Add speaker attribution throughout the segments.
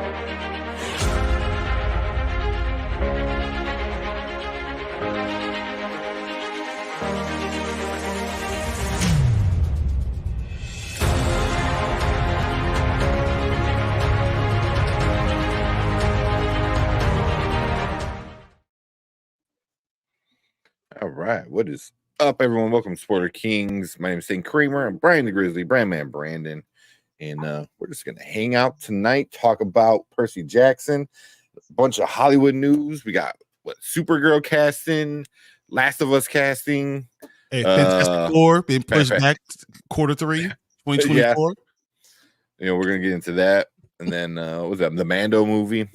Speaker 1: All right, what is up, everyone? Welcome to Spoiler Kings. My name is St. Kramer. I'm Brian the Grizzly, Brandman Brandon, and we're just gonna hang out tonight, talk about Percy Jackson, a bunch of Hollywood news. We got SuperGirl casting, Last of Us casting,
Speaker 2: Fantastic Four being pushed back quarter 3, 2024.
Speaker 1: Yeah. We're gonna get into that, and then what was that? The
Speaker 2: Mandalorian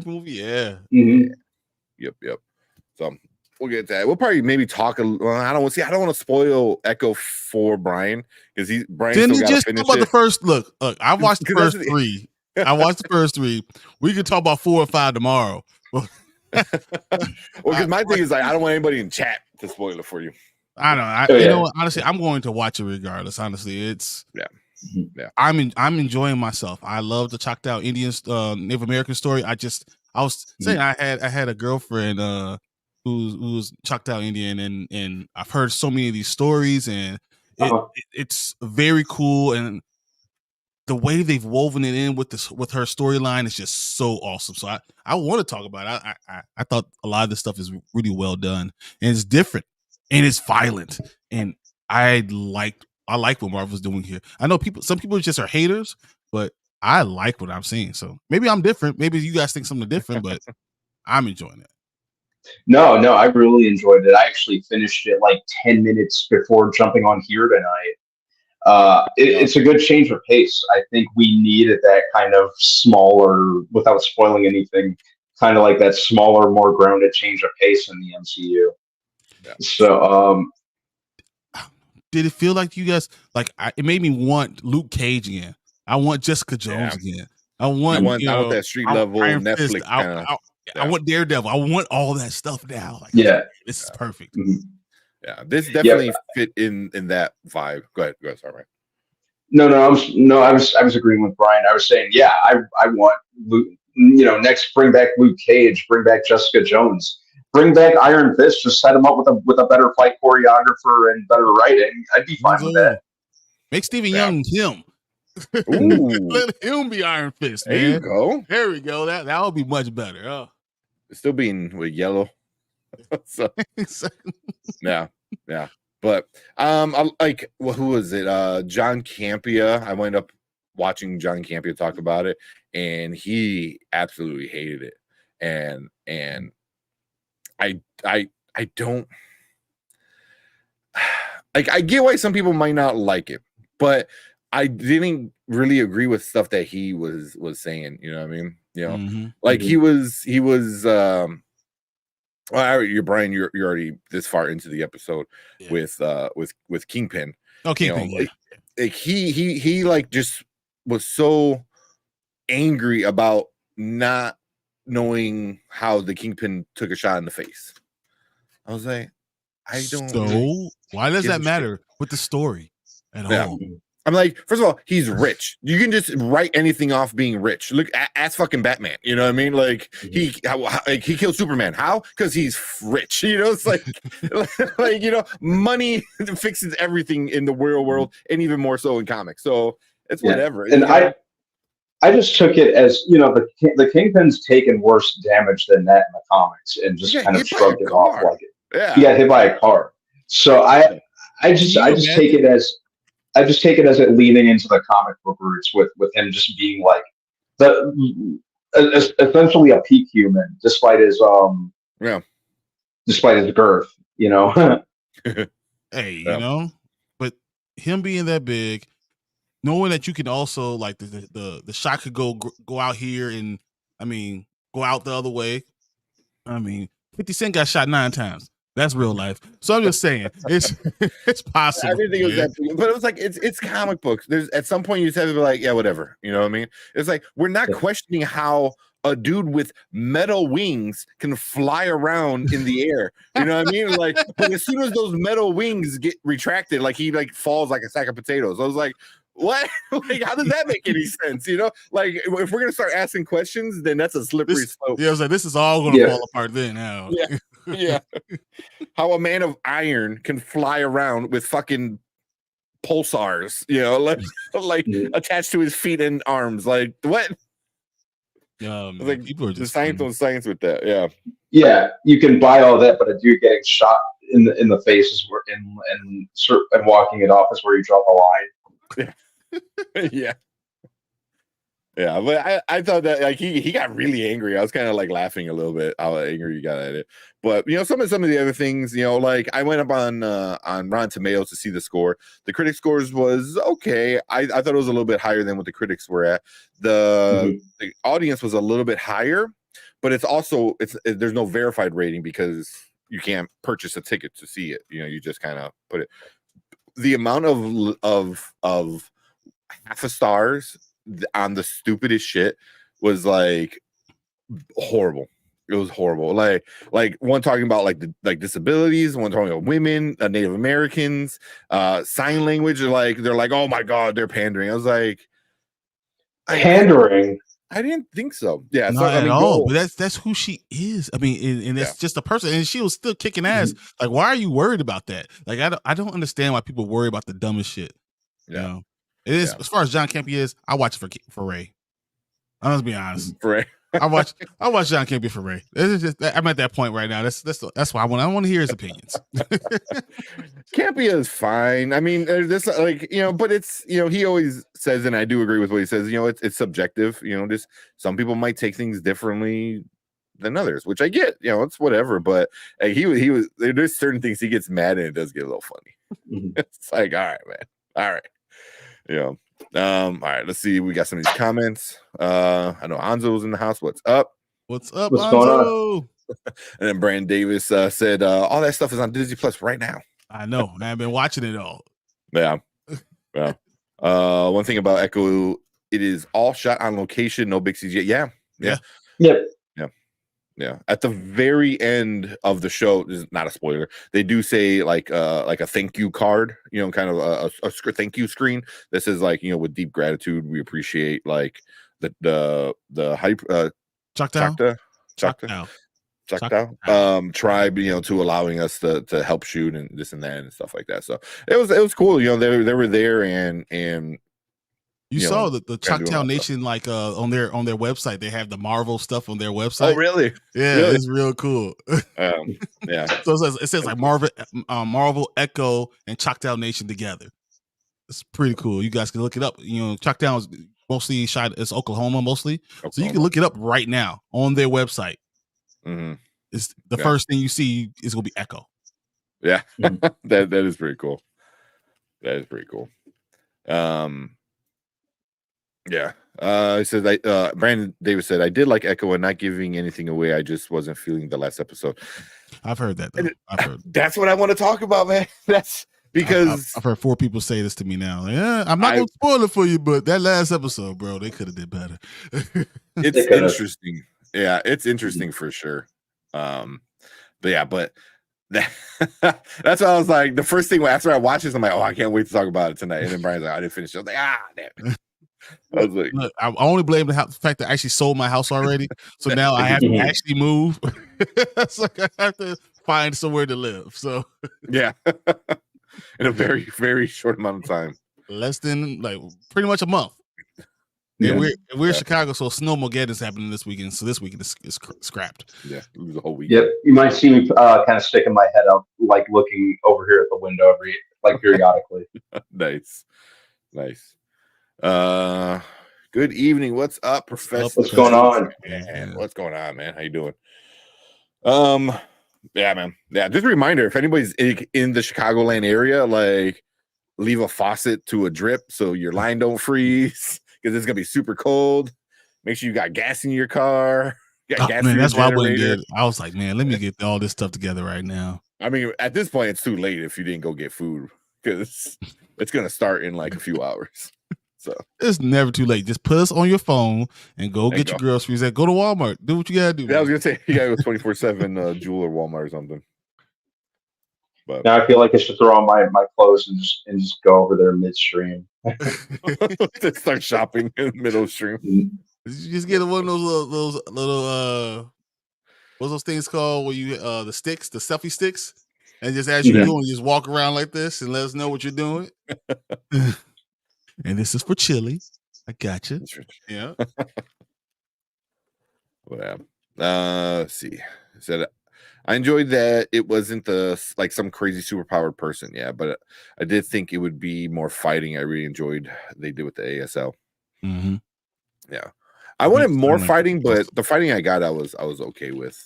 Speaker 2: movie, yeah.
Speaker 1: Mm-hmm. Yep. So we'll get to that. We'll probably maybe talk I don't want to spoil Echo for Brian because Brian
Speaker 2: Didn't
Speaker 1: still
Speaker 2: he just
Speaker 1: finish
Speaker 2: talk about
Speaker 1: it.
Speaker 2: the first look? I watched the first 3. I watched the first 3. We could talk about 4 or 5 tomorrow.
Speaker 1: Well, because my thing is I don't want anybody in chat to spoil it for you.
Speaker 2: I know. You know what? Honestly, I'm going to watch it regardless. Honestly, it's I'm enjoying myself. I love the Choctaw Indians, Native American story. I was saying I had a girlfriend who's Choctaw Indian, and I've heard so many of these stories, and it's very cool, and the way they've woven it in with her storyline is just so awesome. So I want to talk about it. I thought a lot of this stuff is really well done, and it's different, and it's violent, and I like what Marvel's doing here. I know some people just are haters, but I like what I'm seeing. So maybe I'm different. Maybe you guys think something different, but I'm enjoying it.
Speaker 3: No, I really enjoyed it. I actually finished it like 10 minutes before jumping on here tonight. It's a good change of pace. I think we needed that kind of smaller, without spoiling anything, kind of like that smaller, more grounded change of pace in the MCU. Yeah. So,
Speaker 2: did it feel like you guys it made me want Luke Cage again? I want Jessica Jones again. I want
Speaker 1: that street level Netflix kind of.
Speaker 2: I want Daredevil. I want all that stuff now. This is perfect.
Speaker 3: Mm-hmm.
Speaker 1: Yeah, this definitely fit in that vibe. Go ahead. Sorry, Ryan.
Speaker 3: I was agreeing with Brian. I was saying, I want Luke. Next, bring back Luke Cage. Bring back Jessica Jones. Bring back Iron Fist. Just set him up with a better fight choreographer and better writing. I'd be fine with that.
Speaker 2: Make Stephen Young him. Let him be Iron Fist. Man.
Speaker 1: There you go.
Speaker 2: There we go. That would be much better. Oh.
Speaker 1: It's still being with yellow. So yeah. But who was it? John Campea. I wound up watching John Campea talk about it, and he absolutely hated it. And I don't I get why some people might not like it, but I didn't really agree with stuff that he was saying. You know what I mean? He was. Well, Brian, you're already this far into the episode with Kingpin.
Speaker 2: Oh, Kingpin.
Speaker 1: He just was so angry about not knowing how the Kingpin took a shot in the face. I was like, I don't.
Speaker 2: So why does that matter with the story at all?
Speaker 1: I'm like, first of all, he's rich. You can just write anything off being rich. Look, ask fucking Batman. You know what I mean? Like he killed Superman. How? Because he's rich. It's like money fixes everything in the real world, and even more so in comics. So it's whatever.
Speaker 3: And I just took it as the Kingpin's taken worse damage than that in the comics, and just kind of shrugged it off like it. Yeah, he got hit by a car. So I just take it as. I just take it as it leaning into the comic book roots with him just being like essentially a peak human, despite his girth,
Speaker 2: Hey, but him being that big, knowing that you can also like the shot could go out here and go out the other way. 50 Cent got shot 9 times. That's real life. So I'm just saying, it's possible.
Speaker 1: Everything was that, but it was like it's comic books. There's at some point you just have to be like, yeah, whatever. You know what I mean? It's like we're not questioning how a dude with metal wings can fly around in the air. You know what I mean? Like, but as soon as those metal wings get retracted, like he falls like a sack of potatoes. I was like, What? Like, how does that make any sense? You know, like if we're gonna start asking questions, then that's a slippery slope.
Speaker 2: Yeah, I was like, this is all gonna fall apart then. Now,
Speaker 1: yeah. How a man of iron can fly around with fucking pulsars, you know, like attached to his feet and arms. Like what? Like
Speaker 2: people are just
Speaker 1: science with that. Yeah.
Speaker 3: Yeah, you can buy all that, but a dude getting shot in the face is where and walking it off is where you draw the line.
Speaker 1: Yeah. Yeah, but I thought that like he got really angry. I was kind of like laughing a little bit how angry he got at it. But you know, some of the other things, you know, like I went up on Rotten Tomatoes to see the score. The critic scores was okay. I thought it was a little bit higher than what the critics were at. The audience was a little bit higher, but it's also there's no verified rating because you can't purchase a ticket to see it. You know, you just kind of put it. The amount of half a stars on the stupidest shit was like horrible. It was horrible. Like one talking about like disabilities, one talking about women, Native Americans, sign language. They're like, oh my god, they're pandering. I was like,
Speaker 3: pandering.
Speaker 1: I didn't think so. Yeah,
Speaker 2: not at all. But that's who she is. I mean, and that's just a person, and she was still kicking ass. Like, why are you worried about that? Like, I don't understand why people worry about the dumbest shit. You know? It is as far as John Campea is. I watch it for Ray. I'm just being honest.
Speaker 1: For Ray.
Speaker 2: I watch John Campea for Ray. It's just, I'm at that point right now. That's why I want to hear his opinions.
Speaker 1: Campea is fine. I mean, this like, you know, but it's, you know, he always says, and I do agree with what he says. You know, it's subjective. You know, just some people might take things differently than others, which I get. You know, it's whatever. But he was there's certain things he gets mad and it does get a little funny. It's like, all right, man, all right. Yeah. All right, let's see. We got some of these comments. I know Anzo's in the house. What's up?
Speaker 2: What's up, Anzo?
Speaker 1: And then Brandon Davis said, all that stuff is on Disney Plus right now.
Speaker 2: I know. I've been watching it all.
Speaker 1: Yeah. Yeah. One thing about Echo, it is all shot on location, no big CGI. Yeah.
Speaker 3: Yep.
Speaker 1: Yeah. At the very end of the show, this is not a spoiler. They do say like a thank you card, you know, kind of a thank you screen. This is like, you know, with deep gratitude, we appreciate like the hype Choctaw tribe, you know, to allowing us to help shoot and this and that and stuff like that. So it was cool. You know, they were there and
Speaker 2: you saw the Choctaw Nation like on their website. They have the Marvel stuff on their website.
Speaker 1: Oh, really?
Speaker 2: Yeah, really? It's real cool.
Speaker 1: Yeah.
Speaker 2: So it says like Marvel, Echo, and Choctaw Nation together. It's pretty cool. You guys can look it up. You know, Choctaw is mostly shot. It's Oklahoma mostly, so you can look it up right now on their website. It's the first thing you see is gonna be Echo.
Speaker 1: Yeah, that is pretty cool. That is pretty cool. Yeah. He says Brandon Davis said, I did like Echo and not giving anything away. I just wasn't feeling the last episode.
Speaker 2: I've heard that though. I've heard.
Speaker 1: That's what I want to talk about, man. That's because
Speaker 2: I've heard 4 people say this to me now. Yeah, I'm not gonna spoil it for you, but that last episode, bro, they could have did better.
Speaker 1: It's interesting. Yeah, it's interesting for sure. But that's why I was like, the first thing after I watched this, I'm like, oh, I can't wait to talk about it tonight. And then Brian's like, I didn't finish it. I was like, damn it. I was like,
Speaker 2: look, I only blame the fact that I actually sold my house already. So now I have to actually move. It's like I have to find somewhere to live. So
Speaker 1: yeah. In a very, very short amount of time.
Speaker 2: Less than like pretty much a month. Yeah, we're in Chicago, so Snowmageddon's happening this weekend. So this weekend is scrapped.
Speaker 1: Yeah, lose the whole week.
Speaker 3: Yep, you might see me kind of sticking my head up, like looking over here at the window periodically.
Speaker 1: Nice. Good evening. What's up, Professor?
Speaker 3: What's going on?
Speaker 1: Man, what's going on, man? How you doing? Yeah, man. Yeah, just a reminder, if anybody's in the Chicagoland area, like leave a faucet to a drip so your line don't freeze because it's gonna be super cold. Make sure you got gas in your car.
Speaker 2: Man, that's why I wouldn't get it. I was like, man, let me get all this stuff together right now.
Speaker 1: I mean, at this point, it's too late if you didn't go get food because it's gonna start in like a few hours. So
Speaker 2: it's never too late. Just put us on your phone and go get your groceries. Go to Walmart. Do what you gotta do.
Speaker 1: Yeah, I was gonna say you gotta go 24/7 Jewel or Walmart or something. But
Speaker 3: now I feel like I should throw on my clothes and just go over there midstream.
Speaker 1: Start shopping in the middle stream.
Speaker 2: You just get one of those little what's those things called where you the sticks, the selfie sticks, and just as you're doing, just walk around like this and let us know what you're doing. And this is for chili. I got you. Yeah.
Speaker 1: Well, let's see. Said I enjoyed that it wasn't like some crazy superpowered person. Yeah, but I did think it would be more fighting. I really enjoyed they did with the ASL.
Speaker 2: Mm-hmm.
Speaker 1: Yeah, I wanted more fighting, but the fighting I got, I was okay with.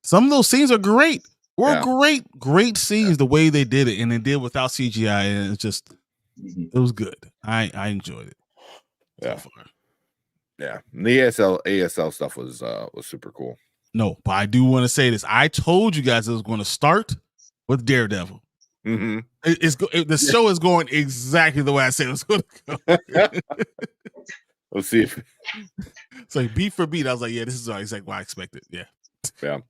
Speaker 2: Some of those scenes are great. Great scenes. The way they did it, and they did without CGI, and it's just it was good. I enjoyed it.
Speaker 1: Yeah, so far. Yeah. The ASL stuff was super cool.
Speaker 2: No, but I do want to say this. I told you guys it was going to start with Daredevil.
Speaker 1: Mm-hmm.
Speaker 2: The show is going exactly the way I said it was going to go.
Speaker 1: Let's see if
Speaker 2: it's like beat for beat. I was like, yeah, this is exactly what I expected. Yeah.
Speaker 1: Yeah.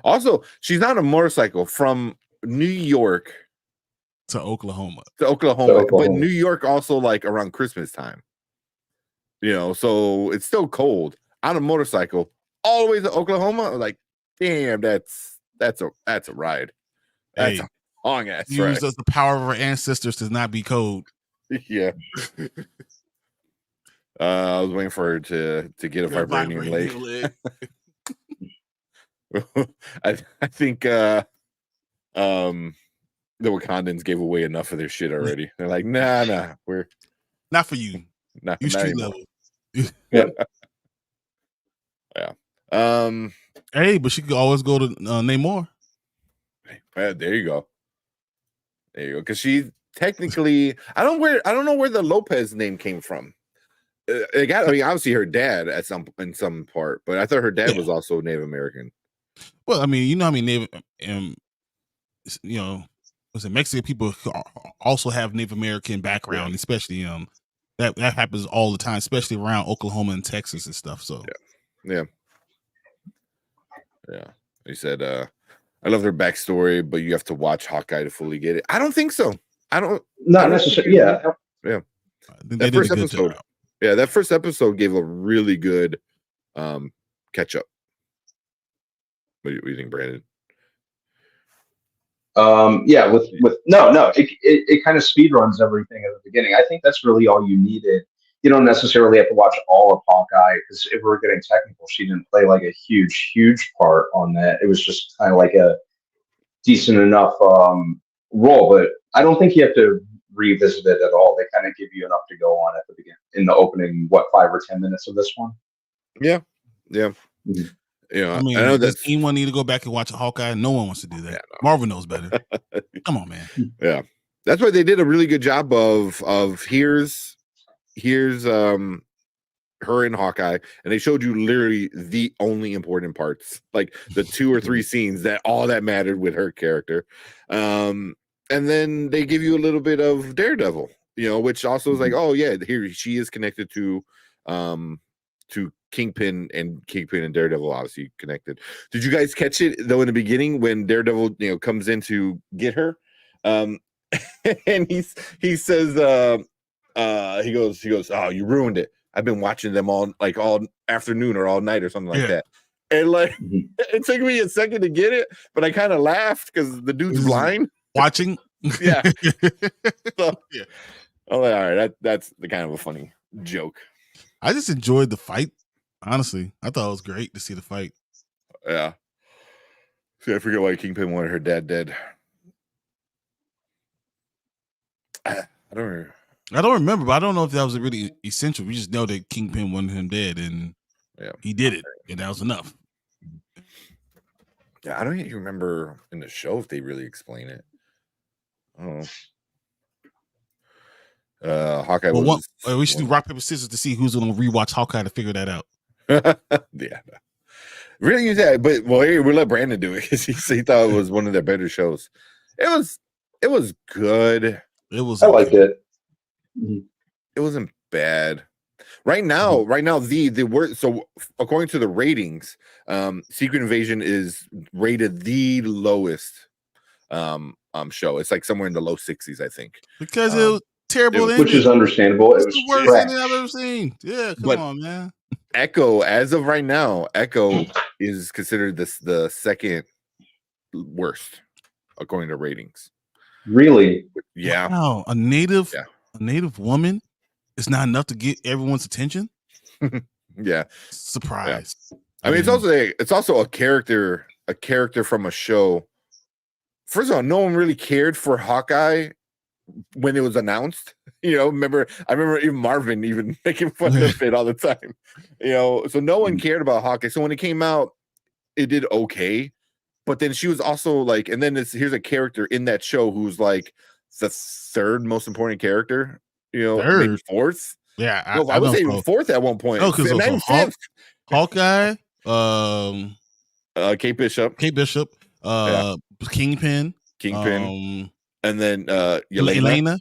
Speaker 1: Also, she's on a motorcycle from New York
Speaker 2: to Oklahoma.
Speaker 1: But New York also like around Christmas time. So it's still cold on a motorcycle all the way to Oklahoma. Like, damn, that's a ride. That's a long ass ride.
Speaker 2: Use the power of our ancestors to not be cold.
Speaker 1: Yeah. I was waiting for her to get a vibranium leg. I think the Wakandans gave away enough of their shit already. They're like, nah, we're
Speaker 2: not for you. You street level.
Speaker 1: Yeah.
Speaker 2: Hey, but she could always go to Namor.
Speaker 1: There you go. Because she technically, I don't know where the Lopez name came from. Obviously her dad in some part, but I thought her dad was also Native American.
Speaker 2: Well, I mean, Native, Mexican people also have Native American background, especially that happens all the time, especially around Oklahoma and Texas and stuff. So
Speaker 1: yeah. He said, I love their backstory, but you have to watch Hawkeye to fully get it. I don't think so. Not
Speaker 3: necessarily. Yeah.
Speaker 1: That first episode. Yeah, that first episode gave a really good catch up. What do you think, Brandon?
Speaker 3: It kind of speed runs everything at the beginning. I think that's really all you needed. You don't necessarily have to watch all of Hawkeye, because if we're getting technical, she didn't play like a huge part on that. It was just kind of like a decent enough role, but I don't think you have to revisit it at all. They kind of give you enough to go on at the beginning in the opening 5 or 10 minutes of this one.
Speaker 1: Yeah.
Speaker 3: Mm-hmm.
Speaker 2: I know does anyone need to go back and watch a Hawkeye? No one wants to do that. Yeah, no. Marvel knows better. Come on, man.
Speaker 1: Yeah, that's why they did a really good job of here's her in Hawkeye, and they showed you literally the only important parts, like the 2 or 3 scenes that mattered with her character, and then they give you a little bit of Daredevil, which also is like, oh yeah, here she is connected to Kingpin and Daredevil obviously connected. Did you guys catch it though in the beginning when Daredevil comes in to get her, and he says he goes, oh, you ruined it. I've been watching them all afternoon or all night or something like that. And it took me a second to get it, but I kind of laughed because the dude's blind.
Speaker 2: Watching.
Speaker 1: Yeah. So, yeah. I'm like, all right, that's the kind of a funny joke.
Speaker 2: I just enjoyed the fight. Honestly, I thought it was great to see the fight.
Speaker 1: Yeah. See, I forget why Kingpin wanted her dad dead. I
Speaker 2: don't remember, but I don't know if that was really essential. We just know that Kingpin wanted him dead, and he did it, and that was enough.
Speaker 1: Yeah, I don't even remember in the show if they really explain it. Oh. Hawkeye
Speaker 2: we should do rock, paper, scissors to see who's going to rewatch Hawkeye to figure that out.
Speaker 1: Yeah. Really use that, but we'll let Brandon do it because he thought it was one of their better shows. It was good.
Speaker 3: I liked it.
Speaker 1: It wasn't bad. Right now, the word, so according to the ratings, Secret Invasion is rated the lowest on show. It's like somewhere in the low 60s, I think.
Speaker 2: Because it was terrible,
Speaker 3: which is understandable. It was
Speaker 2: the worst ending I've ever seen. Yeah, come on, man.
Speaker 1: Echo, as of right now, Echo is considered the second worst according to ratings.
Speaker 3: Really?
Speaker 1: Yeah.
Speaker 2: Wow, a native woman is not enough to get everyone's attention.
Speaker 1: Yeah.
Speaker 2: Surprise.
Speaker 1: Yeah. I mean, it's also a character from a show. First of all, no one really cared for Hawkeye when it was announced. I remember even Marvin even making fun of it all the time. So no one cared about Hawkeye. So when it came out, it did okay. But then she was also like, and then here's a character in that show who's like the third most important character, maybe fourth.
Speaker 2: Yeah,
Speaker 1: I would say even fourth at one point.
Speaker 2: Oh, because Hawkeye,
Speaker 1: Kate Bishop,
Speaker 2: Kingpin,
Speaker 1: and then Yelena.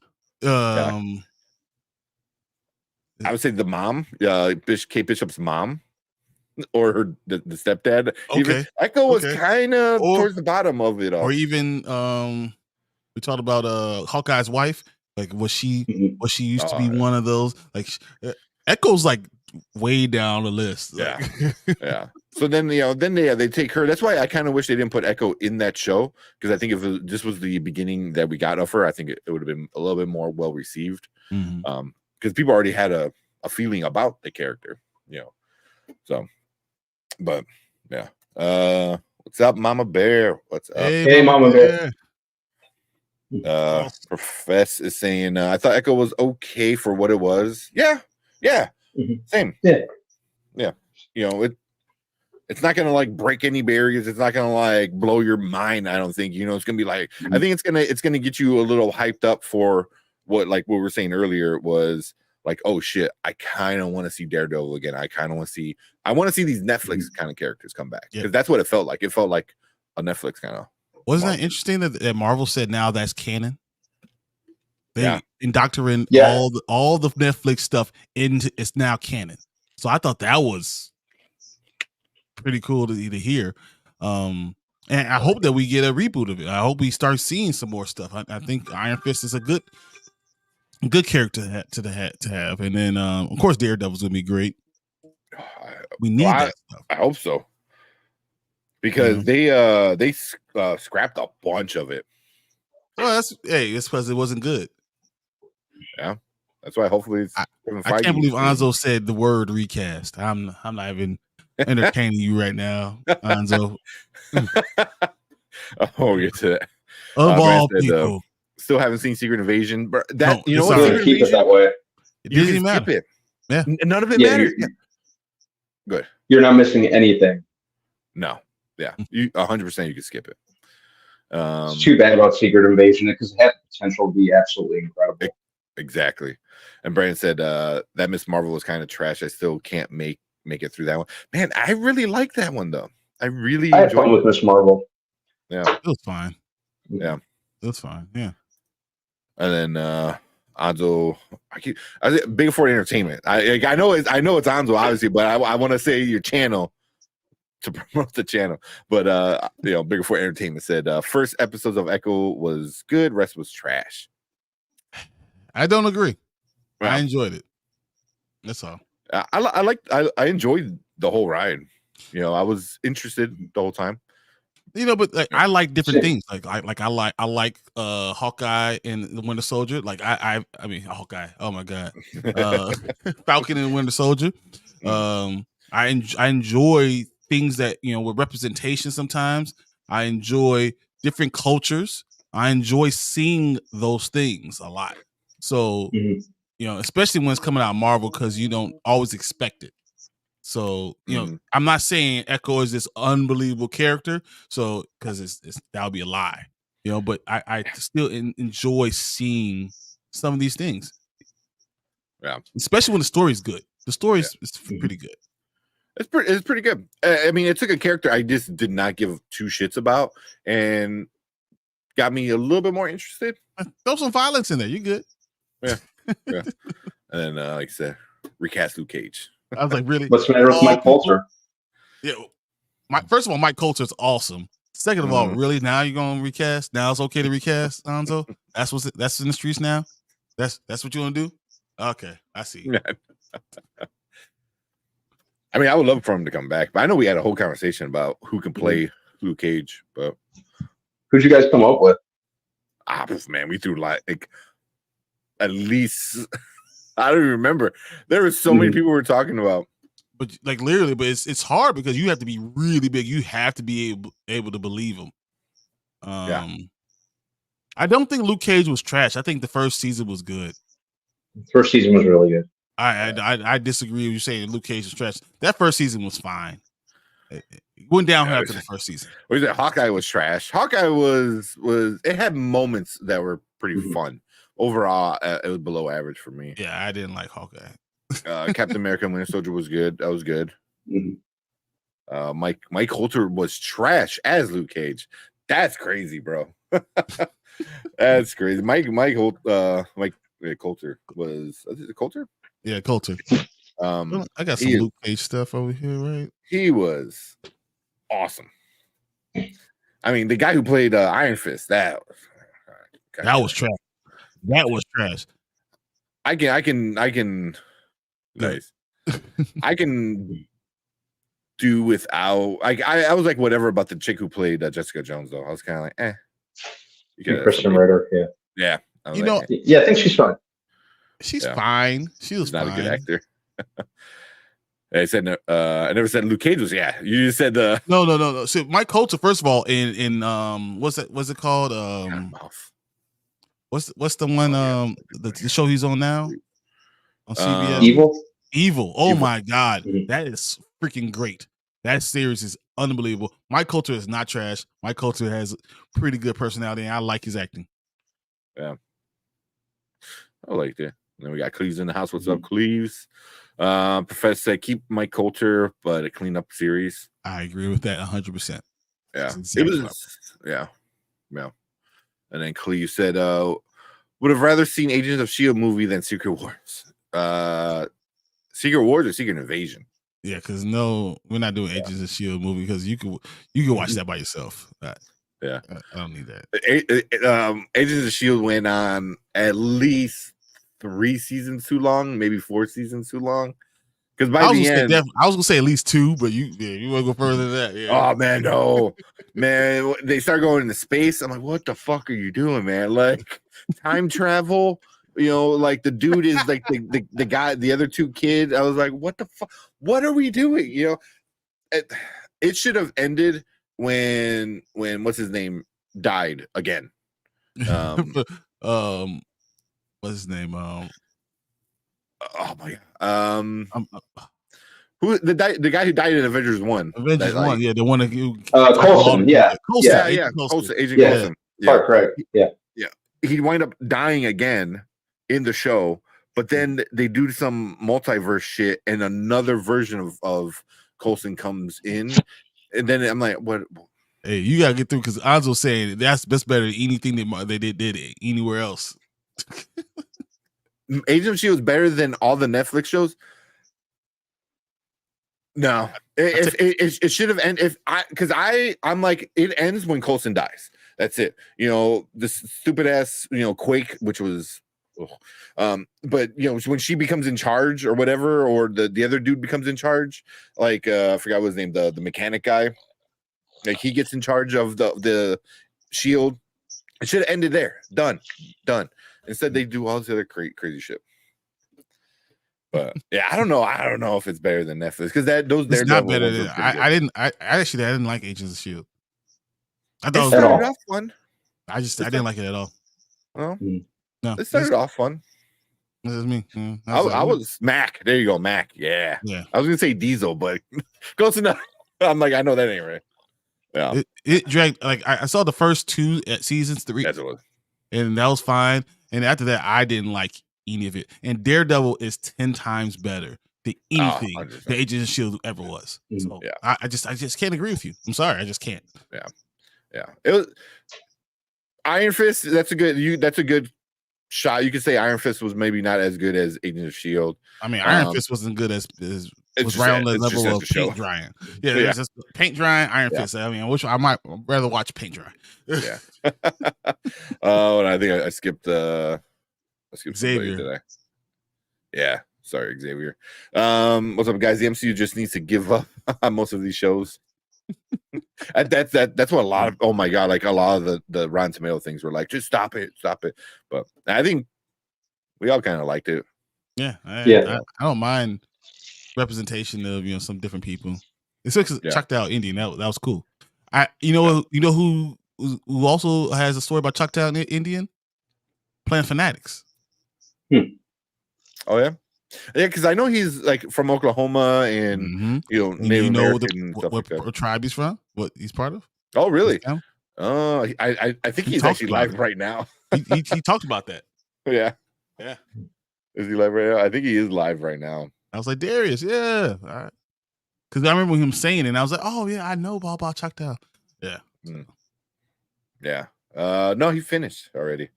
Speaker 1: I would say the mom, Kate Bishop's mom, or the stepdad.
Speaker 2: Okay,
Speaker 1: even Echo was kind of towards the bottom of it all.
Speaker 2: Or even we talked about Hawkeye's wife. Like, was she used to be one of those? Like, Echo's like way down the list.
Speaker 1: Yeah, yeah. So then they take her. That's why I kind of wish they didn't put Echo in that show, because I think if this was the beginning that we got of her, I think it would have been a little bit more well received. Because people already had a feeling about the character, So, but yeah. What's up, Mama Bear? What's up?
Speaker 3: Hey, Mama Bear.
Speaker 1: Profess is saying I thought Echo was okay for what it was. Yeah. Same. Yeah. It's not gonna like break any barriers. It's not gonna like blow your mind. I don't think. It's gonna be like, I think it's gonna get you a little hyped up for what we were saying earlier was like, oh shit, I kind of want to see Daredevil again. I want to see these Netflix kind of characters come back, because that's what it felt like. It felt like a Netflix kind of.
Speaker 2: Wasn't that interesting that Marvel said now that's canon? They indoctrinate all the Netflix stuff into it's now canon. So I thought that was pretty cool to hear. And I hope that we get a reboot of it. I hope we start seeing some more stuff. I think Iron Fist is a good character to have. And then of course Daredevil's gonna be great. We need that stuff.
Speaker 1: I hope so. Because they scrapped a bunch of it.
Speaker 2: Oh, it's because it wasn't good.
Speaker 1: Yeah, that's why. Hopefully, it's
Speaker 2: I can't believe Anzo said the word recast. I'm not even entertaining you right now, Anzo.
Speaker 1: I'll get to that.
Speaker 2: Of all people,
Speaker 1: still haven't seen Secret Invasion, but that
Speaker 3: keep it that way.
Speaker 2: It doesn't matter.
Speaker 1: It.
Speaker 2: Yeah,
Speaker 1: none of it matters. Good.
Speaker 3: You're not missing anything.
Speaker 1: No. Yeah, you 100% you can skip it.
Speaker 3: It's too bad about Secret Invasion because it had the potential to be absolutely incredible.
Speaker 1: Exactly. And Brandon said that Miss Marvel was kind of trash. I still can't make it through that one. Man, I really like that one though. I had
Speaker 3: fun with Miss Marvel.
Speaker 1: Yeah,
Speaker 2: it was fine.
Speaker 1: Yeah,
Speaker 2: it was fine. Yeah.
Speaker 1: And then Anzo, Big Four Entertainment. I know it's Anzo obviously, but I want to say your channel to promote the channel. But Big Four Entertainment said first episodes of Echo was good, rest was trash.
Speaker 2: I don't agree. Yeah. I enjoyed it. That's all.
Speaker 1: I enjoyed the whole ride. I was interested the whole time.
Speaker 2: But I like different things. I like Hawkeye and the Winter Soldier. Like I mean Hawkeye. Oh my god, Falcon and Winter Soldier. I enjoy things that with representation. Sometimes I enjoy different cultures. I enjoy seeing those things a lot. So especially when it's coming out of Marvel, because you don't always expect it. So I'm not saying Echo is this unbelievable character. So because that would be a lie, But I still enjoy seeing some of these things.
Speaker 1: Yeah,
Speaker 2: especially when the story's good. The story is pretty good.
Speaker 1: It's pretty good. I mean, it took a character I just did not give two shits about and got me a little bit more interested.
Speaker 2: Throw some violence in there. You good?
Speaker 1: Yeah. And then, like I said, recast Luke Cage.
Speaker 2: I was like, really?
Speaker 3: What's the matter with Mike Coulter?
Speaker 2: Yeah. First of all, Mike Coulter is awesome. Second of all, really now you're gonna recast? Now it's okay to recast Hanzo? That's in the streets now? That's what you want to do? Okay, I see.
Speaker 1: I mean, I would love for him to come back, but I know we had a whole conversation about who can play Luke Cage. But
Speaker 3: who'd you guys come up with?
Speaker 1: Man, we threw like at least I don't even remember. There were so many people we were talking about.
Speaker 2: But like literally, but it's hard because you have to be really big. You have to be able to believe them. I don't think Luke Cage was trash. I think the first season was good.
Speaker 3: First season was really good.
Speaker 2: I disagree with you saying Luke Cage was trash. That first season was fine. It went downhill after the first season.
Speaker 1: What is it? Hawkeye was trash. Hawkeye was it had moments that were pretty fun. Overall, it was below average for me.
Speaker 2: Yeah, I didn't like Hawkeye.
Speaker 1: Captain America and Winter Soldier was good. That was good. Mike Coulter was trash as Luke Cage. That's crazy, bro. That's crazy. Mike Coulter was it Coulter?
Speaker 2: Yeah, Coulter. I got some Luke Cage stuff over here, right?
Speaker 1: He was awesome. I mean, the guy who played Iron Fist, that
Speaker 2: was trash. That was trash.
Speaker 1: I can nice. I can do without. I was like whatever about the chick who played Jessica Jones though. I was kind of like,
Speaker 3: Kristen Ritter,
Speaker 1: yeah.
Speaker 3: I think she's fine.
Speaker 2: She's fine. She was
Speaker 1: not
Speaker 2: fine.
Speaker 1: A good actor. I said I never said Luke Cage was. Yeah, you just said
Speaker 2: no. So Mike Coulter, first of all, in what's it called? What's the one the show he's on now on CBS? Evil. Oh my God, that is freaking great. That series is unbelievable. Mike Coulter is not trash. Mike Coulter has pretty good personality, and I like his acting.
Speaker 1: Yeah, I liked it. And then we got Cleves in the house. What's up, Cleves? Professor said keep Mike Coulter, but a clean up series.
Speaker 2: I agree with that 100%.
Speaker 1: Yeah, it was. Yeah. And then Cleves said, would have rather seen Agents of S.H.I.E.L.D. movie than Secret Wars. Secret Wars or Secret Invasion?
Speaker 2: Yeah, because we're not doing Agents of S.H.I.E.L.D. movie because you can watch that by yourself.
Speaker 1: Yeah,
Speaker 2: I don't need that.
Speaker 1: Agents of S.H.I.E.L.D. went on at least 3 seasons too long, maybe 4 seasons too long. Because by the end,
Speaker 2: I was gonna say at least 2, but you want to go further than that? Yeah.
Speaker 1: Oh man, no, man. They start going into space. I'm like, what the fuck are you doing, man? Like time travel. Like the dude is like the guy, the other 2 kids. I was like, what the fuck? What are we doing? It should have ended when what's his name died again.
Speaker 2: What's his name?
Speaker 1: Oh my god. Who the guy who died in Avengers 1?
Speaker 2: Avengers 1, the one that
Speaker 3: Coulson,
Speaker 1: Coulson, Agent Coulson.
Speaker 3: Yeah, correct. Yeah.
Speaker 1: He wind up dying again in the show, but then they do some multiverse shit, and another version of Coulson comes in, and then I'm like, what?
Speaker 2: Hey, you gotta get through because Anzo's saying that's better than anything they did anywhere else.
Speaker 1: Agent of S.H.I.E.L.D. is better than all the Netflix shows. No, it should have ended I'm like, it ends when Coulson dies. That's it. This stupid ass, Quake, which was, but when she becomes in charge or whatever, or the other dude becomes in charge, like I forgot what his name, the mechanic guy, like he gets in charge of the S.H.I.E.L.D. It should have ended there. Done. Instead, they do all this other crazy shit. But yeah, I don't know if it's better than Netflix because those
Speaker 2: not better than I didn't like Agents of S.H.I.E.L.D. I thought
Speaker 1: it started off fun.
Speaker 2: I didn't like it at all.
Speaker 1: Well, no, it started off fun.
Speaker 2: This is me.
Speaker 1: I was Mac. There you go, Mac. Yeah. I was gonna say Diesel, but close enough. I'm like, I know that ain't right. Yeah.
Speaker 2: It dragged. Like I saw the first 2 seasons, 3.
Speaker 1: That's what it was.
Speaker 2: And that was fine. And after that, I didn't like any of it. And Daredevil is 10 times better than anything the Agents of S.H.I.E.L.D. ever was. So I just can't agree with you. I'm sorry, I just can't.
Speaker 1: Yeah. It was Iron Fist. That's a good shot. You could say Iron Fist was maybe not as good as Agents of S.H.I.E.L.D.
Speaker 2: I mean, Iron Fist wasn't good as was right on the level of paint drying. Yeah, there's just paint drying, Iron Fist. I mean, I might rather watch paint dry.
Speaker 1: Yeah. Oh, and I think I skipped
Speaker 2: Xavier.
Speaker 1: Did I? Yeah. Sorry, Xavier. What's up, guys? The MCU just needs to give up on most of these shows. That's what a lot of, oh my god, like a lot of the Rotten Tomato things were like, just stop it. But I think we all kind of liked it.
Speaker 2: Yeah, I don't mind representation of some different people. It's just Chucked Out Indian. That was cool. You know who also has a story about Chucked Out Indian? Plant Fanatics.
Speaker 1: Oh yeah, because I know he's like from Oklahoma and Native American stuff
Speaker 2: what
Speaker 1: like that.
Speaker 2: Tribe he's from? What he's part of?
Speaker 1: Oh really? Oh, I think he's actually live right now.
Speaker 2: he talked about that.
Speaker 1: Yeah. Is he live right now? I think he is live right now.
Speaker 2: I was like, Darius, yeah. All right. Because I remember him saying it, and I was like, oh, yeah, I know about Chucked Out. Yeah.
Speaker 1: Yeah. No, he finished already.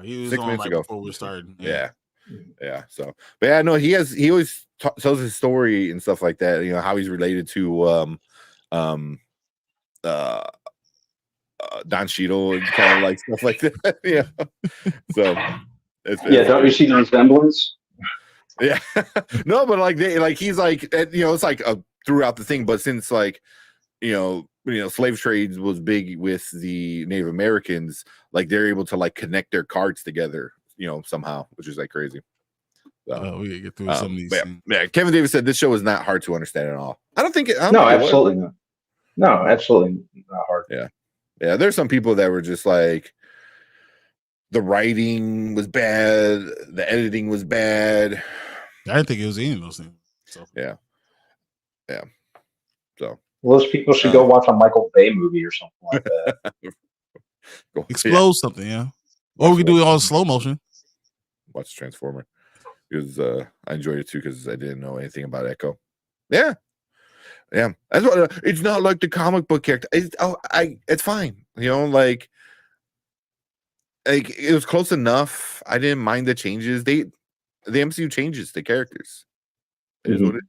Speaker 2: He was
Speaker 1: 6 minutes ago.
Speaker 2: Before we started.
Speaker 1: Yeah. So, but yeah, no, he always tells his story and stuff like that. How he's related to Don Cheadle and kind of like stuff like that. Yeah. So.
Speaker 3: Don't you see the resemblance?
Speaker 1: Yeah, no, but he's like it's like throughout the thing. But since slave trades was big with the Native Americans, like they're able to like connect their cards together, somehow, which is like crazy. So,
Speaker 2: we get through some of these.
Speaker 1: Yeah, Kevin Davis said this show is not hard to understand at all. I don't think it.
Speaker 3: No, absolutely not. No, absolutely not hard.
Speaker 1: Yeah. There's some people that were just like, the writing was bad, the editing was bad.
Speaker 2: I didn't think it was any of those things. So.
Speaker 1: Yeah. So
Speaker 3: those people should go watch a Michael Bay movie or something like that.
Speaker 2: Explode something, yeah. Or we could do it all in slow motion.
Speaker 1: Watch Transformer because I enjoyed it too because I didn't know anything about Echo. Yeah. That's what it's not like the comic book character. It's fine, like it was close enough. I didn't mind the changes. The MCU changes the characters. It is what it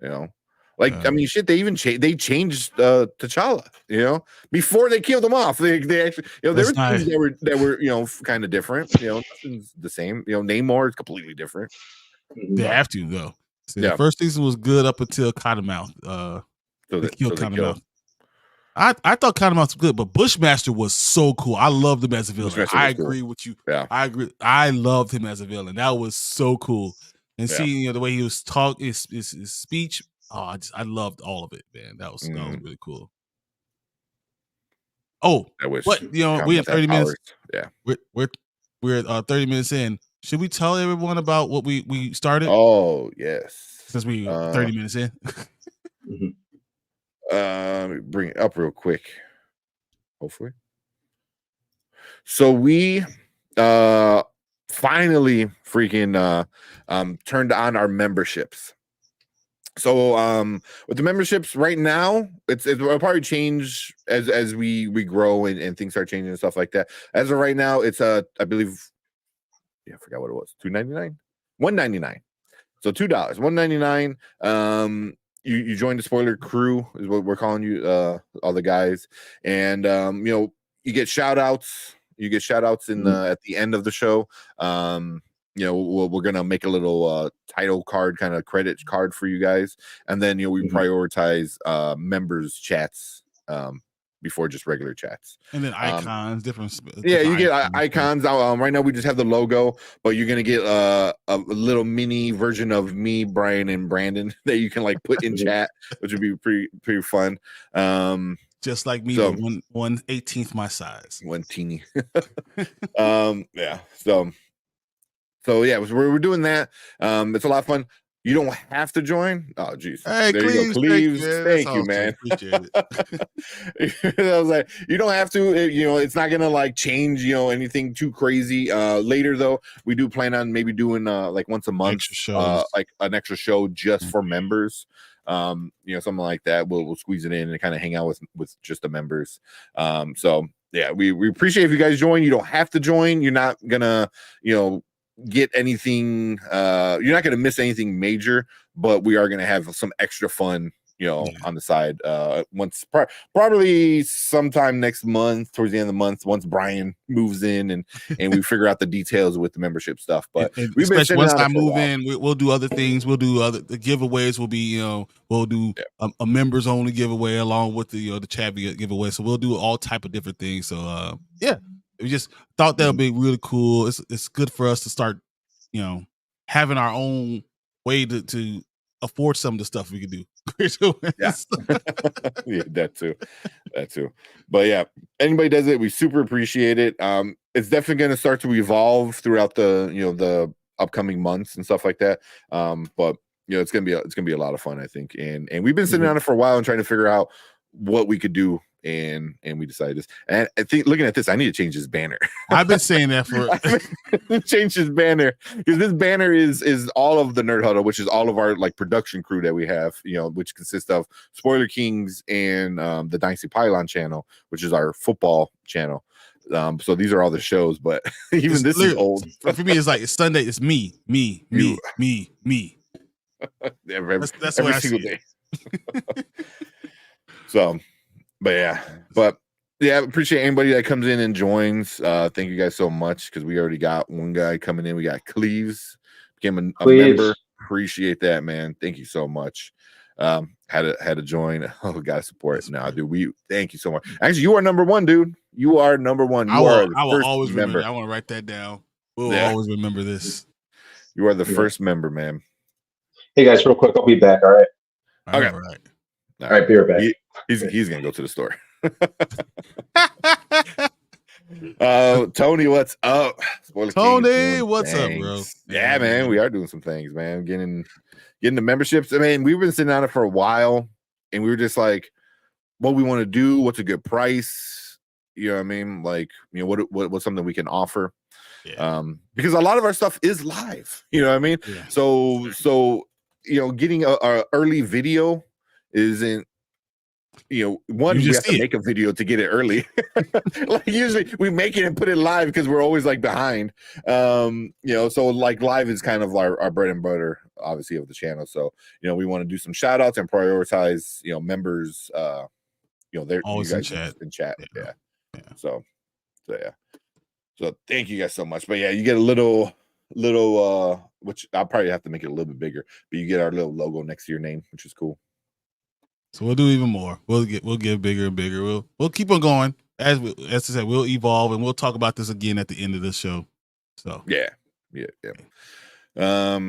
Speaker 1: is. I mean, shit. They even they changed T'Challa. Before they killed him off. They actually, there were things that were kind of different. Nothing's the same. Namor is completely different.
Speaker 2: They have to though. The first season was good up until Cottonmouth. They killed Cottonmouth. I thought Cottonmouth was good, but Bushmaster was so cool. I loved him as a villain. I agree with you.
Speaker 1: Yeah.
Speaker 2: I agree. I loved him as a villain. That was so cool. And seeing the way he was talking, his speech, I loved all of it, man. That was really cool. Oh, we have 30 minutes.
Speaker 1: Yeah,
Speaker 2: we're 30 minutes in. Should we tell everyone about what we started?
Speaker 1: Oh yes,
Speaker 2: since we 30 minutes in.
Speaker 1: Bring it up real quick. Hopefully. So we finally freaking turned on our memberships. So with the memberships right now, it'll probably change as we grow and things start changing and stuff like that. As of right now, it's I believe, I forgot what it was, $2.99, $1.99. So $2, $1.99. You join the spoiler crew is what we're calling you, all the guys, and you get shout outs. You get shout outs in at the end of the show. We're gonna make a little title card, kind of credit card for you guys, and then we prioritize members chats before just regular chats,
Speaker 2: and then icons, different.
Speaker 1: You get icons. Right now we just have the logo, but you're gonna get a little mini version of me, Brian, and Brandon that you can like put in chat, which would be pretty fun.
Speaker 2: Just like me, so, 1/18 my size,
Speaker 1: one teeny. So yeah, we're doing that. It's a lot of fun. You don't have to join. Oh, geez.
Speaker 2: Hey,
Speaker 1: there you go. Cleaves. Thank you, man.
Speaker 2: Appreciate it.
Speaker 1: I was like, you don't have to. It's not gonna like change. Anything too crazy. Later though, we do plan on maybe doing like once a month, like an extra show just for members. Something like that. We'll squeeze it in and kind of hang out with just the members. So yeah, we appreciate if you guys join. You don't have to join. You're not gonna get anything. You're not gonna miss anything major, but we are going to have some extra fun, on the side. Once probably sometime next month, towards the end of the month, once Brian moves in and we figure out the details with the membership stuff. But we've been
Speaker 2: once I move in, we'll do other things. We'll do the giveaways. Will be we'll do a members only giveaway along with the chat giveaway. So we'll do all type of different things. So we just thought that would be really cool. It's good for us to start having our own way to afford some of the stuff we can do.
Speaker 1: Yeah, that too. But yeah, anybody does it, we super appreciate it. It's definitely going to start to evolve throughout the upcoming months and stuff like that. But it's gonna be a lot of fun, I think. And we've been sitting on it for a while and trying to figure out what we could do. And we decided this. And I think looking at this, I need to change this banner.
Speaker 2: I've been saying that for
Speaker 1: change this banner, because this banner is all of the Nerd Huddle, which is all of our production crew that we have, which consists of Spoiler Kings and the Dynasty Pylon channel, which is our football channel. So these are all the shows, but even this is old.
Speaker 2: For me, it's like it's Sunday. It's me.
Speaker 1: every
Speaker 2: that's
Speaker 1: single day. So. But yeah, appreciate anybody that comes in and joins. Thank you guys so much, because we already got one guy coming in. We got Cleves, became a member. Appreciate that, man. Thank you so much. Had to join. Oh, gotta support it now, dude. We thank you so much. Actually, you are number one, dude. You are number one. I will
Speaker 2: always remember. I want to write that down. We'll always remember this.
Speaker 1: You are the first member, man.
Speaker 3: Hey guys, real quick, I'll be back. All right.
Speaker 1: Okay.
Speaker 3: All right, be right back.
Speaker 1: He's gonna go to the store. Tony, what's up?
Speaker 2: Tony, what's up, bro?
Speaker 1: Yeah, man, we are doing some things, man. Getting the memberships. I mean, we've been sitting on it for a while, and we were just like, what we want to do, what's a good price, you know what I mean? Like, what's something we can offer.
Speaker 2: Yeah.
Speaker 1: Because a lot of our stuff is live, you know what I mean?
Speaker 2: Yeah.
Speaker 1: So getting a early video isn't, we have to make a video to get it early. Like usually we make it and put it live because we're always behind. So live is kind of our bread and butter, obviously, of the channel. So we want to do some shout outs and prioritize members. They're
Speaker 2: always
Speaker 1: in chat. Yeah. So thank you guys so much. But yeah, you get a little which I'll probably have to make it a little bit bigger, but you get our little logo next to your name, which is cool.
Speaker 2: So we'll do even more. We'll get bigger and bigger. We'll keep on going. As I said, we'll evolve, and we'll talk about this again at the end of the show. So
Speaker 1: yeah. All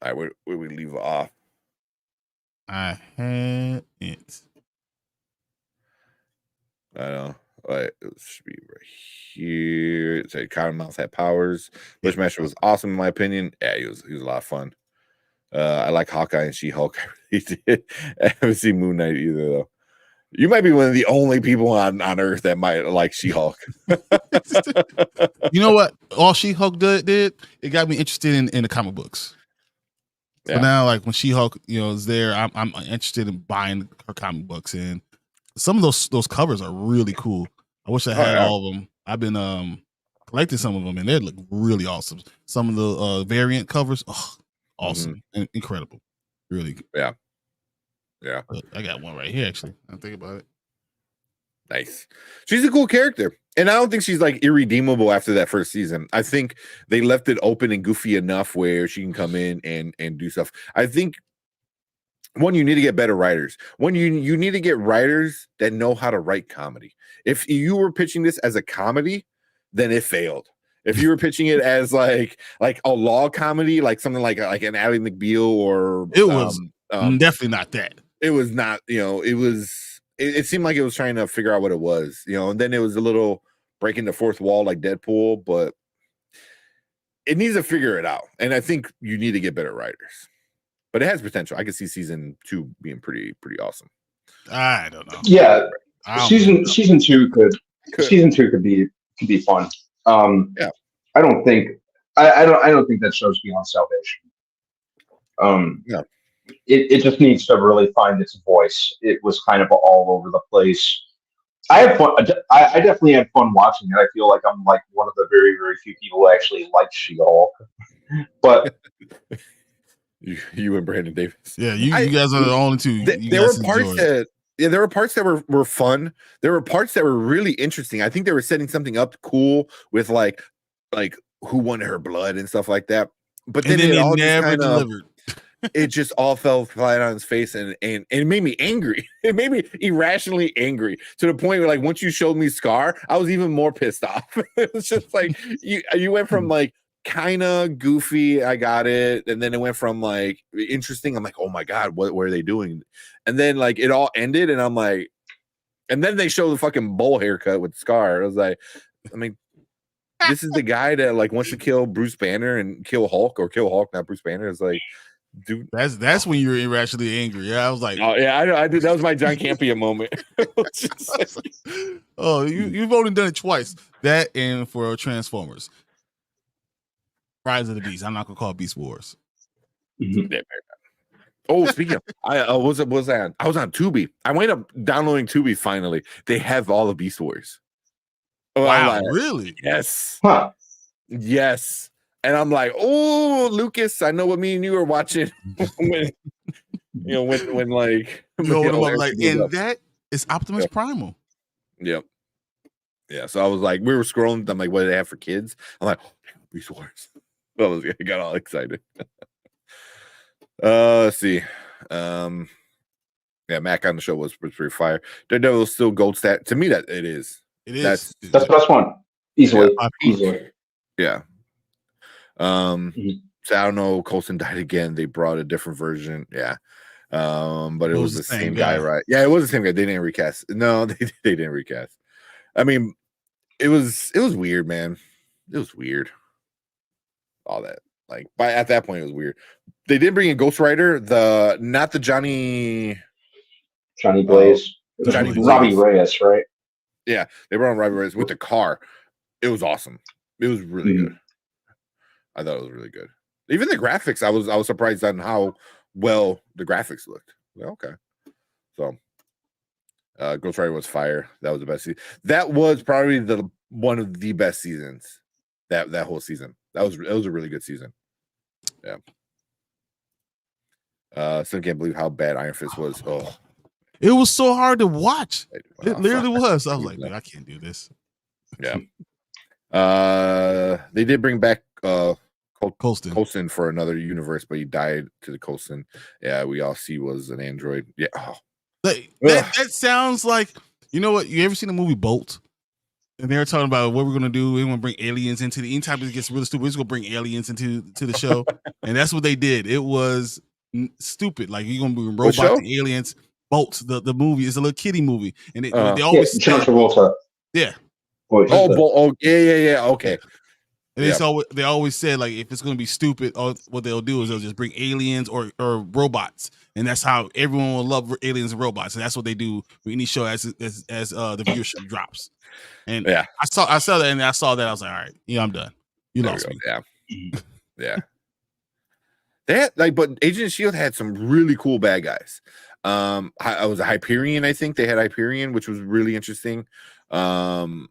Speaker 1: right, where we leave off?
Speaker 2: I had it.
Speaker 1: I know. It should be right here. It said Cottonmouth had powers. Bushmaster was awesome in my opinion. Yeah, he was a lot of fun. I like Hawkeye and She-Hulk. I really did. I haven't seen Moon Knight either, though. You might be one of the only people on Earth that might like She-Hulk.
Speaker 2: You know what? All She-Hulk did, it got me interested in the comic books. So now, when She-Hulk, is there, I'm interested in buying her comic books, and some of those covers are really cool. I wish I had all of them. I've been collecting some of them, and they look really awesome. Some of the variant covers, awesome and incredible, really good.
Speaker 1: Yeah.
Speaker 2: I got one right here, actually. I'm thinking about it.
Speaker 1: Nice. She's a cool character, and I don't think she's irredeemable after that first season. I think they left it open and goofy enough where she can come in and do stuff. I think you need to get better writers. You need to get writers that know how to write comedy. If you were pitching this as a comedy, then it failed. If you were pitching it as like a law comedy, like something like an Ally McBeal, or
Speaker 2: it was definitely not that.
Speaker 1: It was not. It seemed like it was trying to figure out what it was. And then it was a little breaking the fourth wall like Deadpool, but it needs to figure it out. And I think you need to get better writers. But it has potential. I could see season 2 being pretty awesome.
Speaker 2: I don't know.
Speaker 3: Yeah, season 2 could be fun. I don't think that show's beyond salvation. It just needs to really find its voice. It was kind of all over the place. I had fun. I definitely had fun watching it. I feel like I'm one of the very, very few people who actually like She-Hulk. But
Speaker 1: You and Brandon Davis.
Speaker 2: Yeah, you guys are the only two.
Speaker 1: There were parts that were fun. There were parts that were really interesting. I think they were setting something up cool with like who wanted her blood and stuff like that. But then it all never delivered. It just all fell flat on his face, and it made me angry. It made me irrationally angry to the point where, like, once you showed me Scar, I was even more pissed off. It was just like you went from like kind of goofy, I got it, and then it went from like interesting. I'm like, oh my god, what were they doing? And then like it all ended, and I'm like, and then they show the fucking bowl haircut with Scar. I was like, I mean, this is the guy that like wants to kill Bruce Banner and kill Hulk, or kill Hulk, not Bruce Banner. It's like, dude,
Speaker 2: that's when you're irrationally angry. Yeah, I was like,
Speaker 1: oh yeah, I did. That was my John Campia moment.
Speaker 2: Oh, you've only done it twice. That and for Transformers, Rise of the Beast. I'm not gonna call it Beast Wars.
Speaker 1: Oh, speaking of, I was on Tubi. I wound up downloading Tubi finally. They have all of Beast Wars.
Speaker 2: Wow, really?
Speaker 1: Yes.
Speaker 3: Huh.
Speaker 1: Yes. And I'm like, oh, Lucas, I know what me and you were watching when like,
Speaker 2: and that is Optimus Primal.
Speaker 1: Yep. Yeah. So I was like, we were scrolling. I'm like, what do they have for kids? I'm like, Beast Wars. I got all excited. Let's see. Yeah, Mac on the show was pretty fire. Daredevil is still gold stat. To me, that it is.
Speaker 2: It is.
Speaker 3: That's plus one. Easily. Easily.
Speaker 1: Yeah. So I don't know. Coulson died again. They brought a different version. Yeah. But it was the same guy, right? Yeah, it was the same guy. They didn't recast. No, they didn't recast. I mean, it was weird, man. It was weird. All that. Like, at that point, it was weird. They did bring in Ghost Rider, not the Johnny
Speaker 3: Blaze. Robbie Reyes, right?
Speaker 1: Yeah, they brought on Robbie Reyes with the car. It was awesome. It was really good. I thought it was really good. Even the graphics, I was surprised on how well the graphics looked. Well, okay. So Ghost Rider was fire. That was the best season. That was probably one of the best seasons. That whole season. It was a really good season. Yeah. Still can't believe how bad Iron Fist was. Oh,
Speaker 2: it was so hard to watch. It literally was. I was like, I can't do this.
Speaker 1: Yeah. They did bring back Coulson for another universe, but he died to the Coulson. Yeah, we all see was an android. Yeah. Oh.
Speaker 2: That sounds like, you know what? You ever seen the movie Bolt? And they're talking about what we're gonna do. We're gonna bring aliens into the. Anytime it gets really stupid, we're just gonna bring aliens into the show, and that's what they did. It was stupid. Like, you're gonna bring robots and aliens. Bolt, the movie is a little kiddie movie, and they always
Speaker 3: John Travolta.
Speaker 2: Yeah.
Speaker 1: Yeah. Okay.
Speaker 2: And they always said, like, if it's gonna be stupid, what they'll do is they'll just bring aliens or robots, and that's how everyone will love aliens and robots, and that's what they do with any show as the viewership drops. And
Speaker 1: yeah,
Speaker 2: I saw that, and I saw that. I was like, all right, I'm done. You lost me.
Speaker 1: Yeah, yeah. But Agent of S.H.I.E.L.D. had some really cool bad guys. I was a Hyperion. I think they had Hyperion, which was really interesting. Who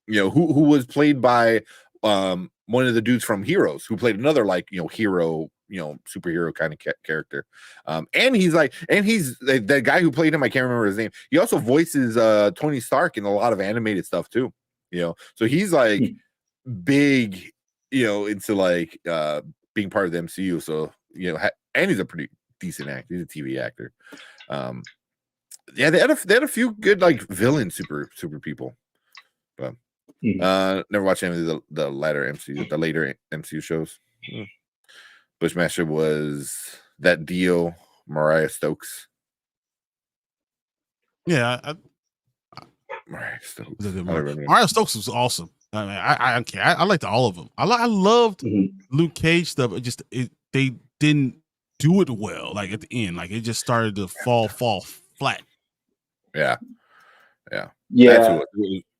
Speaker 1: was played by one of the dudes from Heroes, who played another hero, superhero kind of character. And he's the guy who played him. I can't remember his name. He also voices Tony Stark in a lot of animated stuff too. So he's like big, into being part of the MCU. So and he's a pretty decent actor. He's a TV actor. Yeah, they had a few good villain super people, but never watched any of the later MCU shows. Bushmaster was that Dio Mariah Stokes.
Speaker 2: Yeah,
Speaker 1: Mariah Stokes.
Speaker 2: Mariah Stokes was awesome. I mean, I liked all of them. I loved Luke Cage stuff. They didn't do it well. Like at the end, it just started to fall flat.
Speaker 1: Yeah. That's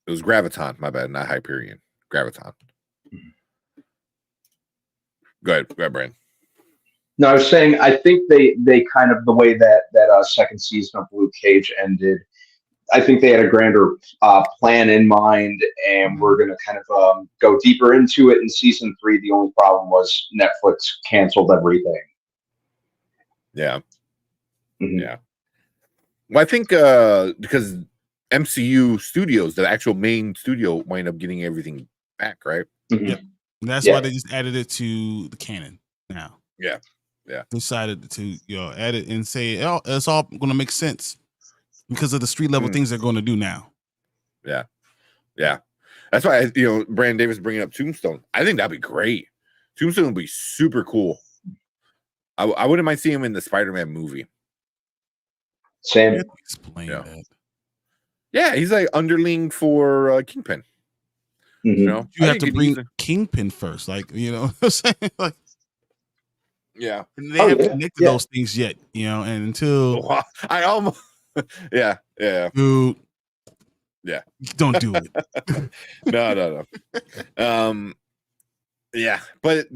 Speaker 1: it was Graviton. My bad, not Hyperion. Graviton. Go ahead, Brandon.
Speaker 3: No, I was saying I think they kind of, the way that second season of Luke Cage ended, I think they had a grander plan in mind, and we're going to kind of go deeper into it in season 3. The only problem was Netflix canceled everything.
Speaker 1: Yeah.
Speaker 3: Mm-hmm.
Speaker 1: Yeah. Well, I think because MCU Studios, the actual main studio, wind up getting everything back, right?
Speaker 3: Mm-hmm.
Speaker 2: Yep. And that's why they just added it to the canon now.
Speaker 1: Yeah. Yeah.
Speaker 2: Decided to add it and say, oh, it's all going to make sense because of the street level things they're going to do now.
Speaker 1: Yeah. Yeah. That's why, Brandon Davis bringing up Tombstone. I think that'd be great. Tombstone would be super cool. I wouldn't mind seeing him in the Spider-Man movie.
Speaker 3: Same.
Speaker 2: Explain that.
Speaker 1: Yeah, he's like underling for Kingpin.
Speaker 3: Mm-hmm.
Speaker 2: You have to bring Kingpin first, like like.
Speaker 1: Yeah,
Speaker 2: and they haven't connected those things yet, and until
Speaker 1: I almost, yeah,
Speaker 2: dude,
Speaker 1: yeah,
Speaker 2: don't do it.
Speaker 1: No. Yeah, but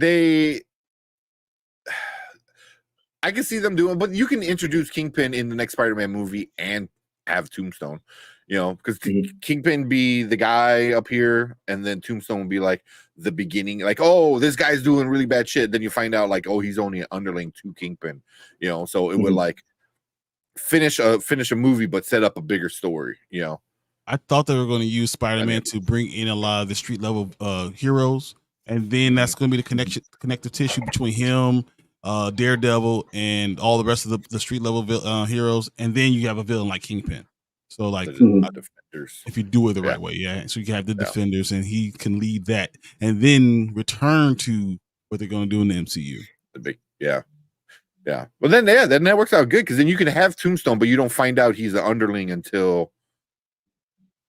Speaker 1: I can see them doing, but you can introduce Kingpin in the next Spider-Man movie and have Tombstone, because Kingpin be the guy up here, and then Tombstone would be like the beginning, like, oh, this guy's doing really bad shit. Then you find out like, oh, he's only an underling to Kingpin, so it would like finish a movie, but set up a bigger story,
Speaker 2: I thought they were going to use Spider-Man to bring in a lot of the street level heroes, and then that's going to be the connective tissue between him, Daredevil, and all the rest of the street level heroes, and then you have a villain like Kingpin. So like
Speaker 1: Defenders,
Speaker 2: if you do it the right way, so you can have the Defenders, and he can lead that, and then return to what they're going to do in the MCU.
Speaker 1: The big, yeah. Well, then that works out good because then you can have Tombstone, but you don't find out he's an underling until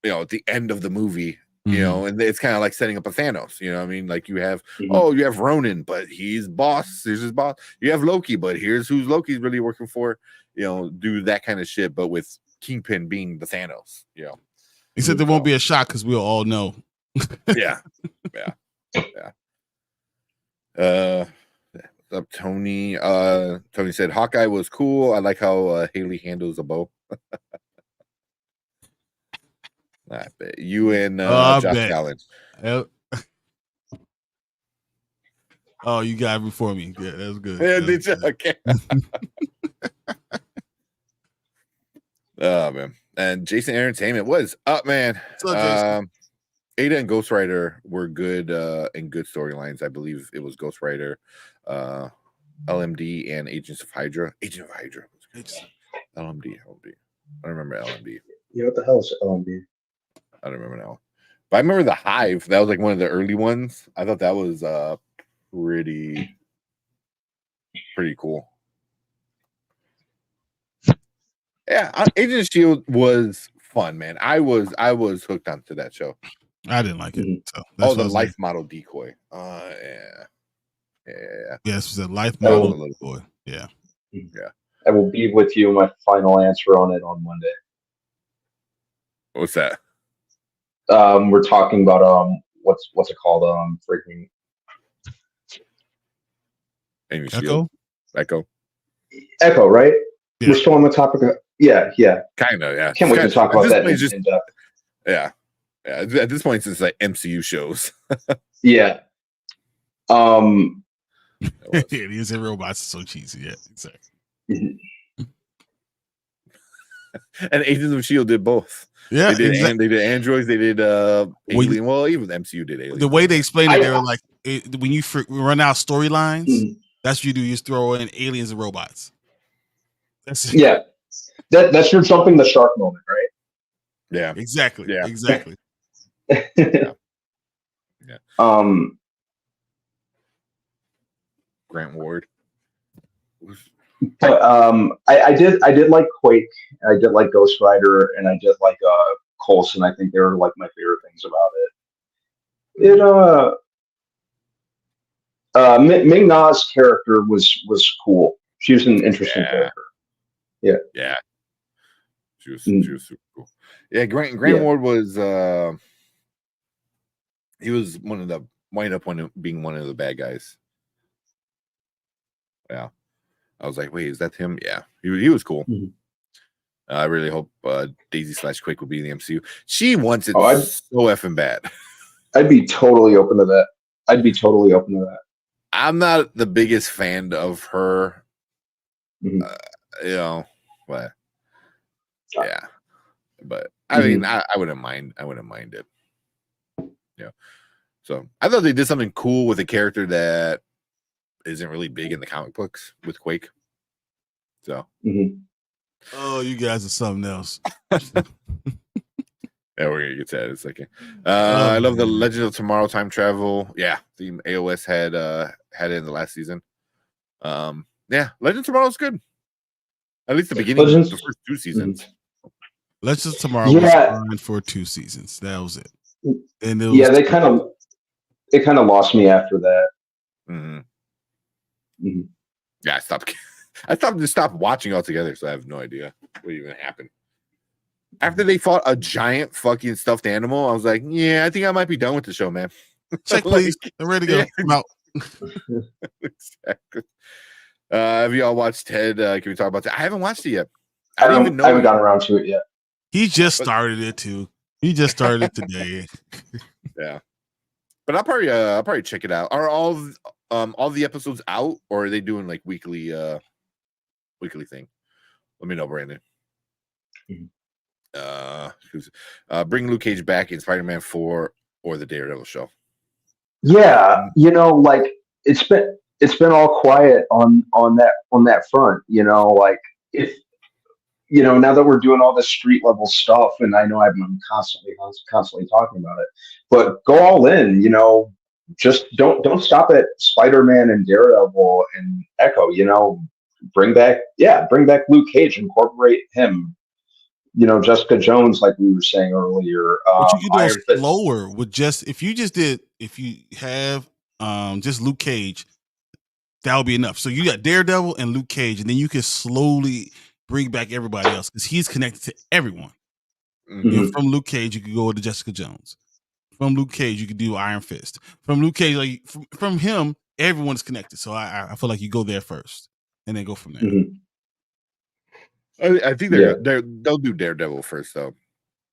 Speaker 1: at the end of the movie. And it's kind of like setting up a Thanos, what I mean? Like you have, you have Ronan, but he's boss. Here's his boss. You have Loki, but here's who's Loki's really working for, do that kind of shit, but with Kingpin being the Thanos,
Speaker 2: He said there won't be a shock because we'll all know.
Speaker 1: Yeah. What's up, Tony? Tony said Hawkeye was cool. I like how Haley handles a bow. I bet you and Josh Allen.
Speaker 2: Yep. Oh, you got it before me. Yeah, that's good.
Speaker 1: Yeah, did you? Okay. Oh man. And Jason Entertainment, what is up, man?
Speaker 2: What's up, Jason?
Speaker 1: Ada and Ghost Rider were good and good storylines. I believe it was Ghost Rider, LMD, and Agents of Hydra. Agent of Hydra. LMD. I remember LMD.
Speaker 3: Yeah, what the hell is LMD?
Speaker 1: I don't remember now. But I remember the Hive. That was like one of the early ones. I thought that was pretty cool. Yeah, Agent of S.H.I.E.L.D. was fun, man. I was hooked onto that show.
Speaker 2: I didn't like it. So
Speaker 1: the life model decoy. Yeah.
Speaker 2: Yes, it was a life model decoy. Yeah.
Speaker 3: I will be with you. My final answer on it on Monday.
Speaker 1: What's that?
Speaker 3: We're talking about what's it called? Freaking Echo, right?
Speaker 2: Yeah.
Speaker 3: We're still on the topic of
Speaker 1: kind of, yeah.
Speaker 3: Can't wait to talk about that in depth.
Speaker 1: Yeah. At this point, it's like MCU shows.
Speaker 3: Yeah.
Speaker 2: Aliens and robots are so cheesy. Yeah, exactly.
Speaker 1: And Agents of S.H.I.E.L.D. did both.
Speaker 2: Yeah,
Speaker 1: they did androids. They did alien. Well, even the MCU did alien.
Speaker 2: The way they explained it, they were like, when you run out storylines, that's what you do. You just throw in aliens and robots. That's
Speaker 3: that's your jumping the shark moment, right?
Speaker 1: Yeah,
Speaker 2: exactly.
Speaker 1: Yeah,
Speaker 2: exactly.
Speaker 1: Yeah. Grant Ward.
Speaker 3: But I did like Quake. I did like Ghost Rider, and I did like Coulson. I think they were like my favorite things about it. Ming Na's character was cool. She was an interesting character.
Speaker 1: Yeah. She was super cool. Yeah, Grant Ward was he was being one of the bad guys. Yeah. I was like, wait, is that him? Yeah. He was cool.
Speaker 3: Mm-hmm.
Speaker 1: I really hope Daisy / Quake will be in the MCU. She wants it so effing bad.
Speaker 3: I'd be totally open to that. I'm not
Speaker 1: the biggest fan of her
Speaker 3: Mm-hmm.
Speaker 1: You know, but yeah, but I mean, I wouldn't mind. I wouldn't mind it. Yeah. So I thought they did something cool with a character that isn't really big in the comic books with Quake. So.
Speaker 2: Oh, you guys are something else.
Speaker 1: Yeah, we're gonna get to that in a second. I love the Legend of Tomorrow time travel. Yeah, the AOS had it in the last season. Yeah, Legend of Tomorrow is good. At least the beginning, the first 2 seasons.
Speaker 2: Legend of Tomorrow was fine for 2 seasons. That was it. And it was
Speaker 3: they kind of lost me after that.
Speaker 1: Yeah, I stopped watching altogether, so I have no idea what even happened. After they fought a giant fucking stuffed animal, I was like, yeah, I think I might be done with the show, man.
Speaker 2: Check, please. I'm ready to go. I'm out.
Speaker 1: Exactly. Have you all watched Ted? Can we talk about that? I haven't watched it yet.
Speaker 3: I haven't gotten around to it yet.
Speaker 2: He just started it too. He just started it today.
Speaker 1: Yeah, but I'll probably check it out. Are all the episodes out, or are they doing like weekly thing? Let me know, Brandon. Bring Luke Cage back in Spider-Man 4 or the Daredevil show.
Speaker 3: Yeah, like it's been all quiet on that front. Like if now that we're doing all this street level stuff, and I know I'm constantly talking about it, but go all in. Just don't stop at Spider-Man and Daredevil and Echo. Bring back Luke Cage, incorporate him. Jessica Jones, like we were saying earlier.
Speaker 2: But you could do slower with if you have just Luke Cage, that would be enough. So you got Daredevil and Luke Cage, and then you can slowly bring back everybody else because he's connected to everyone. From Luke Cage, you could go to Jessica Jones. From Luke Cage, you could do Iron Fist. From Luke Cage, like from him, everyone's connected. So I feel like you go there first, and then go from there.
Speaker 1: I think they'll do Daredevil first, though.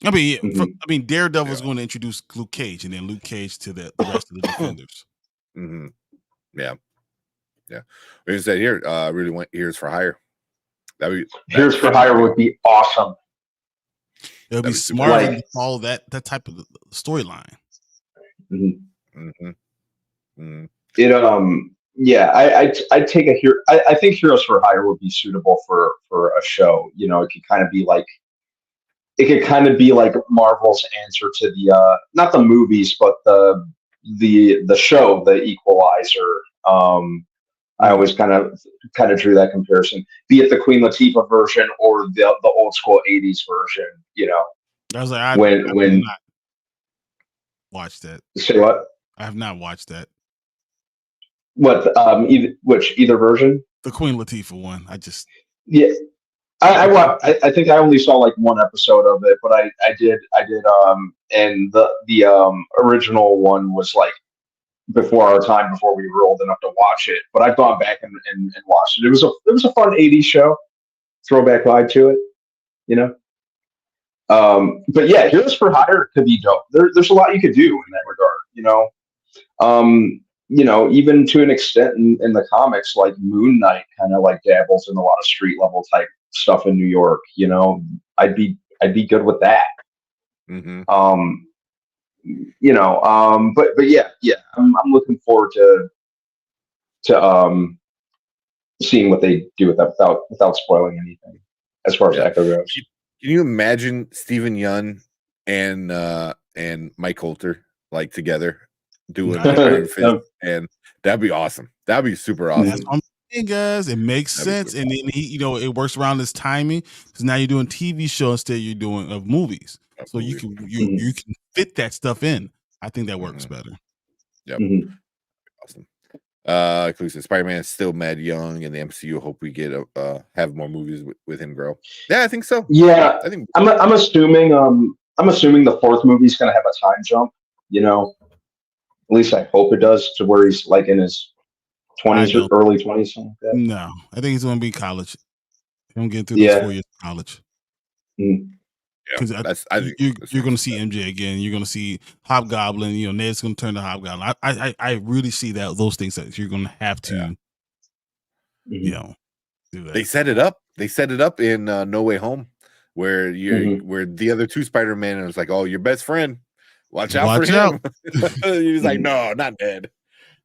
Speaker 2: I mean, Daredevil is going to introduce Luke Cage, and then Luke Cage to the rest of the Defenders.
Speaker 1: Yeah. We said here, really want Heroes for Hire.
Speaker 3: Heroes for Hire would be awesome.
Speaker 2: It would be smart to follow that type of storyline.
Speaker 3: I'd take I think Heroes for Hire would be suitable for a show. It could kind of be like Marvel's answer to the not the movies, but the show, The Equalizer. I always kind of drew that comparison, be it the Queen Latifah version or the old school '80s version.
Speaker 2: I was like, I have not watched that.
Speaker 3: Say what?
Speaker 2: I have not watched that.
Speaker 3: What? Either version?
Speaker 2: The Queen Latifah one. I
Speaker 3: think I only saw like one episode of it, but I did and the original one was like before our time, before we were old enough to watch it. But I've gone back and watched it. It was a fun '80s show, throwback vibe to it, But yeah, Heroes for Hire could be dope. There's a lot you could do in that regard, even to an extent in the comics, like Moon Knight kind of like dabbles in a lot of street level type stuff in New York. I'd be good with that. But yeah, I'm looking forward to seeing what they do with that without spoiling anything as far as Echo goes.
Speaker 1: Can you imagine Stephen Yeun and Mike Coulter like together doing Iron Fist? And that'd be awesome. That'd be super awesome.
Speaker 2: That's what I'm saying, guys. It makes sense, and then it works around this timing because now you're doing TV show instead you're doing of movies. So you can fit that stuff in. I think that works better.
Speaker 1: Yep. Awesome. Inclusive Spider-Man is still mad young in the MCU. Hope we get have more movies with him grow. Yeah, I think so.
Speaker 3: Yeah, I think I'm assuming the fourth movie is going to have a time jump. At least I hope it does, to where he's like in his 20s or early 20s, something like that.
Speaker 2: No, I think he's going to be college. I'm getting through those 4 years of college. Because you're going to see MJ again. You're going to see Hobgoblin. Ned's going to turn to Hobgoblin. I really see those things that you're going to have to,
Speaker 1: They set it up. They set it up in No Way Home, where where the other two Spider-Man was like, "Oh, your best friend, watch out for him." He was like, "No, not dead."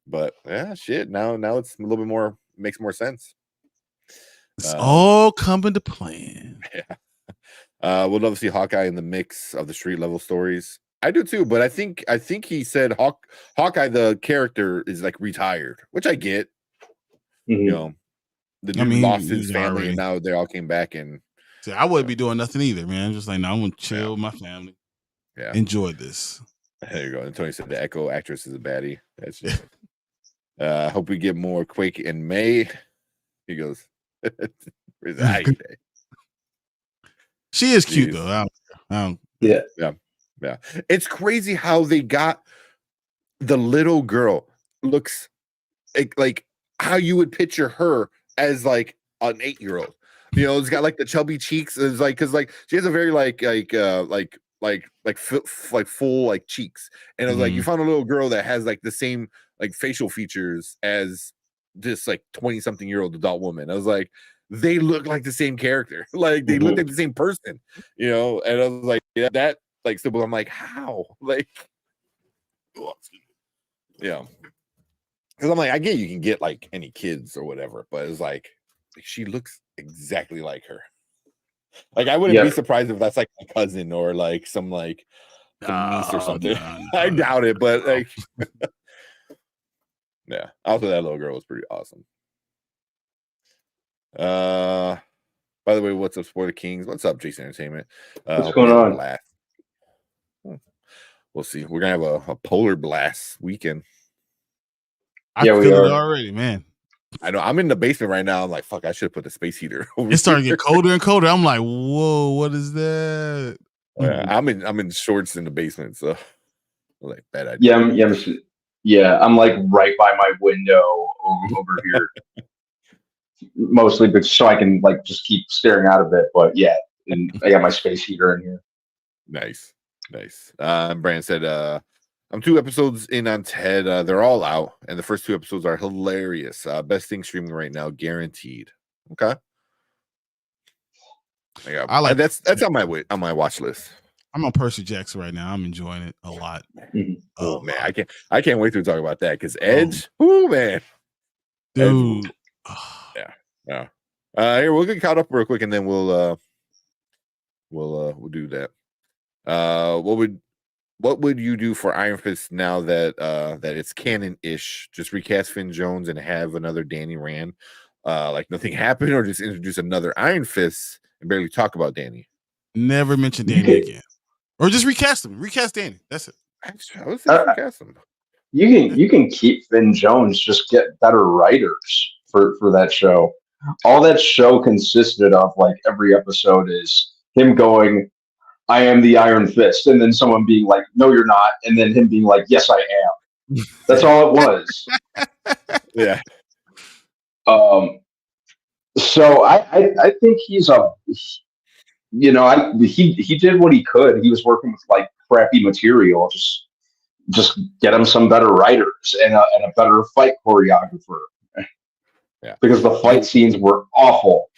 Speaker 1: But yeah, shit. Now it's a little bit more, makes more sense.
Speaker 2: It's all coming to plan.
Speaker 1: Yeah. We'll love to see Hawkeye in the mix of the street level stories. I do too, but I think he said Hawkeye, the character, is like retired, which I get. You know, the dude lost his family, and now they all came back. And
Speaker 2: see, I wouldn't be doing nothing either, man. Just like, no, I'm gonna chill with my family.
Speaker 1: Yeah,
Speaker 2: enjoy this.
Speaker 1: There you go. And Tony said the Echo actress is a baddie. That's just. Hope we get more Quake in May. He goes,
Speaker 2: she is cute though.
Speaker 1: Yeah. It's crazy how they got the little girl looks like how you would picture her as like an 8-year-old. You know, it's got like the chubby cheeks. It's like because like she has a very full like cheeks, and it was like you found a little girl that has like the same like facial features as this like 20-something-year-old adult woman. I was like, they look like the same character, like they look like the same person, you know. And I was like, yeah, that like simple. I'm like, how? Like, yeah. Because I'm like, I get you can get like any kids or whatever, but it's like she looks exactly like her. Like I wouldn't be surprised if that's like a cousin or like some like niece or something. I doubt it, but like, yeah. Also, that little girl was pretty awesome. By the way, what's up, Spoiler Kings? What's up, Jason Entertainment?
Speaker 3: What's going on?
Speaker 1: Blast. We'll see. We're gonna have a polar blast weekend.
Speaker 2: I feel it already, man.
Speaker 1: I know. I'm in the basement right now. I'm like, fuck, I should have put the space heater over.
Speaker 2: It's starting to get colder and colder. I'm like, whoa, what is that?
Speaker 1: I'm in shorts in the basement, so like bad idea.
Speaker 3: I'm like right by my window over here. Mostly but so I can like just keep staring out of it. But yeah, and I got my space heater in here.
Speaker 1: Nice. Brandon said, I'm 2 episodes in on Ted. They're all out, and the first 2 episodes are hilarious. Best thing streaming right now, guaranteed. Okay. I like that's on my watch list.
Speaker 2: I'm on Percy Jackson right now. I'm enjoying it a lot.
Speaker 1: Oh man, I can't wait to talk about that because Edge, man,
Speaker 2: dude.
Speaker 1: Yeah. Here we'll get caught up real quick, and then we'll do that. What would you do for Iron Fist now that it's canon-ish? Just recast Finn Jones and have another Danny Rand, like nothing happened, or just introduce another Iron Fist and barely talk about Danny.
Speaker 2: Never mention Danny again, or just recast him. Recast Danny. That's it.
Speaker 1: I would say recast him.
Speaker 3: You can keep Finn Jones. Just get better writers for that show. All that show consisted of, like, every episode is him going, I am the Iron Fist, and then someone being like, no, you're not, and then him being like, yes, I am. That's all it was.
Speaker 1: Yeah.
Speaker 3: So I think he's he did what he could. He was working with like crappy material. Just get him some better writers and a better fight choreographer.
Speaker 1: Yeah,
Speaker 3: because the fight scenes were awful.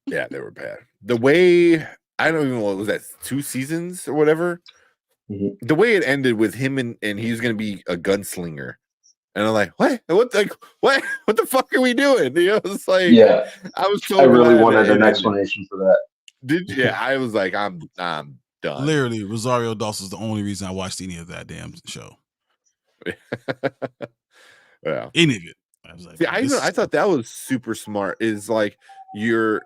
Speaker 1: Yeah, they were bad. The way, I don't even know, what was that, 2 seasons or whatever? Mm-hmm. The way it ended with him and he was going to be a gunslinger. And I'm like, what the fuck are we doing? You know, it's like,
Speaker 3: yeah,
Speaker 1: I
Speaker 3: really wanted an explanation for that.
Speaker 1: Did you? Yeah, I was like, I'm done.
Speaker 2: Literally, Rosario Dawson's the only reason I watched any of that damn show.
Speaker 1: Yeah,
Speaker 2: any of it. I was like,
Speaker 1: see, I thought that was super smart. Is like you're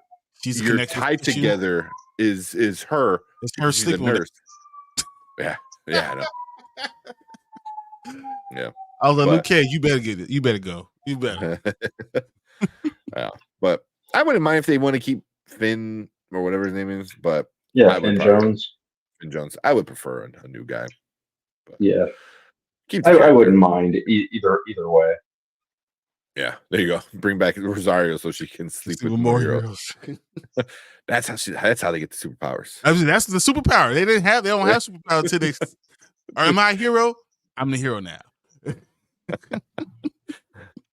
Speaker 1: tied together. Is her?
Speaker 2: It's her sleeping
Speaker 1: nurse. Yeah, I know. Yeah.
Speaker 2: I was like, okay, you better get it. You better go. You better.
Speaker 1: Yeah, but I wouldn't mind if they want to keep Finn or whatever his name is. But
Speaker 3: yeah, Finn Jones.
Speaker 1: Finn Jones. I would prefer a new guy.
Speaker 3: But yeah, I wouldn't mind either way.
Speaker 1: Yeah, there you go. Bring back Rosario so she can sleep with more heroes. That's how they get the superpowers.
Speaker 2: I mean, that's the superpower. They don't have superpower until they. Or am I a hero? I'm the hero now.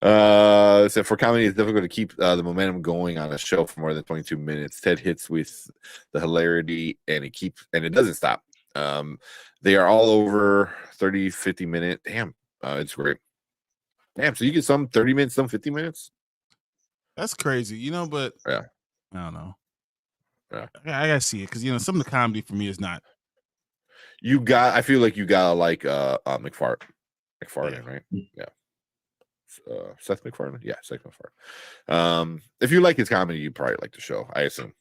Speaker 1: So for comedy, it's difficult to keep the momentum going on a show for more than 22 minutes. Ted hits with the hilarity, and it doesn't stop. They are all over 30, 50 minute. Damn, it's great. Damn, so you get some 30 minutes, some 50 minutes.
Speaker 2: That's crazy, but
Speaker 1: yeah,
Speaker 2: I don't know.
Speaker 1: Yeah,
Speaker 2: I gotta see it because some of the comedy for me is not.
Speaker 1: I feel like you gotta like McFarlane, right? Yeah. Seth MacFarlane. Yeah, Seth MacFarlane. If you like his comedy, you probably like the show, I assume.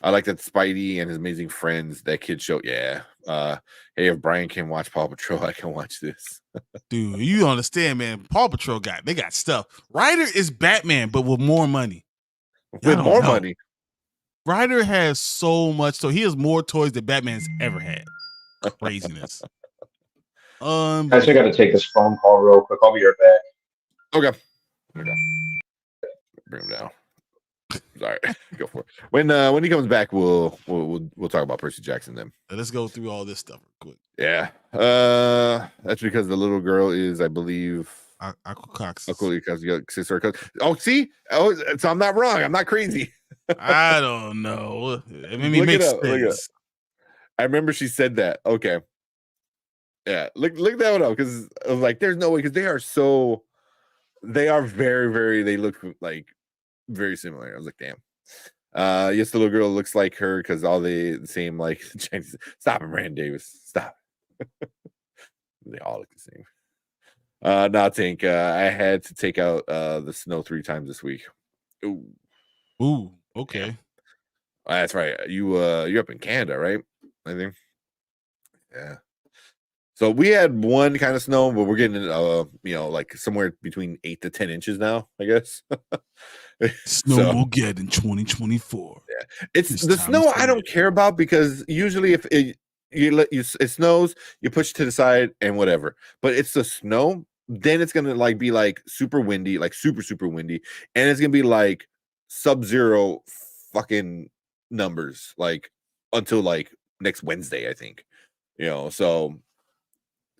Speaker 1: I like that Spidey and his amazing friends, that kid show. Yeah. Hey, if Brian can watch Paw Patrol, I can watch this.
Speaker 2: Dude, you don't understand, man. Paw Patrol they got stuff. Ryder is Batman, but with more money.
Speaker 1: With more money.
Speaker 2: Ryder has so much. So he has more toys than Batman's ever had. Craziness.
Speaker 3: Guys, I got to take this phone call real quick. I'll be right back.
Speaker 1: Okay. Bring him down. Sorry, go for it. When he comes back, we'll talk about Percy Jackson then.
Speaker 2: Let's go through all this stuff real quick.
Speaker 1: Yeah. That's because the little girl is, I believe,
Speaker 2: Aquacox.
Speaker 1: Oh, see? Oh, so I'm not wrong. I'm not crazy.
Speaker 2: I don't know. It made me make sense.
Speaker 1: I remember she said that. Okay. Yeah, look that one up, because I was like, there's no way, because they are very, very, they look like very similar. I was like, damn. Yes, the little girl looks like her because all the same, like, Chinese. Stop him, Rand Davis. Stop. They all look the same. No, Tank. I had to take out the snow 3 times this week.
Speaker 2: Ooh, okay.
Speaker 1: Yeah. That's right. You're up in Canada, right? I think. Yeah. So we had one kind of snow, but we're getting like somewhere between 8 to 10 inches now, I guess.
Speaker 2: Snow we'll get in 2024.
Speaker 1: Yeah, it's the snow I don't care about, because usually if it snows, you push it to the side and whatever. But it's the snow, then it's gonna be like super windy, like super super windy, and it's gonna be like sub-zero fucking numbers, like until like next Wednesday, I think.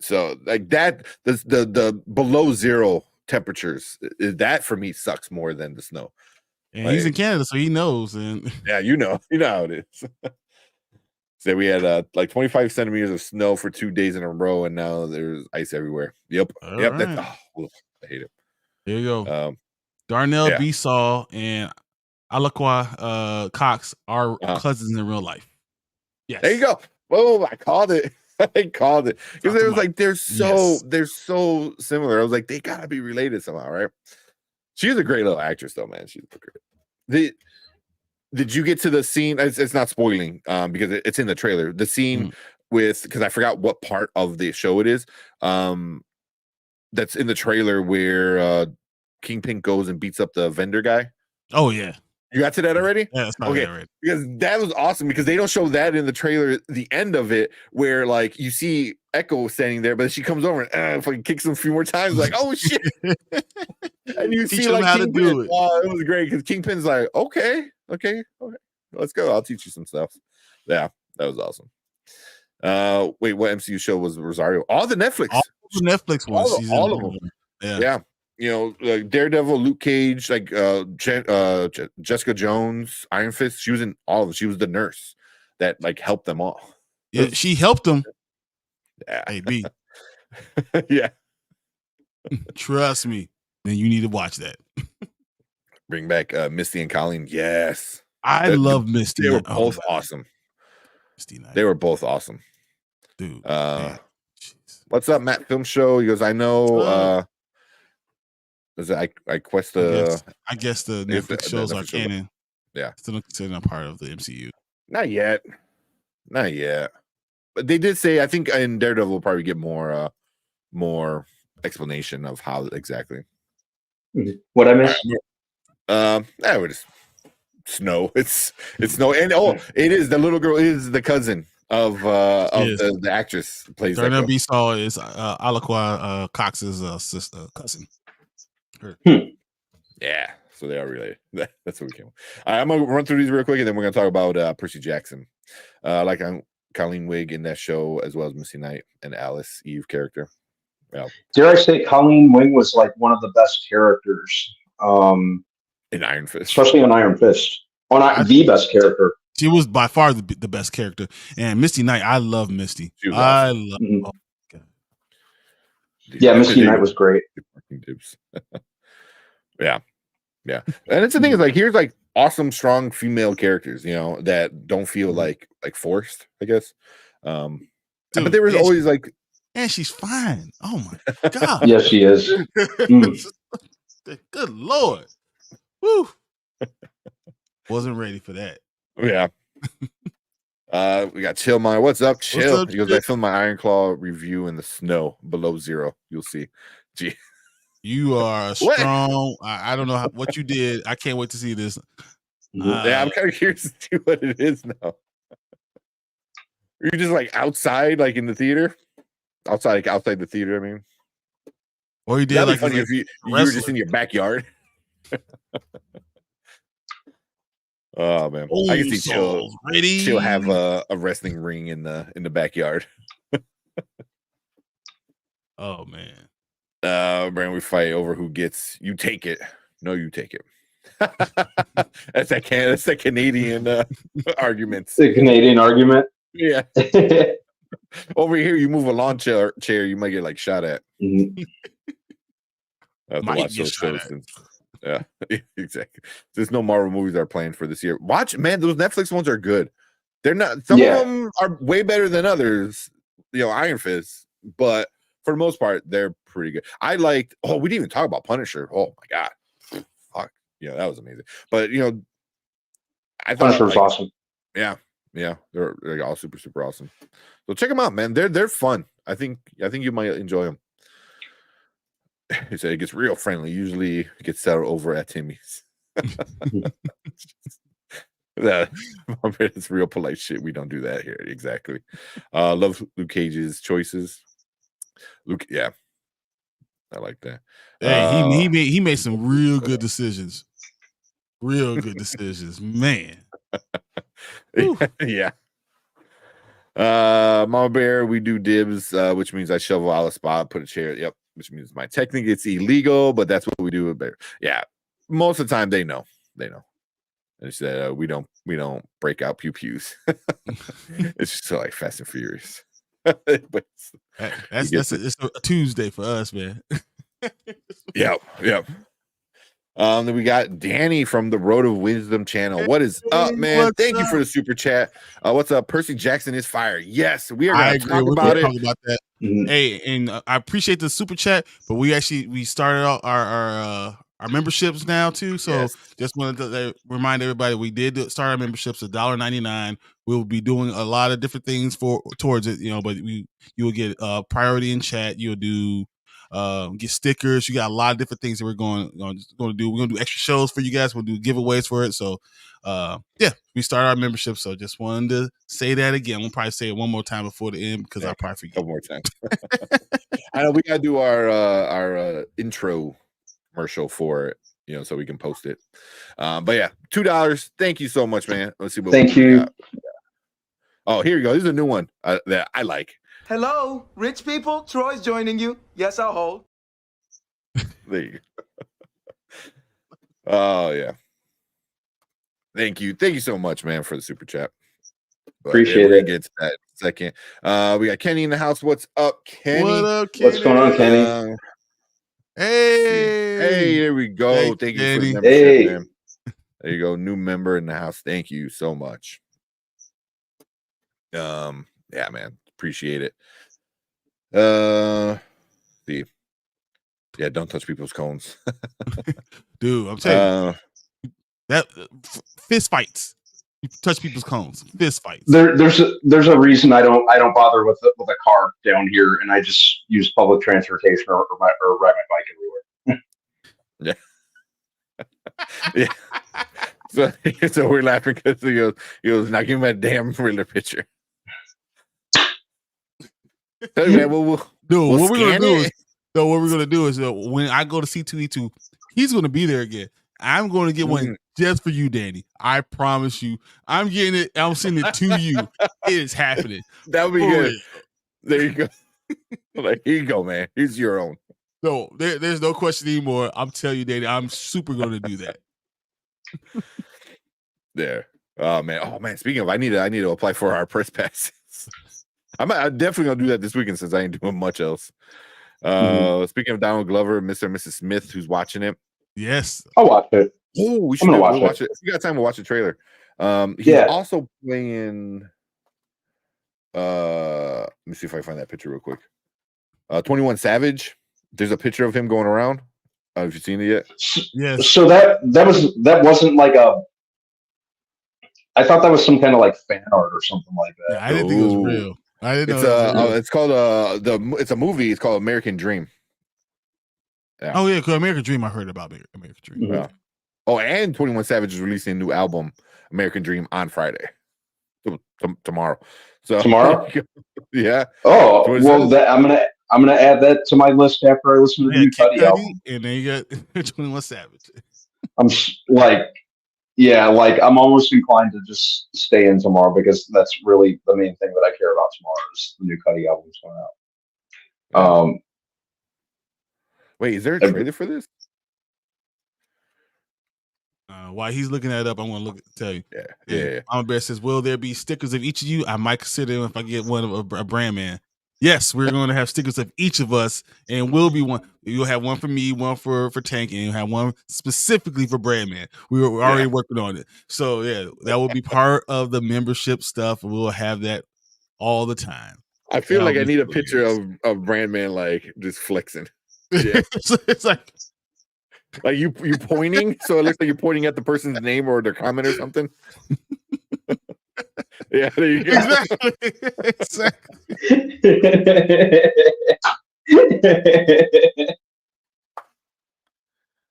Speaker 1: So like that, the below zero temperatures, that for me sucks more than the snow.
Speaker 2: And he's in Canada, so he knows. And
Speaker 1: yeah, you know how it is. So we had like 25 centimeters of snow for 2 days in a row, and now there's ice everywhere. Yep.
Speaker 2: Right.
Speaker 1: I hate it.
Speaker 2: There you go. Darnell Besaw and Alaqua Cox are cousins in real life. Yes.
Speaker 1: There you go. Whoa, I called it. I called it, because it was like they're so similar. I was like, they gotta be related somehow, right? She's a great little actress, though, man. She's great. Did you get to the scene? It's not spoiling, because it's in the trailer. The scene because I forgot what part of the show it is. That's in the trailer where Kingpin goes and beats up the vendor guy.
Speaker 2: Oh yeah.
Speaker 1: You got to that already?
Speaker 2: Yeah, that's okay. Right.
Speaker 1: Because that was awesome, because they don't show that in the trailer, the end of it, where like you see Echo standing there, but she comes over and fucking kicks him a few more times, like, oh shit. And you see like
Speaker 2: how to do it.
Speaker 1: Oh, it was great, because Kingpin's like, okay, let's go. I'll teach you some stuff. Yeah, that was awesome. Wait, what MCU show was Rosario? All the Netflix.
Speaker 2: All the Netflix ones.
Speaker 1: All of them. Yeah. Like Daredevil, Luke Cage, like Jessica Jones, Iron Fist. She was in all of them. She was the nurse that like helped them all.
Speaker 2: Yeah, she helped them.
Speaker 1: Yeah.
Speaker 2: Hey, B.
Speaker 1: Yeah.
Speaker 2: Trust me. Then you need to watch that.
Speaker 1: Bring back Misty and Colleen. Yes.
Speaker 2: I love Misty.
Speaker 1: They were both awesome.
Speaker 2: Misty Knight.
Speaker 1: They were both awesome.
Speaker 2: Dude.
Speaker 1: What's up, Matt Film Show? He goes, I know is it I Quest
Speaker 2: I guess the Netflix shows are canon.
Speaker 1: Yeah.
Speaker 2: Still not considered a part of the MCU.
Speaker 1: Not yet. But they did say, I think in Daredevil we'll probably get more explanation of how exactly.
Speaker 3: What I missed?
Speaker 1: We're just snow. It's snow. And it is, the little girl is the cousin of the actress who plays
Speaker 2: Darnell Besaw is Alaqua Cox's sister cousin.
Speaker 1: Yeah, so they are related. That's what we came with. I'm gonna run through these real quick, and then we're gonna talk about Percy Jackson. Like Colleen Wig in that show, as well as Missy Knight and Alice Eve character.
Speaker 3: Dare I say, Colleen Wing was like one of the best characters
Speaker 1: in Iron Fist,
Speaker 3: especially on Iron Fist. The best character.
Speaker 2: She was by far the best character. And Misty Knight, I love Misty. I
Speaker 1: awesome.
Speaker 2: love.
Speaker 3: Mm-hmm. Yeah, Misty Knight was great.
Speaker 1: Yeah. And it's the thing is like here's like awesome, strong female characters, that don't feel like forced, I guess. Dude, but there was always like,
Speaker 2: and she's fine. Oh my god.
Speaker 3: Yes, she is.
Speaker 2: Good Lord. Woo. Wasn't ready for that.
Speaker 1: Yeah. We got Chill Mine. What's up, Chill? He goes, I filmed my Iron Claw review in the snow below zero. You'll see. Gee.
Speaker 2: You are strong. I don't know what you did. I can't wait to see this.
Speaker 1: Yeah, I'm kind of curious to see what it is now. Are you just like outside, like in the theater? Outside the theater, I mean.
Speaker 2: Or you did like
Speaker 1: funny if you were just in your backyard. Oh man, I can see Chill have a wrestling ring in the backyard.
Speaker 2: Oh man.
Speaker 1: Brand, we fight over who gets. You take it. No, you take it. That's that Canadian argument.
Speaker 3: The Canadian argument.
Speaker 1: Yeah. Over here, you move a lawn chair, you might get like shot at.
Speaker 3: Mm-hmm.
Speaker 1: Watch those shows. Yeah, exactly. There's no Marvel movies that are planned for this year. Watch, man, those Netflix ones are good. They're not. Some of them are way better than others. Iron Fist, but for the most part, they're pretty good. I liked. Oh, we didn't even talk about Punisher. Oh my god, fuck, yeah, that was amazing. But I thought
Speaker 3: Punisher was awesome.
Speaker 1: Yeah, they're all super awesome. So check them out, man. They're fun. I think you might enjoy them. He said it gets real friendly. Usually it gets settled over at Timmy's. It's real polite shit. We don't do that here. Exactly. Love Luke Cage's choices. Luke, yeah. I like that.
Speaker 2: Hey, he made some real good decisions. Real good decisions, man.
Speaker 1: Yeah. Mama Bear, we do dibs, which means I shovel out a spot, put a chair. Yep. Which means technically it's illegal, but that's what we do. Yeah, most of the time they know. And she said we don't break out pews. It's just like Fast and Furious. But
Speaker 2: it's a Tuesday for us, man.
Speaker 1: Yep. Then we got Danny from the Road of Wisdom channel. What is up, man? Thank you for the super chat. What's up? Percy Jackson is fire. Yes, we are going to talk about that.
Speaker 2: Mm-hmm. Hey, and I appreciate the super chat, but we started out our memberships now too. So just wanted to remind everybody we did start our memberships at $1.99. We'll be doing a lot of different things towards it, but you will get priority in chat. You'll do get stickers. You got a lot of different things that we're going to do. We're going to do extra shows for you guys. We'll do giveaways for it. So we started our membership. So just wanted to say that again. We'll probably say it one more time before the end because I'll probably forget.
Speaker 1: One more time. I know we got to do our intro commercial for it, so we can post it. But yeah, $2. Thank you so much, man. Let's see what
Speaker 3: Thank you. Got.
Speaker 1: Oh, here you go. This is a new one that I like.
Speaker 4: Hello, rich people. Troy's joining you. Yes, I'll hold.
Speaker 1: There you go. Oh, yeah. Thank you so much, man, for the super chat. But
Speaker 3: appreciate it.
Speaker 1: Get to that second. We got Kenny in the house. What's up, Kenny?
Speaker 2: What up, Kenny?
Speaker 3: What's going on, Kenny?
Speaker 2: Hey,
Speaker 1: there we go.
Speaker 2: Hey,
Speaker 1: Thank
Speaker 2: Kenny.
Speaker 1: you for the membership, man. There you go. New member in the house. Thank you so much. Yeah, man. Appreciate it. Yeah, don't touch people's cones.
Speaker 2: Dude, I'm telling you. That fist fights. You touch people's cones. Fist fights.
Speaker 3: There's a reason I don't bother with a car down here, and I just use public transportation or ride my bike
Speaker 1: everywhere. Yeah. So we're laughing because he goes, now give me that damn Riddler picture. So, man, what we're
Speaker 2: gonna do is when I go to C2E2, he's gonna be there again. I'm going to get one just for you, Danny. I promise you. I'm getting it. I'm sending it to you. It is happening.
Speaker 1: That would be good. There you go. Like, here you go, man. Here's your own.
Speaker 2: No, there's no question anymore. I'm telling you, Danny, I'm super going to do that.
Speaker 1: There. Oh man. Speaking of, I need to apply for our press passes. I'm definitely gonna do that this weekend since I ain't doing much else. Speaking of Donald Glover, Mr. and Mrs. Smith, who's watching it.
Speaker 2: Yes,
Speaker 3: I'll watch it.
Speaker 1: Oh, we'll watch it. If you got time, we'll watch the trailer. He's also playing. Let me see if I can find that picture real quick. 21 Savage. There's a picture of him going around. Have you seen it yet?
Speaker 2: Yes.
Speaker 3: So that wasn't like a. I thought that was some kind of like fan art or something like that.
Speaker 2: Yeah, I didn't think it was real. I didn't know.
Speaker 1: It's called it's a movie. It's called American Dream.
Speaker 2: Yeah. Oh yeah, because American Dream. I heard about American Dream.
Speaker 1: Mm-hmm. Yeah. Oh, and 21 Savage is releasing a new album, American Dream, on Friday. Tomorrow. So
Speaker 3: tomorrow.
Speaker 1: Yeah.
Speaker 3: Oh well, I'm gonna add that to my list after I listen to the new Cudi album.
Speaker 2: And then you got 21 Savage.
Speaker 3: I'm like. Yeah, like I'm almost inclined to just stay in tomorrow because that's really the main thing that I care about tomorrow is the new Cudi album's coming out.
Speaker 1: Wait, is there a trailer for this?
Speaker 2: While he's looking that up, I'm going to tell you.
Speaker 1: Yeah.
Speaker 2: Mama Bear says, will there be stickers of each of you? I might consider them if I get one of a brand man. Yes, we're going to have stickers of each of us, and we'll be one. You'll have one for me, one for Tank, and you'll have one specifically for Brandman. We're already working on it. So, yeah, that will be part of the membership stuff. We'll have that all the time.
Speaker 1: I feel like I need a picture of Brandman, like, just flexing. Yeah.
Speaker 2: It's like
Speaker 1: you pointing, so it looks like you're pointing at the person's name or their comment or something. Yeah, there you go.
Speaker 2: Exactly.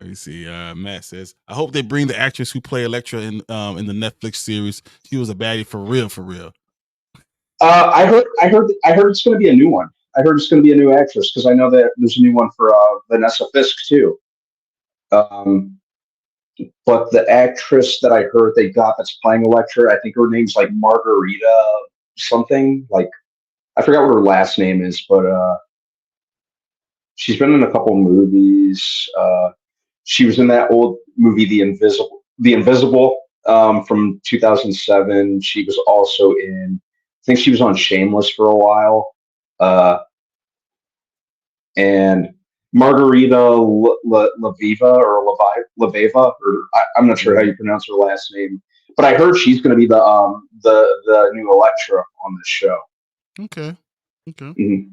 Speaker 2: Let me see. Matt says, "I hope they bring the actress who played Elektra in the Netflix series. She was a baddie for real.
Speaker 3: I heard it's going to be a new one. I heard it's going to be a new actress because I know that there's a new one for Vanessa Fisk too. But the actress that I heard they got that's playing Elektra, I think her name's like Margarita something. Like I forgot what her last name is, but she's been in a couple movies. She was in that old movie, The Invisible, from 2007. She was also in. I think she was on Shameless for a while. And Margarita Laveva or Laveva, or I'm not sure how you pronounce her last name, but I heard she's going to be the new Elektra on this show.
Speaker 2: Okay.
Speaker 3: Mm-hmm.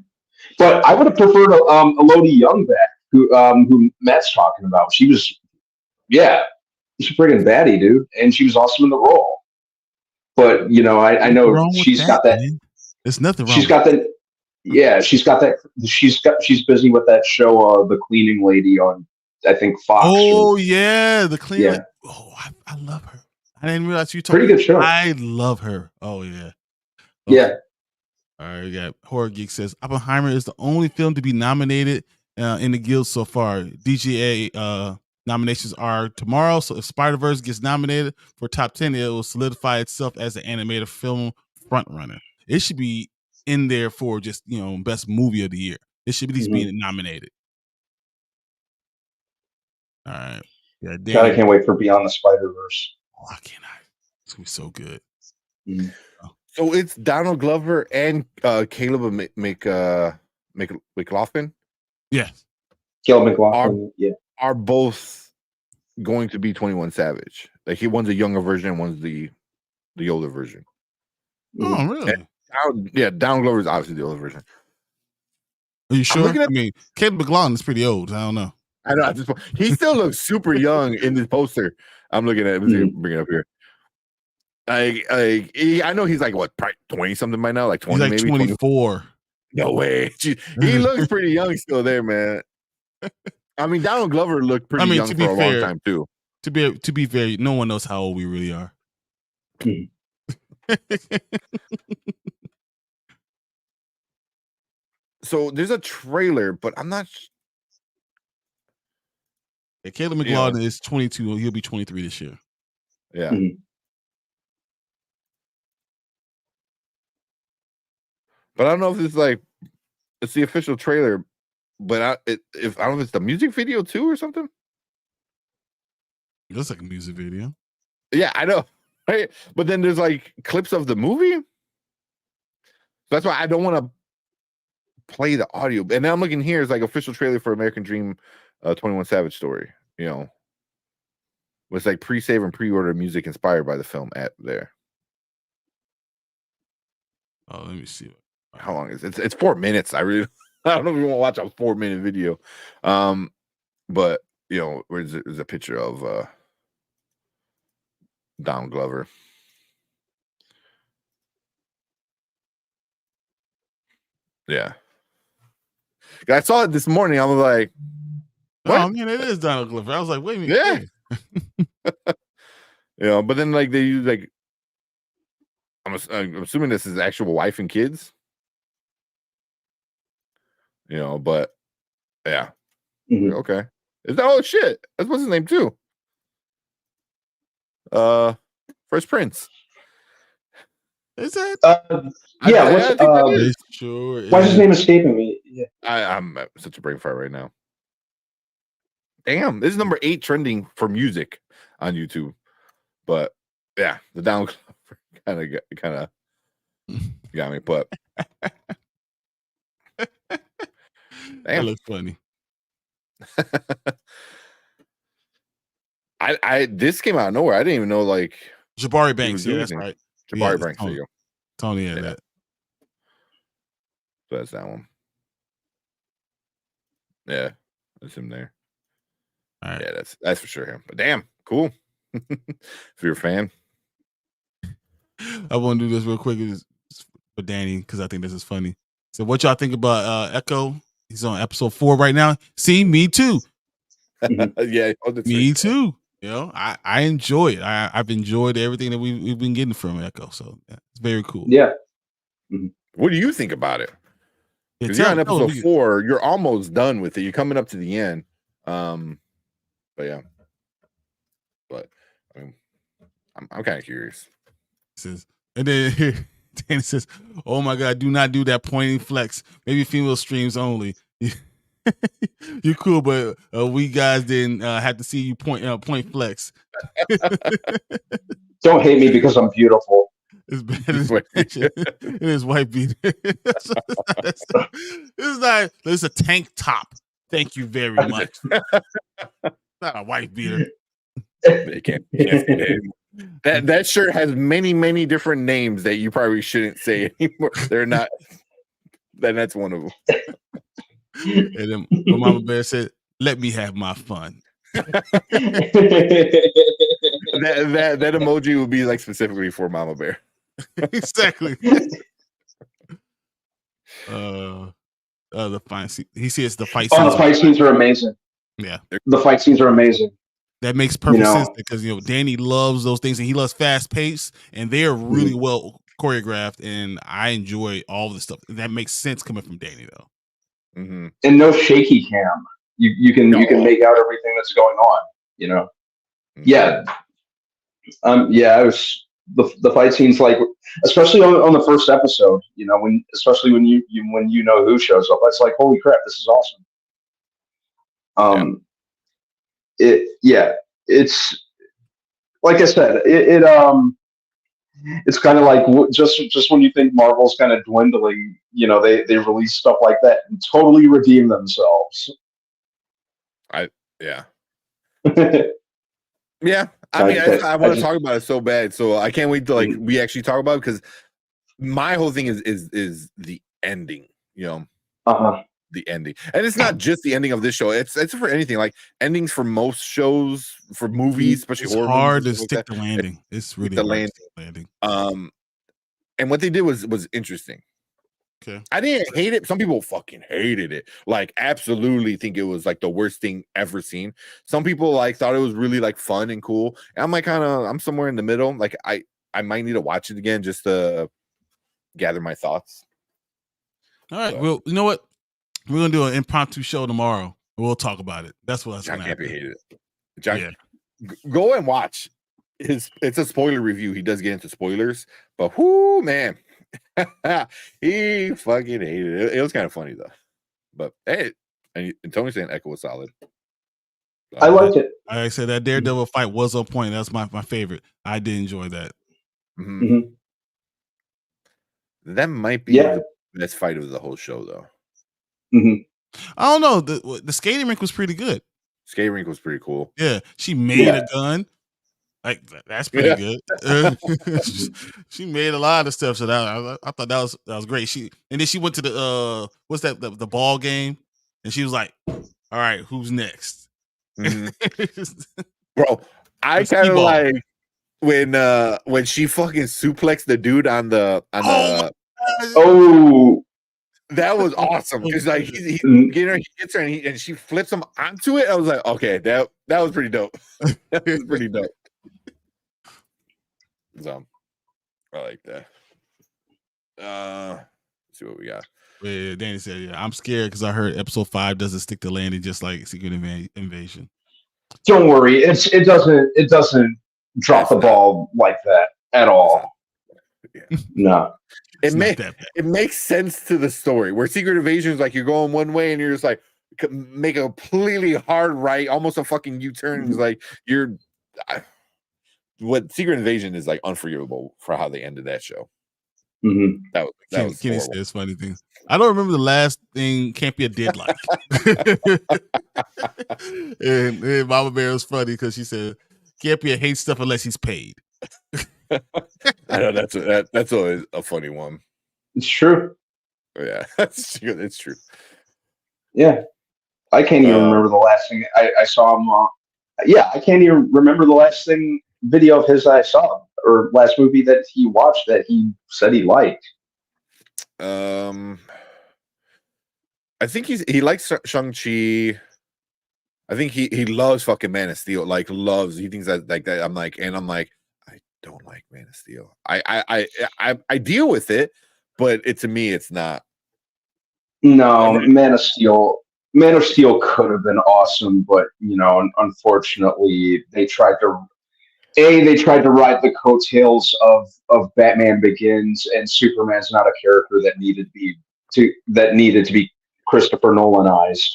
Speaker 3: But I would have preferred Elodie Young back, who Matt's talking about. She was, she's a freaking baddie, dude, and she was awesome in the role. But I know she's got that.
Speaker 2: There's nothing wrong.
Speaker 3: She's got that. Yeah, she's got that. She's busy with that show, The Cleaning Lady on, I think, Fox.
Speaker 2: Oh yeah, The Cleaning. Yeah. Oh, I love her. I didn't realize you talking.
Speaker 3: Pretty good show.
Speaker 2: I love her. Oh yeah.
Speaker 3: Okay. Yeah.
Speaker 2: All right, we got Horror Geek says Oppenheimer is the only film to be nominated in the Guild so far. DGA nominations are tomorrow, so if Spider-Verse gets nominated for top 10, it will solidify itself as an animated film frontrunner. It should be in there for just best movie of the year. It should at least be nominated. All right. Yeah,
Speaker 3: God, I can't wait for Beyond the Spider-Verse.
Speaker 2: Oh, I cannot. It's gonna be so good.
Speaker 3: Mm-hmm.
Speaker 1: So it's Donald Glover and Caleb McLaughlin.
Speaker 2: Yes,
Speaker 3: Caleb McLaughlin.
Speaker 1: Are both going to be 21 Savage. Like one's a younger version, one's the older version.
Speaker 2: Oh, really?
Speaker 1: Donald Glover is obviously the older version.
Speaker 2: Are you sure? I mean, Caleb McLaughlin is pretty old. I don't know.
Speaker 1: I know. He still looks super young in this poster. I'm looking at it. Bring it up here. I know he's like what, 20 something by now, like 20,
Speaker 2: he's like
Speaker 1: maybe
Speaker 2: 24.
Speaker 1: No way. He looks pretty young still there, man. I mean, Donald Glover looked pretty young for a long time too.
Speaker 2: To be fair, no one knows how old we really are.
Speaker 1: So there's a trailer, but I'm not.
Speaker 2: Caleb McLaughlin is 22. He'll be 23 this year.
Speaker 1: Yeah. But I don't know if it's like it's the official trailer, but I don't know if it's the music video too or something.
Speaker 2: It looks like a music video.
Speaker 1: Yeah, I know. Right? But then there's like clips of the movie. That's why I don't want to play the audio. And now I'm looking here, it's like official trailer for American Dream 21 Savage story, you know. With like pre-save and pre-order music inspired by the film at there.
Speaker 2: Oh, let me see.
Speaker 1: How long is it? It's 4 minutes. I don't know if you want to watch a 4-minute video. But you know, there's a picture of Donald Glover. Yeah. I saw it this morning. I was like, what?
Speaker 2: Oh man, it is Donald Glover. I was like, wait a minute.
Speaker 1: Yeah. You know, but then like they use like I'm assuming this is actual wife and kids. You know, but yeah.
Speaker 3: Mm-hmm.
Speaker 1: Okay. Is that oh shit? That's what's his name too. Fresh Prince.
Speaker 2: Is it?
Speaker 3: Yeah.
Speaker 2: Sure.
Speaker 3: Why's his name escaping me? Yeah.
Speaker 1: I'm such a brain fart right now. Damn, this is number 8 trending for music on YouTube. But yeah, the down kind of got me. But
Speaker 2: that looks funny.
Speaker 1: I this came out of nowhere. I didn't even know like
Speaker 2: Jabari Banks. Yeah, that's right.
Speaker 1: Jabari Banks. There you go.
Speaker 2: Tony had that.
Speaker 1: So that's that one. Yeah, that's him there.
Speaker 2: All right.
Speaker 1: Yeah, that's for sure him. But damn, cool. If you're a fan.
Speaker 2: I want to do this real quick for Danny because I think this is funny. So what y'all think about Echo? He's on episode 4 right now. See, me too.
Speaker 1: Yeah,
Speaker 2: me too. You know, I enjoy it. I've enjoyed everything that we've been getting from Echo. So yeah, it's very cool.
Speaker 3: Yeah.
Speaker 1: Mm-hmm. What do you think about it? Because you're on episode 4, you're almost done with it. You're coming up to the end. But yeah. But I mean, I'm kind of curious.
Speaker 2: And then Danny says, "Oh my God, do not do that pointing flex. Maybe female streams only." You're cool, but we guys didn't have to see you point flex.
Speaker 3: Don't hate me because I'm beautiful.
Speaker 2: It's bad. It is white beater. It's a tank top. Thank you very much. Not a white beater.
Speaker 1: They can't that shirt has many different names that you probably shouldn't say anymore. They're not. Then that's one of them.
Speaker 2: And then my Mama Bear said, "Let me have my fun."
Speaker 1: that emoji would be like specifically for Mama Bear.
Speaker 2: Exactly. The fight scene. He says the fight scenes.
Speaker 3: The fight scenes are amazing.
Speaker 2: Yeah,
Speaker 3: the fight scenes are amazing.
Speaker 2: That makes perfect sense because Danny loves those things and he loves fast pace and they're really well choreographed and I enjoy all the stuff. That makes sense coming from Danny though.
Speaker 1: Mm-hmm.
Speaker 3: And no shaky cam. You can make out everything that's going on. You know. Mm-hmm. Yeah. Yeah. It was the fight scenes like, especially on the first episode. You know, especially when you know who shows up. It's like, holy crap, this is awesome. It's like I said, it's kind of like just when you think Marvel's kind of dwindling, they release stuff like that and totally redeem themselves.
Speaker 1: Yeah. I mean, I want to talk about it so bad, so I can't wait to we actually talk about it because my whole thing is the ending, the ending, and it's not just the ending of this show. It's for anything, like endings for most shows, for movies, especially
Speaker 2: it's
Speaker 1: horror
Speaker 2: hard
Speaker 1: movies,
Speaker 2: to stick the landing. It's really
Speaker 1: the
Speaker 2: hard
Speaker 1: landing. And what they did was interesting.
Speaker 2: Okay,
Speaker 1: I didn't hate it. Some people fucking hated it. Like, absolutely think it was like the worst thing ever seen. Some people thought it was really fun and cool. And I'm I'm somewhere in the middle. Like, I might need to watch it again just to gather my thoughts.
Speaker 2: All right. Well, you know what? We're gonna do an impromptu show tomorrow. We'll talk about it. That's what
Speaker 1: John Campy hated it. John, go and watch. It's a spoiler review. He does get into spoilers, but whoo, man, He fucking hated it. It was kind of funny though. But hey, and Tony's saying Echo was solid.
Speaker 3: I liked it.
Speaker 2: Like I said, that Daredevil fight was on point. That's my favorite. I did enjoy that.
Speaker 1: That might be the best fight of the whole show, though.
Speaker 2: I don't know. The skating rink was pretty good.
Speaker 1: Skating rink was pretty cool.
Speaker 2: Yeah, she made a gun. Like that's pretty good. She made a lot of stuff. So that I thought that was great. And then she went to the what's that the ball game, and she was like, "All right, who's next?"
Speaker 1: Bro, I kind of like when she fucking suplexed the dude on the that was awesome because like he gets her and she flips him onto it. I was like, okay, that was pretty dope. That was pretty dope. So I like that. Let's see what we got.
Speaker 2: Yeah, Danny said, "Yeah, I'm scared because I heard episode 5 doesn't stick to landing just like Secret Invasion."
Speaker 3: Don't worry, it doesn't drop the ball like that at all.
Speaker 1: Yeah.
Speaker 3: No,
Speaker 1: it makes sense to the story. Where Secret Invasion is like you're going one way and you're just like make a completely hard right, almost a fucking U-turn. It's like you're. What Secret Invasion is like unforgivable for how they ended that show. That was
Speaker 2: Kenny says funny things. I don't remember the last thing Campia did like. and Mama Bear was funny because she said Campia hates stuff unless he's paid.
Speaker 1: I know that's always a funny one.
Speaker 3: It's true.
Speaker 1: Yeah, it's true.
Speaker 3: Yeah, I can't even remember the last thing I saw him. I can't even remember the last video of his I saw, or last movie that he watched that he said he liked.
Speaker 1: I think he likes Shang-Chi. I think he loves fucking Man of Steel. Like he thinks that like that. I'm like, I don't like Man of Steel. I deal with it, but to me it's not.
Speaker 3: No, Man of Steel could have been awesome, but unfortunately they tried to ride the coattails of Batman Begins, and Superman's not a character that needed to be Christopher Nolanized.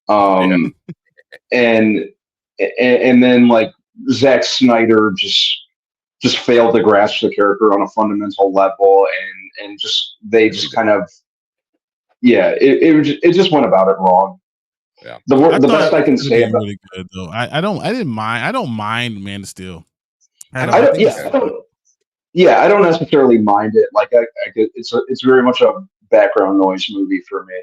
Speaker 3: And then like Zack Snyder just failed to grasp the character on a fundamental level, and they kind of it just went about it wrong.
Speaker 1: Yeah,
Speaker 3: the best I can say about
Speaker 2: really good though. I don't mind Man of Steel.
Speaker 3: I don't necessarily mind it. Like it's very much a background noise movie for me.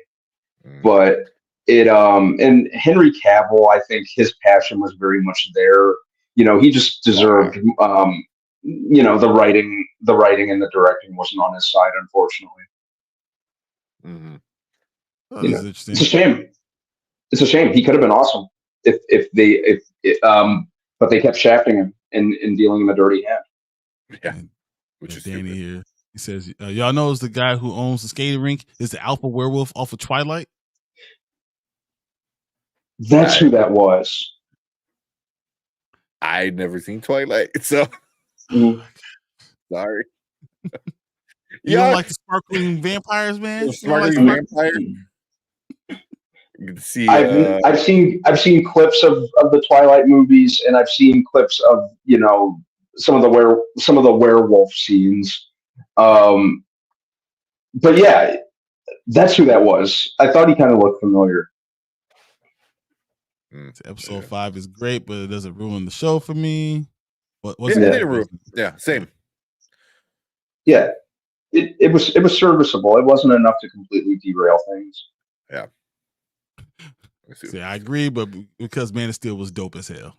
Speaker 3: But it and Henry Cavill, I think his passion was very much there. He just deserved the writing and the directing wasn't on his side, unfortunately. It's a shame. It's a shame. He could have been awesome but they kept shafting him and dealing him a dirty hand.
Speaker 1: Yeah. Which is
Speaker 2: Danny here. He says, y'all know the guy who owns the skating rink is the alpha werewolf off of Twilight?
Speaker 3: That's who that was.
Speaker 1: I'd never seen Twilight, so sorry.
Speaker 2: You don't like the sparkling vampires, man?
Speaker 1: The sparkling vampire? You can see.
Speaker 3: I've seen clips of the Twilight movies, and I've seen clips of some of the werewolf scenes. But yeah, that's who that was. I thought he kind of looked familiar.
Speaker 2: Episode 5 is great, but it doesn't ruin the show for me.
Speaker 1: Yeah, same.
Speaker 3: Yeah, it was serviceable. It wasn't enough to completely derail things.
Speaker 1: Yeah.
Speaker 2: See, I agree, but because Man of Steel was dope as hell.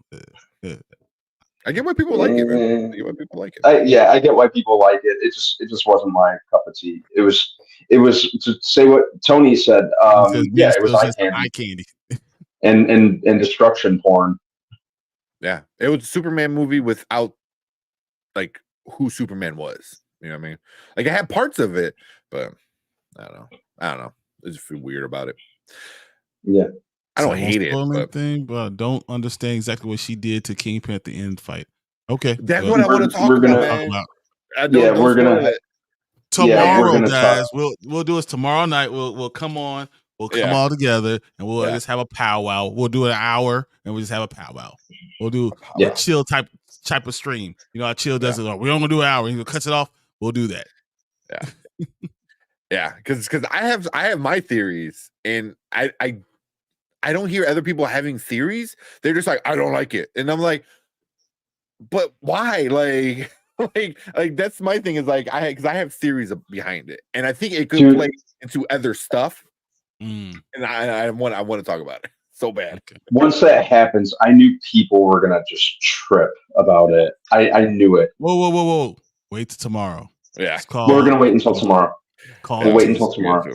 Speaker 1: I get why people like it, man. I get why people like it.
Speaker 3: I get why people like it. It just wasn't my cup of tea. It was to say what Tony said. It was eye candy. and destruction porn.
Speaker 1: Yeah, it was a Superman movie without like who Superman was. You know what I mean? Like I had parts of it, but I don't know. I just feel weird about it.
Speaker 3: Yeah.
Speaker 1: I don't hate it,
Speaker 2: but I don't understand exactly what she did to Kingpin at the end fight. Okay,
Speaker 1: that's what I want to talk about.
Speaker 3: We're gonna
Speaker 2: tomorrow, guys. We'll do this tomorrow night. We'll come on. We'll come all together and we'll just have a powwow. We'll do an hour and we'll just have a powwow. We'll do a chill type of stream. You know how Chill does it. We don't gonna do an hour. He cuts it off. We'll do that.
Speaker 1: Yeah. Yeah, because I have my theories, and I don't hear other people having theories. They're just like, I don't like it, and I'm like, but why? Like that's my thing is like because I have theories behind it, and I think it could play into other stuff. And I want to talk about it so bad.
Speaker 3: Once that happens, I knew people were gonna just trip about it. I knew it.
Speaker 2: Whoa! Wait till tomorrow.
Speaker 1: Yeah,
Speaker 3: we're gonna wait until tomorrow. We'll wait until tomorrow.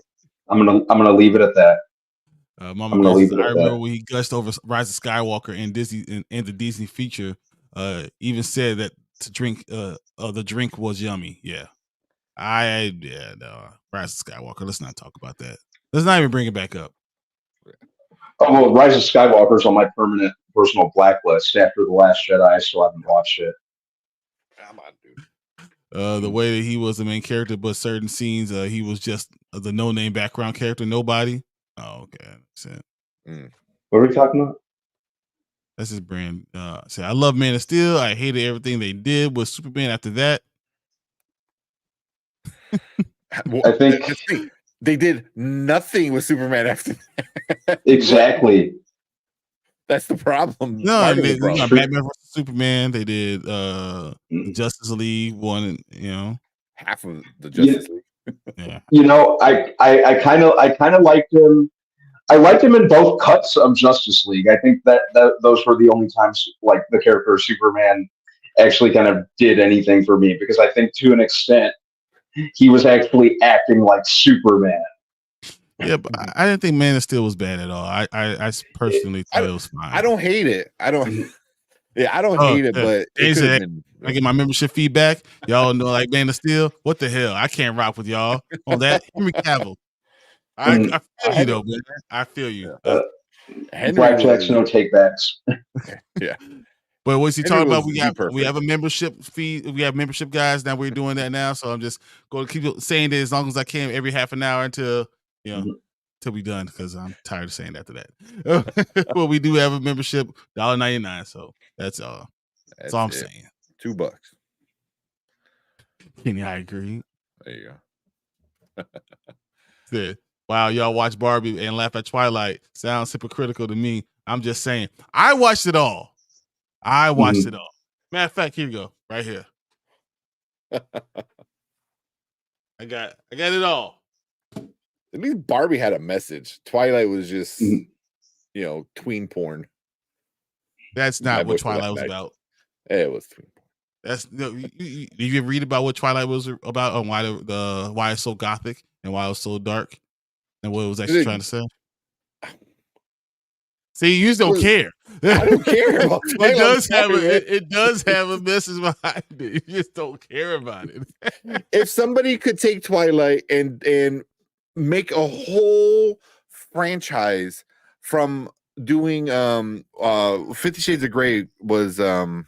Speaker 3: I'm gonna leave it at that.
Speaker 2: Mama I remember when he gushed over Rise of Skywalker and Disney and the Disney feature. Even said that to drink the drink was yummy. Yeah. Rise of Skywalker. Let's not talk about that. Let's not even bring it back up.
Speaker 3: Oh well, Rise of Skywalker is on my permanent personal blacklist. After The Last Jedi, I still haven't watched it.
Speaker 1: Come on, dude.
Speaker 2: The way that he was the main character, but certain scenes, he was just the no-name background character, nobody. Oh, okay.
Speaker 3: What are we talking about?
Speaker 2: That's his brand. Say, I love Man of Steel. I hated everything they did with Superman after that.
Speaker 3: I think
Speaker 1: they did nothing with Superman after that.
Speaker 3: Exactly.
Speaker 1: That's the problem.
Speaker 2: No, they got Batman vs Superman. They did Justice League one.
Speaker 1: Half of the Justice League.
Speaker 2: Yeah.
Speaker 3: I kind of liked him. I liked him in both cuts of Justice League. I think that those were the only times like the character of Superman actually kind of did anything for me, because I think to an extent he was actually acting like Superman.
Speaker 2: Yeah, but I didn't think Man of Steel was bad at all. I personally thought it was fine.
Speaker 1: I don't hate it. I don't hate it, but
Speaker 2: I get my membership feedback. Y'all know like Man of Steel. What the hell? I can't rock with y'all on that. Henry Cavill. I feel you though, man. I feel you.
Speaker 3: Blackjacks, no takebacks.
Speaker 1: Yeah.
Speaker 2: But what's he talking about? We have a membership fee. We have membership guys. Now we're doing that now. So I'm just going to keep saying that as long as I can every half an hour until we're done, because I'm tired of saying after that. But we do have a membership, $1.99. So that's all. That's all I'm saying.
Speaker 1: $2.
Speaker 2: Kenny, I agree.
Speaker 1: There you go.
Speaker 2: Yeah. Wow, y'all watch Barbie and laugh at Twilight. Sounds hypocritical to me. I'm just saying. I watched it all. Matter of fact, here you go. Right here. I got it all.
Speaker 1: At least Barbie had a message. Twilight was just, tween porn.
Speaker 2: That's not what Twilight was about.
Speaker 1: It was tween porn.
Speaker 2: Did you read about what Twilight was about and why it's so gothic and why it was so dark and what it was actually trying to say? See, you just don't care.
Speaker 1: I don't care about Twilight.
Speaker 2: It does have a message behind it. You just don't care about it.
Speaker 1: If somebody could take Twilight and make a whole franchise from doing 50 Shades of Grey was they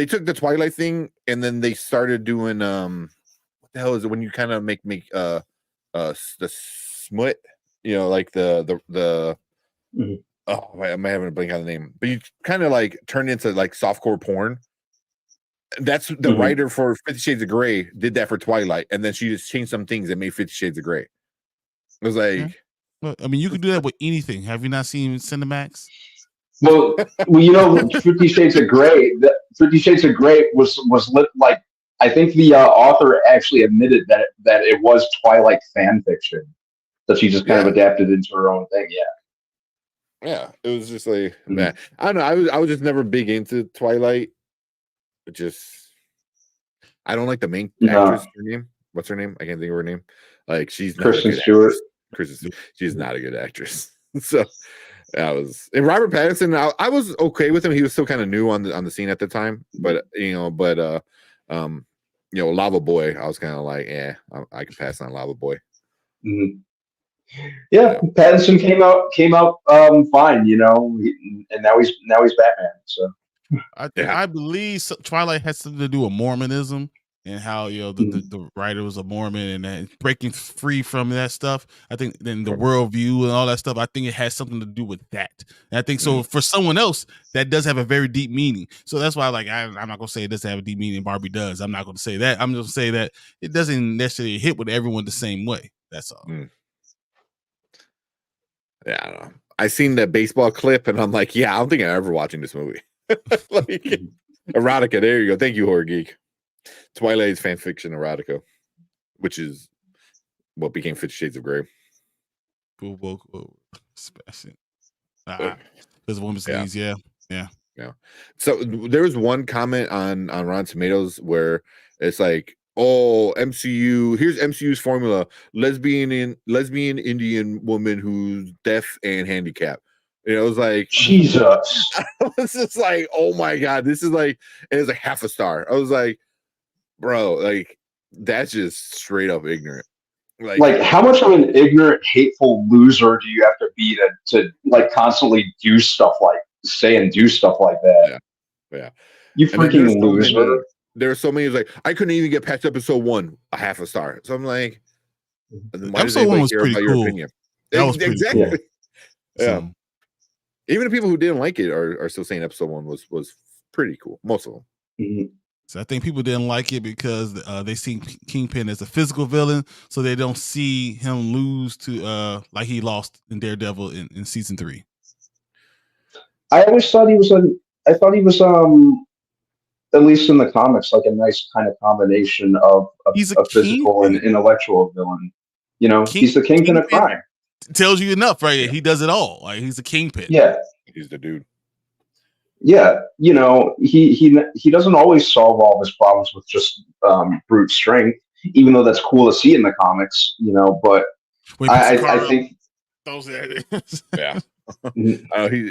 Speaker 1: took the Twilight thing and then they started doing what the hell is it when you kind of make the smut, like the oh, I'm having a blank on the name, but you kind of like turned into like softcore porn. That's the writer for 50 Shades of Grey did that for Twilight, and then she just changed some things and made 50 Shades of Grey. It was like,
Speaker 2: I mean, you can do that with anything. Have you not seen Cinemax?
Speaker 3: Well, 50 Shades of Grey. 50 Shades of Grey was lit, like, I think the author actually admitted that it was Twilight fan fiction that she just kind of adapted into her own thing.
Speaker 1: Yeah, it was just like, man, I don't know. I was just never big into Twilight. It just, I don't like the main actress. Her name? What's her name? I can't think of her name. Like, she's not
Speaker 3: Kristen Stewart.
Speaker 1: She's not a good actress. So and Robert Pattinson. I was okay with him. He was still kind of new on the scene at the time, but Lava Boy. I was kind of like, I can pass on Lava Boy.
Speaker 3: Mm-hmm. Yeah, Pattinson came out fine, and now he's Batman. So
Speaker 2: I believe Twilight has something to do with Mormonism, and how the writer was a Mormon and that breaking free from that stuff. I think then the worldview and all that stuff. I think it has something to do with that. And I think so for someone else that does have a very deep meaning. So that's why I'm not gonna say it doesn't have a deep meaning. Barbie does. I'm not gonna say that. I'm just gonna say that it doesn't necessarily hit with everyone the same way. That's all.
Speaker 1: Yeah, I don't know. I seen the baseball clip and I'm like, yeah, I don't think I'm ever watching this movie. Like, erotica. There you go. Thank you, Horror Geek. Twilight's fan fiction erotica, which is what became 50 Shades of Grey.
Speaker 2: There's women's leads, yeah.
Speaker 1: So there was one comment on Rotten Tomatoes where it's like, oh, MCU, here's MCU's formula: lesbian Indian woman who's deaf and handicapped. It was like,
Speaker 3: Jesus.
Speaker 1: I was just like, oh my god, this is like, it was like half a star. I was like, bro, like that's just straight up ignorant.
Speaker 3: Like how much of an ignorant, hateful loser do you have to be to like constantly do stuff like that?
Speaker 1: Yeah.
Speaker 3: You freaking loser.
Speaker 1: There are so many like I couldn't even get past episode 1, a half a star. So I'm like, why
Speaker 2: episode 1 was pretty cool.
Speaker 1: Your opinion?
Speaker 2: That was
Speaker 1: exactly
Speaker 2: cool.
Speaker 1: Yeah. Even the people who didn't like it are still saying episode 1 was pretty cool. Most of them.
Speaker 3: Mm-hmm.
Speaker 2: So I think people didn't like it because they see Kingpin as a physical villain, so they don't see him lose to like he lost in Daredevil in season 3.
Speaker 3: I always thought he was at least in the comics, like a nice kind of combination of a physical and intellectual villain. You know, he's the Kingpin of crime.
Speaker 2: Tells you enough, right? Yeah. He does it all. Like he's the Kingpin.
Speaker 3: Yeah,
Speaker 1: he's the dude.
Speaker 3: Yeah, you know, he doesn't always solve all of his problems with just brute strength, even though that's cool to see in the comics, you know. But I think
Speaker 2: those
Speaker 1: yeah.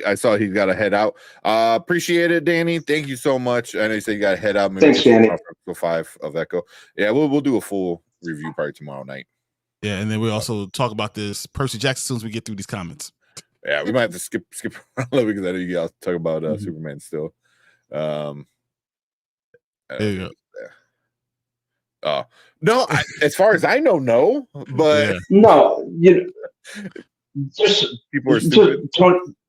Speaker 1: I saw he's got to head out. Appreciate it, Danny. Thank you so much. I know you said you got to head out.
Speaker 3: Thanks, Danny.
Speaker 1: Episode 5 of Echo. Yeah, we'll do a full review probably tomorrow night.
Speaker 2: Yeah, and then we'll also talk about this Percy Jackson as soon as we get through these comments.
Speaker 1: Yeah, we might have to skip around a little because I know you guys talk about Superman still.
Speaker 2: There you go.
Speaker 1: Yeah. No, as far as I know, no. But
Speaker 3: no, you know, just
Speaker 1: people are stupid.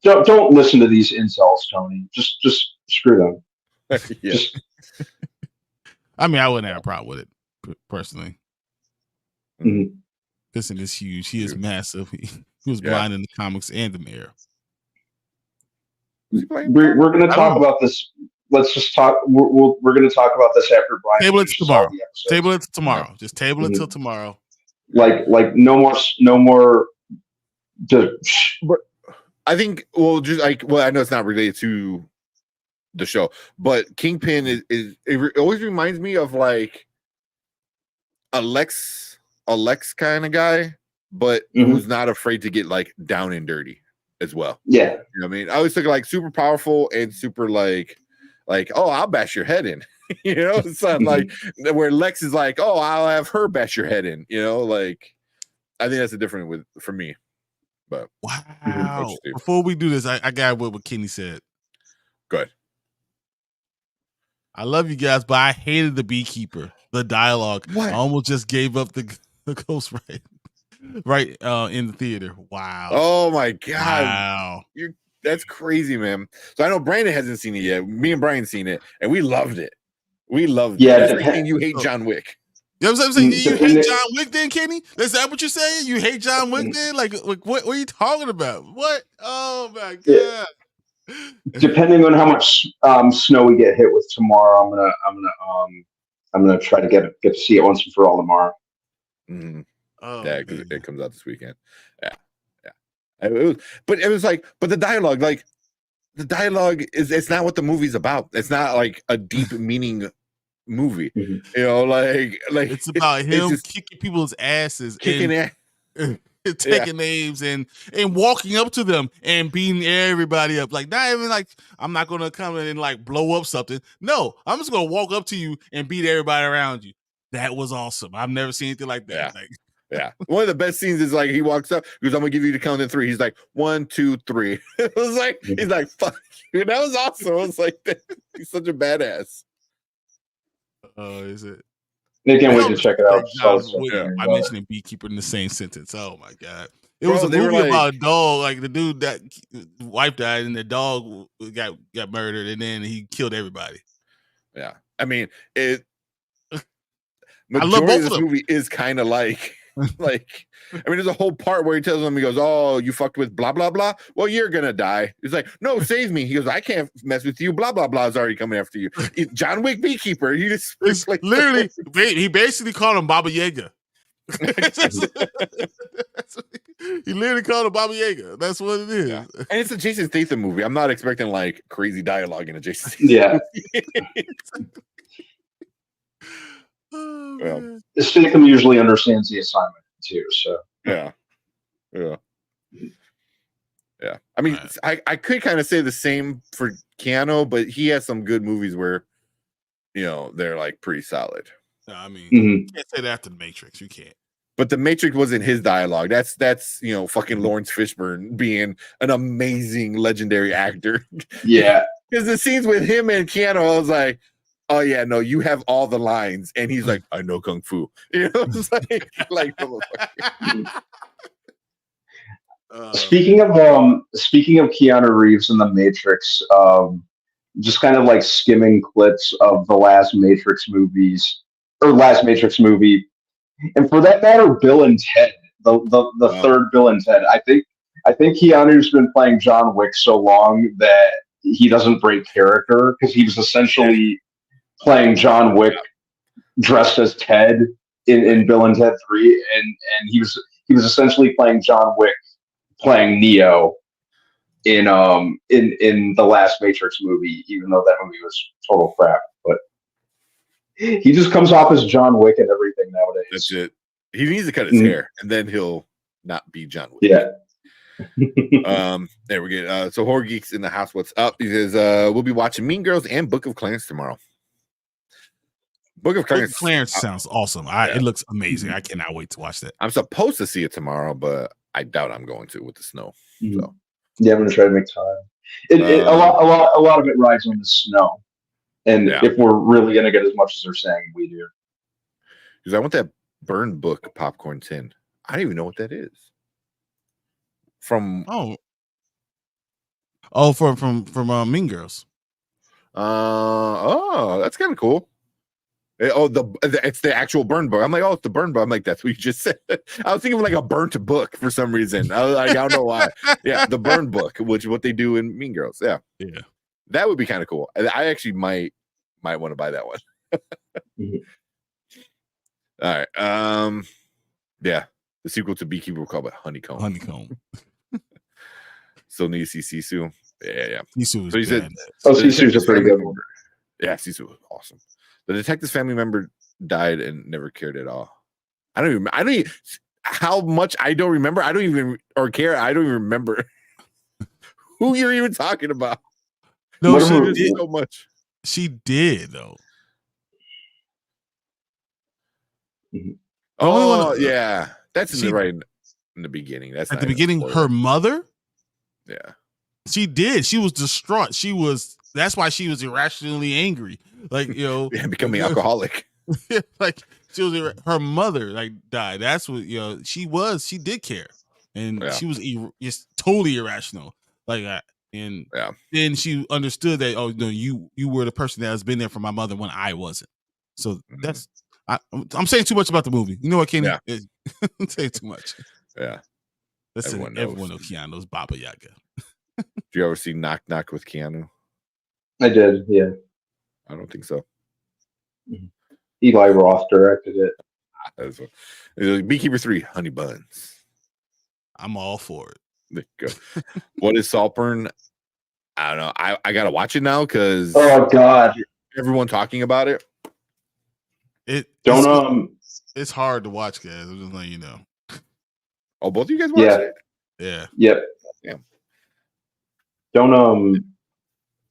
Speaker 3: Don't listen to these incels, Tony. Just screw them.
Speaker 1: Yeah.
Speaker 2: I mean, I wouldn't have a problem with it personally.
Speaker 3: Mm-hmm.
Speaker 2: Listen is huge. He is massive. He was blind in the comics and the mayor.
Speaker 3: We're going to talk about this. Let's just talk. We're going to talk about this after Brian.
Speaker 2: Table it tomorrow. Table it tomorrow. Yeah. Just table it till tomorrow.
Speaker 3: Like no more.
Speaker 1: But I think I know it's not related to the show, but Kingpin is it always reminds me of like a Lex kind of guy, but who's not afraid to get like down and dirty as well.
Speaker 3: Yeah.
Speaker 1: You know what I mean? I always think like super powerful and super like, oh, I'll bash your head in. You know, it's not like where Lex is like, oh, I'll have her bash your head in. You know, like I think that's a different for me. But
Speaker 2: wow. Before we do this, I got what Kenny said.
Speaker 1: Good.
Speaker 2: I love you guys, but I hated the beekeeper. The dialogue.
Speaker 1: What?
Speaker 2: I almost just gave up the ghost right in the theater. Wow.
Speaker 1: Oh my god.
Speaker 2: Wow.
Speaker 1: That's crazy, man. So I know Brandon hasn't seen it yet. Me and Brian seen it, and we loved it.
Speaker 3: Yeah,
Speaker 1: that's like saying you hate John Wick.
Speaker 2: You know what I'm saying? You hate John Wick then, Kenny? Is that what you're saying? You hate John Wick then? Like what are you talking about? What? Oh my god.
Speaker 3: Yeah. Depending on how much snow we get hit with tomorrow, I'm gonna try to get to see it once and for all tomorrow.
Speaker 1: Mm-hmm. Oh, yeah, because it comes out this weekend. Yeah. But the dialogue is it's not what the movie's about. It's not like a deep meaning movie. You know, like
Speaker 2: it's about him kicking people's asses, taking names and walking up to them and beating everybody up. Like not even like I'm not gonna come in and like blow up something. No, I'm just gonna walk up to you and beat everybody around you. That was awesome. I've never seen anything like that.
Speaker 1: Yeah. One of the best scenes is like he walks up because I'm gonna give you the count in 3. He's like 1, 2, 3. It was like he's like fuck you. That was awesome. I was like he's such a badass.
Speaker 2: Oh, is it?
Speaker 3: They can't wait to check it out.
Speaker 2: I mentioned Beekeeper in the same sentence. Oh my god! It
Speaker 1: Bro,
Speaker 2: was a
Speaker 1: they were
Speaker 2: movie
Speaker 1: like-
Speaker 2: about a dog. Like the dude that wife died, and the dog got murdered, and then he killed everybody.
Speaker 1: Yeah, I mean it.
Speaker 2: I
Speaker 1: Majority
Speaker 2: love both
Speaker 1: of this
Speaker 2: of them.
Speaker 1: movie is kind of like, I mean, there's a whole part where he tells them, he goes, "Oh, you fucked with blah blah blah. Well, you're gonna die." He's like, "No, save me." He goes, "I can't mess with you. Blah blah blah is already coming after you." John Wick Beekeeper. He just
Speaker 2: It's
Speaker 1: like
Speaker 2: literally, he basically called him Baba Yaga. He literally called him Baba Yaga. That's what it is.
Speaker 1: Yeah. And it's a Jason Statham movie. I'm not expecting like crazy dialogue in a Jason Statham
Speaker 3: Yeah.
Speaker 2: Oh,
Speaker 3: Statham usually understands the assignment too. So
Speaker 1: yeah. I mean, I could kind of say the same for Keanu, but he has some good movies where, they're like pretty solid.
Speaker 2: no, I mean,
Speaker 3: Mhm.
Speaker 2: you can't say that after the Matrix. You can't.
Speaker 1: But the Matrix wasn't his dialogue. That's fucking Lawrence Fishburne being an amazing legendary actor.
Speaker 3: yeah,
Speaker 1: Because the scenes with him and Keanu, I was like, oh yeah, no, you have all the lines, and he's like, I know kung fu. It's like
Speaker 3: Speaking of Keanu Reeves in the Matrix, just kind of like skimming clips of the last Matrix movie, and for that matter, Bill and Ted, the third Bill and Ted. I think Keanu's been playing John Wick so long that he doesn't break character, because he was essentially playing John Wick dressed as Ted in Bill and Ted 3, and he was essentially playing John Wick playing Neo in the last Matrix movie, even though that movie was total crap. But he just comes off as John Wick and everything nowadays.
Speaker 1: That's it. He needs to cut his hair, and then he'll not be John Wick.
Speaker 3: Yeah.
Speaker 1: There we go. So Horror Geeks in the house. What's up? He says we'll be watching Mean Girls and Book of Clarence tomorrow. Book of Clarence
Speaker 2: sounds awesome. It looks amazing. I cannot wait to watch that.
Speaker 1: I'm supposed to see it tomorrow, but I doubt I'm going to with the snow.
Speaker 3: Mm-hmm.
Speaker 1: So
Speaker 3: yeah, I'm gonna try to make time. A lot of it rides on the snow, and if we're really gonna get as much as they're saying we do,
Speaker 1: because I want that Burn Book popcorn tin. I don't even know what that is. From
Speaker 2: from Mean Girls.
Speaker 1: That's kind of cool. It's the actual burn book. I'm like, it's the burn book. I'm like, that's what you just said. I was thinking of like a burnt book for some reason. I was like, I don't know why. Yeah, the burn book, which is what they do in Mean Girls. Yeah, that would be kind of cool. I actually might want to buy that one. All right. Yeah, the sequel to Beekeeper will call it Honeycomb. Still need to see Sisu. Yeah.
Speaker 2: Sisu.
Speaker 1: So he said,
Speaker 3: Sisu's a pretty good one.
Speaker 1: Yeah, Sisu was awesome. The detective's family member died and never cared at all. I don't even how much I don't remember. I don't even care. I don't even remember who you're even talking about.
Speaker 2: No, she did
Speaker 1: so much.
Speaker 2: She did though.
Speaker 1: Oh yeah, that's right in the beginning. That's
Speaker 2: at the beginning. Her mother.
Speaker 1: Yeah,
Speaker 2: she did. She was distraught. That's why she was irrationally angry. Like,
Speaker 1: becoming alcoholic.
Speaker 2: Like her mother died. That's what she did care, and she was just totally irrational. And then she understood that you were the person that has been there for my mother when I wasn't. So that's I'm saying too much about the movie. You know what, Kenny? I'm saying too much.
Speaker 1: Yeah.
Speaker 2: Everyone knows Keanu's Baba Yaga.
Speaker 1: Did you ever see Knock Knock with Keanu?
Speaker 3: I did, yeah.
Speaker 1: I don't think so.
Speaker 3: Eli Roth directed it.
Speaker 1: That's what, Beekeeper 3, Honey Buns.
Speaker 2: I'm all for it.
Speaker 1: There you go. What is Saltburn? I don't know. I gotta watch it now because
Speaker 3: oh god,
Speaker 1: everyone talking about it.
Speaker 2: It's hard to watch, guys. I'm just letting you know.
Speaker 1: Oh, both of you guys watched it?
Speaker 2: Yeah.
Speaker 3: Yep.
Speaker 1: Damn.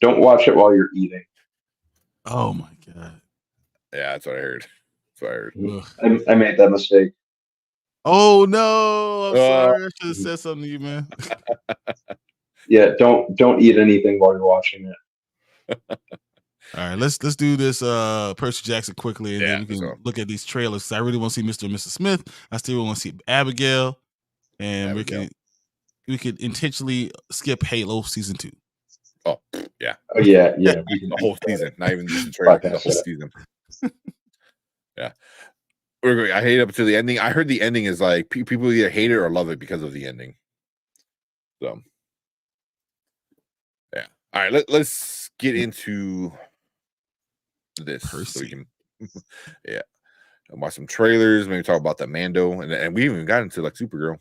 Speaker 3: Don't watch it while you're eating.
Speaker 2: Oh my god.
Speaker 1: Yeah, that's what I heard.
Speaker 3: I made that mistake.
Speaker 2: Oh no! I'm sorry. I should have said something to you, man.
Speaker 3: Yeah, don't eat anything while you're watching it.
Speaker 2: All right, let's do this Percy Jackson quickly, and then we can
Speaker 1: so.
Speaker 2: look at these trailers. I really want to see Mr. and Mrs. Smith. I still want to see Abigail, and we could intentionally skip Halo season 2.
Speaker 1: Oh yeah,
Speaker 3: the
Speaker 1: whole season, not even just the trailer, the whole season. Yeah, I hate up to the ending. I heard the ending is like people either hate it or love it because of the ending. So yeah, all right, let's get into this
Speaker 2: Percy.
Speaker 1: so we can watch some trailers, maybe talk about the Mando, and we even got into like Supergirl.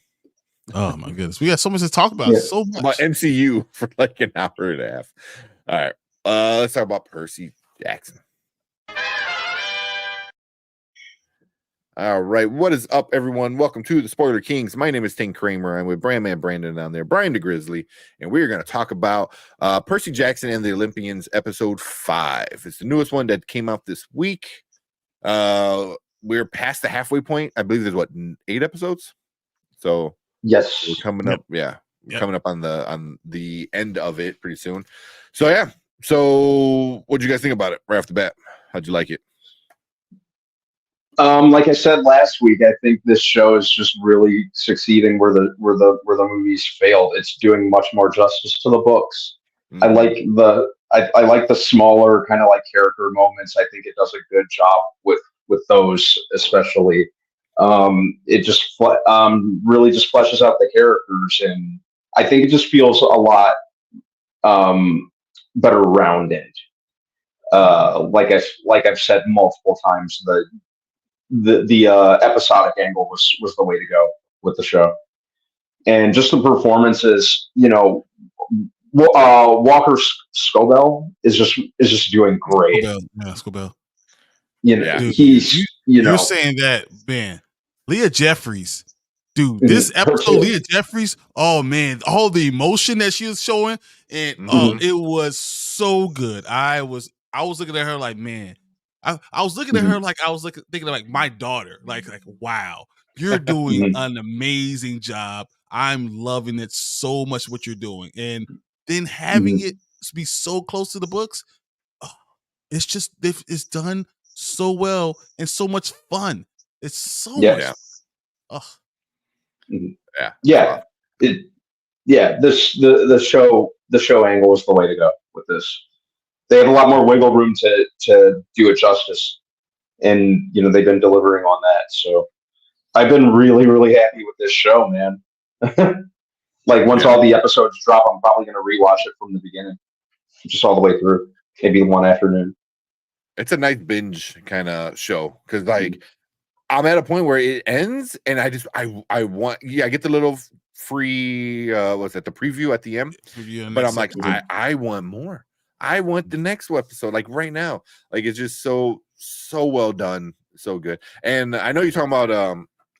Speaker 2: Oh my goodness, we got so much to talk about. So much
Speaker 1: about MCU for like an hour and a half. All right, let's talk about Percy Jackson. All right, what is up, everyone? Welcome to the Spoiler Kings. My name is Tim Kramer. I'm with Brandman Brandon down there, Brian DeGrizzly, and we're going to talk about Percy Jackson and the Olympians, episode 5. It's the newest one that came out this week. We're past the halfway point. I believe there's 8 episodes. So
Speaker 3: yes,
Speaker 1: we're coming up. Yeah, we're coming up on the end of it pretty soon. So yeah. So what do you guys think about it right off the bat? How'd you like it?
Speaker 3: Like I said last week, I think this show is just really succeeding where the movies failed. It's doing much more justice to the books. Mm-hmm. I like the smaller kind of like character moments. I think it does a good job with those, especially. It just really just fleshes out the characters, and I think it just feels a lot better rounded. Like I've said multiple times, the episodic angle was the way to go with the show, and just the performances. Walker Scobell is just doing great.
Speaker 2: Scobell.
Speaker 3: Dude,
Speaker 2: you're saying that, man. Leah Jeffries, dude. This episode, Leah Jeffries. Oh man, all the emotion that she was showing, and it was so good. I was looking at her like, man. I was looking at her like I was thinking of like my daughter. Like wow, you're doing an amazing job. I'm loving it so much what you're doing, and then having it be so close to the books, it's just it's done so well and so much fun. It's so much.
Speaker 3: The show angle is the way to go with this. They have a lot more wiggle room to do it justice, and they've been delivering on that. So I've been really, really happy with this show, man. Like once all the episodes drop, I'm probably going to rewatch it from the beginning, just all the way through, maybe one afternoon.
Speaker 1: It's a nice binge kind of show because like I'm at a point where it ends, and I want I get the little free what's that, the preview at the end, but I'm like I want more. I want the next episode, like right now. Like it's just so well done, so good. And I know you're talking about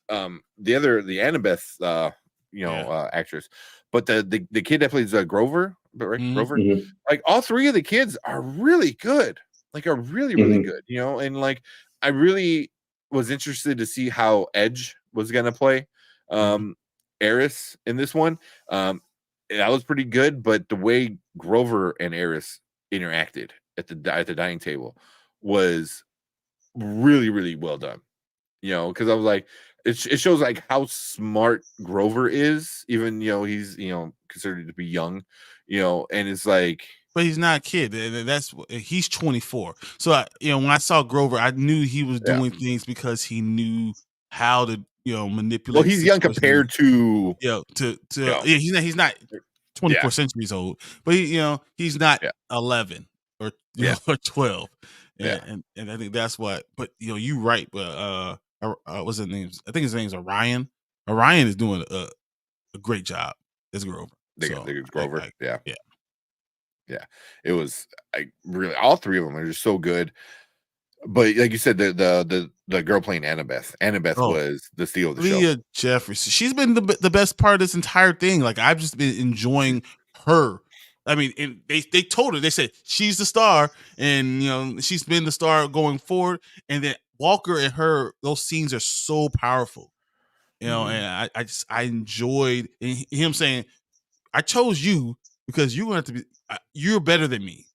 Speaker 1: the Annabeth actress, but the kid that plays Grover, right? Grover, like all 3 of the kids are really good, like are really good, and like I really was interested to see how Edge was gonna play Eris in this one. That was pretty good, but the way Grover and Eris interacted at the dining table was really, really well done. Because I was like, it shows like how smart Grover is, even he's considered to be young, and it's like,
Speaker 2: but he's not a kid. He's 24. So when I saw Grover, I knew he was doing things because he knew how to manipulate.
Speaker 1: Well, he's young compared to
Speaker 2: he's not 24 centuries old, but he's not 11 or or 12. And I think that's what. But you're right. But what's his name? I think his name's Orion. Orion is doing a great job as Grover.
Speaker 1: Grover. Yeah. It was really all 3 of them are just so good. But like you said, the girl playing Annabeth was the steal of the show.
Speaker 2: Leah Jeffries. She's been the best part of this entire thing. Like I've just been enjoying her. I mean, and they told her, they said she's the star, and she's been the star going forward. And then Walker and her, those scenes are so powerful. And I enjoyed him saying, "I chose you because you're going to be, you're better than me."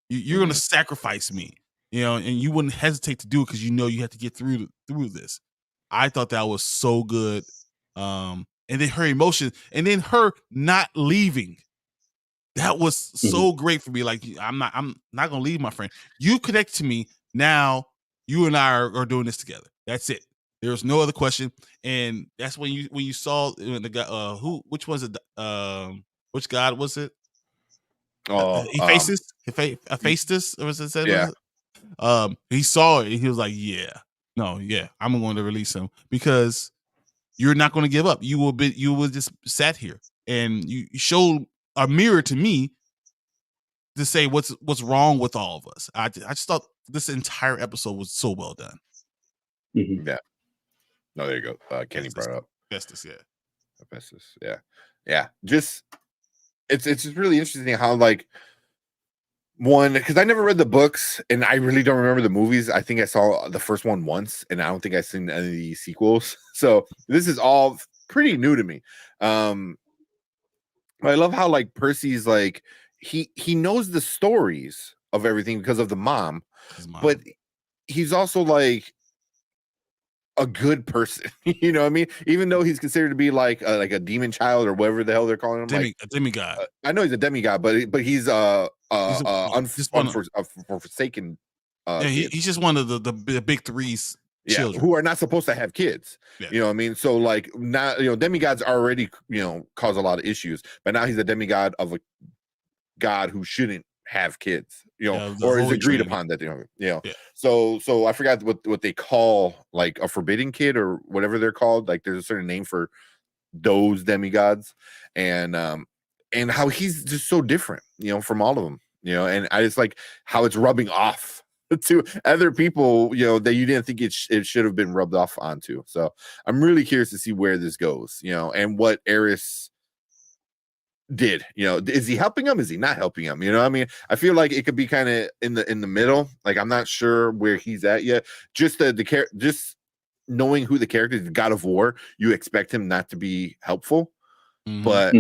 Speaker 2: You're going to sacrifice me, and you wouldn't hesitate to do it because you have to get through this. I thought that was so good. And then her emotion, and then her not leaving. That was so great for me. Like, I'm not gonna leave my friend. You connect to me now. You and I are doing this together. That's it. There's no other question. And that's when you saw the guy. Which was it? Which god was it? Hephaestus. Or was it said?
Speaker 1: Yeah.
Speaker 2: He saw it and he was like, I'm going to release him because you're not going to give up. You will just sat here and you showed a mirror to me to say what's wrong with all of us. I just thought this entire episode was so well done.
Speaker 1: Yeah. No, there you go. Kenny brought up
Speaker 2: Hephaestus,
Speaker 1: yeah. Just it's just really interesting how, like, one, because I never read the books and I really don't remember the movies. I think I saw the first one once, and I don't think I've seen any of the sequels. So this is all pretty new to me. I love how, like, Percy's like he knows the stories of everything because of the mom, but he's also like a good person. You know what I mean? Even though he's considered to be like a demon child or whatever the hell they're calling him,
Speaker 2: a demigod.
Speaker 1: I know he's a demigod, but he's forsaken.
Speaker 2: He's just one of the big three's children
Speaker 1: who are not supposed to have kids. Yeah. You know what I mean? So, like, now, demigods already cause a lot of issues, but now he's a demigod of a god who shouldn't have kids, or is agreed upon that Yeah. So I forgot what they call, like, a forbidden kid or whatever they're called. Like, there's a certain name for those demigods, and how he's just so different, from all of them, and I just like how it's rubbing off to other people, that you didn't think it should have been rubbed off onto. So I'm really curious to see where this goes, and what Eris did. Is he helping him? Is he not helping him? I mean, I feel like it could be kind of in the middle. Like, I'm not sure where he's at yet. Just just knowing who the character is, God of War, you expect him not to be helpful, but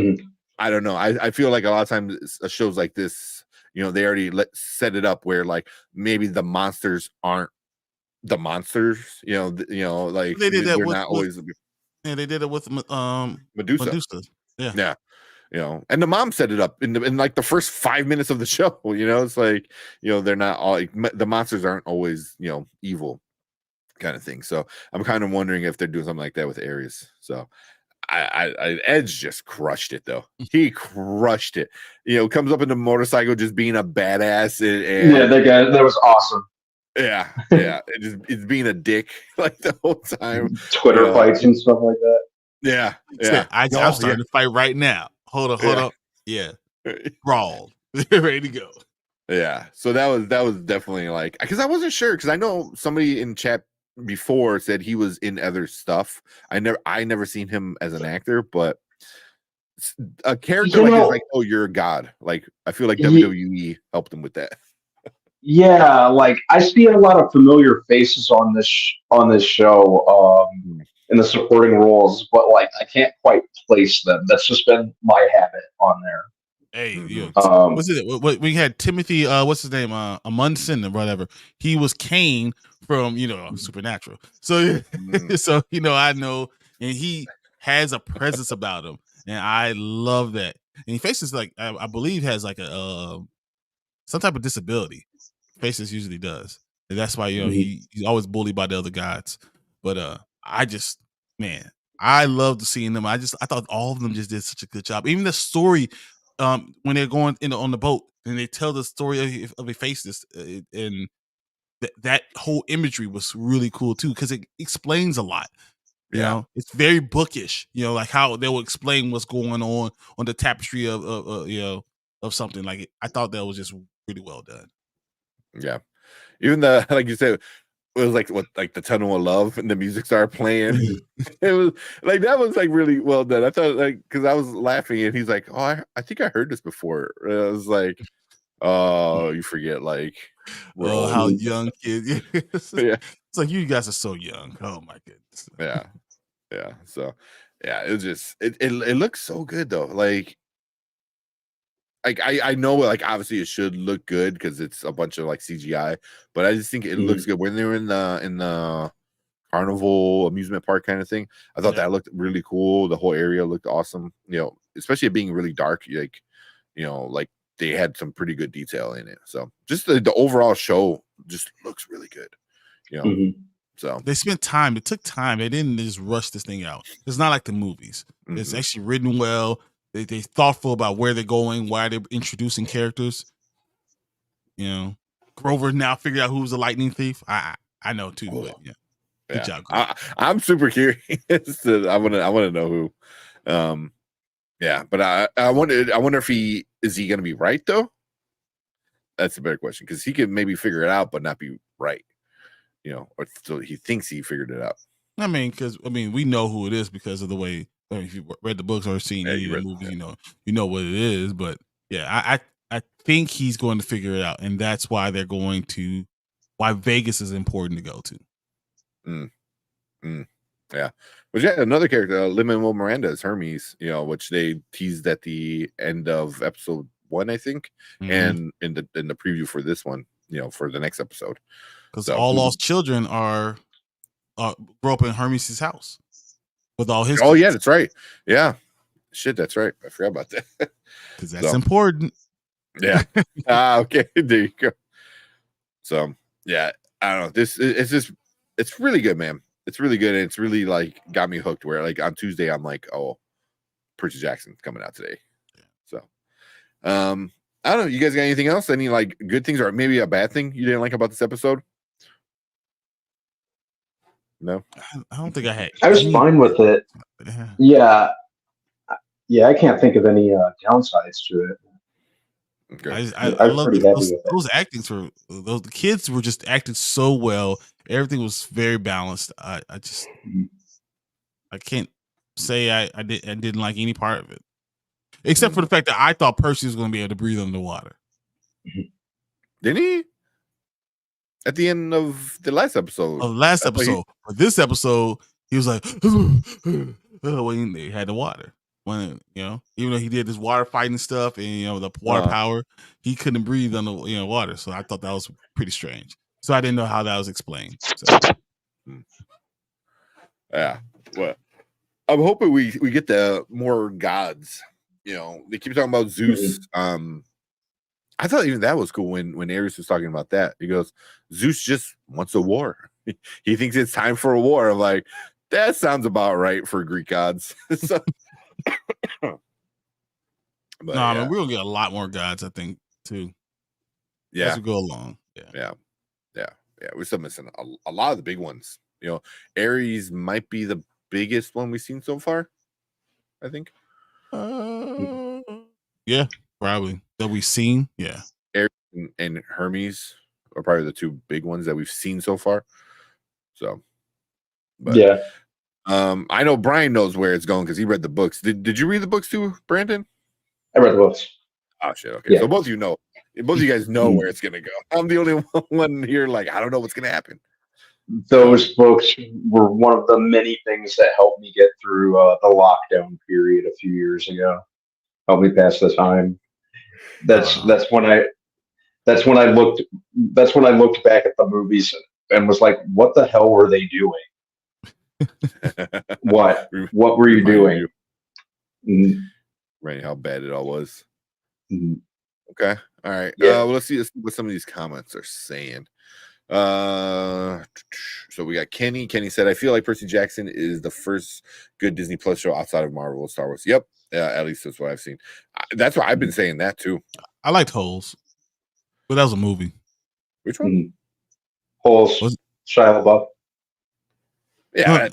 Speaker 1: I don't know. I feel like a lot of times shows like this, they already set it up where, like, maybe the monsters aren't the monsters. Like,
Speaker 2: they did that with,
Speaker 1: not always.
Speaker 2: Yeah, they did it with
Speaker 1: Medusa.
Speaker 2: Yeah.
Speaker 1: And the mom set it up in like the first 5 minutes of the show. It's like, they're not all, like, the monsters aren't always, evil kind of thing. So I'm kind of wondering if they're doing something like that with Ares. So I Edge just crushed it, though. He crushed it. Comes up in the motorcycle just being a badass. And
Speaker 3: that was awesome.
Speaker 1: Yeah. It's being a dick like the whole time.
Speaker 3: Twitter fights and stuff like that.
Speaker 1: Yeah.
Speaker 2: I'm starting to fight right now. Hold up. Yeah. Brawl. Ready to go.
Speaker 1: Yeah. So that was definitely, like, because I wasn't sure, because I know somebody in chat before said he was in other stuff. I never seen him as an actor, but a character like this, like, oh, you're a god. Like, I feel like WWE helped him with that.
Speaker 3: Yeah, like, I see a lot of familiar faces on this show, in the supporting roles, but, like, I can't quite place them. That's just been my habit on there.
Speaker 2: Hey, what's it? What we had Timothy, what's his name? Amundsen or whatever. He was Kane from Supernatural. So so I know, and he has a presence about him, and I love that. And he faces, like, I believe has like a some type of disability. Faces usually does, and that's why he's always bullied by the other gods. But I loved seeing them. I thought all of them just did such a good job. Even the story, when they're going on the boat and they tell the story of Hephaestus, and that whole imagery was really cool too, because it explains a lot. It's very bookish. Like how they will explain what's going on the tapestry of something. Like, I thought that was just really well done.
Speaker 1: Yeah, even the, like you said, it was like the Tunnel of Love, and the music started playing. It was like, that was like really well done. I thought, like, because I was laughing, and he's like, "Oh, I think I heard this before." And I was like, "Oh, you forget, like,
Speaker 2: how young kids." Yeah, it's like, you guys are so young. Oh my goodness.
Speaker 1: Yeah. So, yeah, it was just it looks so good, though. Like, like I know like obviously it should look good because it's a bunch of like CGI, but I just think it looks good when they're in the carnival amusement park kind of thing. I thought that looked really cool. The whole area looked awesome. You know, especially it being really dark. Like, you know, like they had some pretty good detail in it. So just the overall show just looks really good. You know, so
Speaker 2: they spent time. It took time. They didn't just rush this thing out. It's not like the movies. It's actually written well. They're thoughtful about where they're going, why they're introducing characters. You know, Grover now figured out who's the lightning thief. I know too, but yeah. Good job.
Speaker 1: I'm super curious. I want to know who. Yeah, but I wonder if he going to be right though. That's a better question because he could maybe figure it out but not be right. You know, or so he thinks he figured it out.
Speaker 2: I mean, we know who it is because of the way. I mean, if you read the books or seen any of the movies, you know what it is. But yeah, I think he's going to figure it out, and that's why why Vegas is important to go to.
Speaker 1: Yeah, but yeah, another character, Lin-Manuel Miranda is Hermes. You know, which they teased at the end of episode 1, I think, and in the preview for this one. You know, for the next episode,
Speaker 2: because all lost children are grow up in Hermes' house with all his.
Speaker 1: Oh, kids. Yeah, that's right. Yeah, shit, that's right. I forgot about that
Speaker 2: because that's important.
Speaker 1: Yeah. Okay. There you go. So yeah, I don't know. It's really good, man. It's really good, and it's really like got me hooked. Where like on Tuesday, I'm like, oh, Percy Jackson's coming out today. So, I don't know. You guys got anything else? Any like good things or maybe a bad thing you didn't like about this episode? No,
Speaker 2: I don't think I had.
Speaker 3: I was fine with it. Yeah. I can't think of any downsides to it.
Speaker 2: Okay. I love those actings the kids were just acting so well. Everything was very balanced. I can't say I didn't like any part of it, except for the fact that I thought Percy was going to be able to breathe underwater.
Speaker 1: Didn't he? At the end of the last episode.
Speaker 2: But this episode, he was like, when they had the water. When even though he did this water fighting stuff and the water power, he couldn't breathe under water. So I thought that was pretty strange. So I didn't know how that was explained. So.
Speaker 1: Yeah, well, I'm hoping we get the more gods. You know, they keep talking about Zeus. I thought even that was cool when Ares was talking about that. He goes, Zeus just wants a war. He thinks it's time for a war. I'm like, that sounds about right for Greek gods. So,
Speaker 2: but, I mean, we'll get a lot more gods, I think, too.
Speaker 1: Yeah,
Speaker 2: as we go along.
Speaker 1: Yeah. We're still missing a lot of the big ones. You know, Ares might be the biggest one we've seen so far. I think.
Speaker 2: Yeah, probably that we've seen. Yeah,
Speaker 1: Ares and Hermes are probably the two big ones that we've seen so far. So, but,
Speaker 3: yeah.
Speaker 1: I know Brian knows where it's going because he read the books. Did you read the books too, Brandon?
Speaker 3: I read the books.
Speaker 1: Oh shit! Okay, so both of you know. Both of you guys know where it's gonna go. I'm the only one here. Like I don't know what's gonna happen.
Speaker 3: Those books were one of the many things that helped me get through the lockdown period a few years ago. Helped me pass the time. That's when I looked back at the movies and was like, what the hell were they doing? What were you doing?
Speaker 1: Right, how bad it all was.
Speaker 3: Mm-hmm.
Speaker 1: Okay, all right. Well, let's see what some of these comments are saying. So we got Kenny. Kenny said, I feel like Percy Jackson is the first good Disney Plus show outside of Marvel and Star Wars. Yep. At least that's what I've seen. That's why I've been saying that too.
Speaker 2: I liked Holes, but that was a movie.
Speaker 1: Which one?
Speaker 3: Holes. Shia LaBeouf.
Speaker 1: Yeah.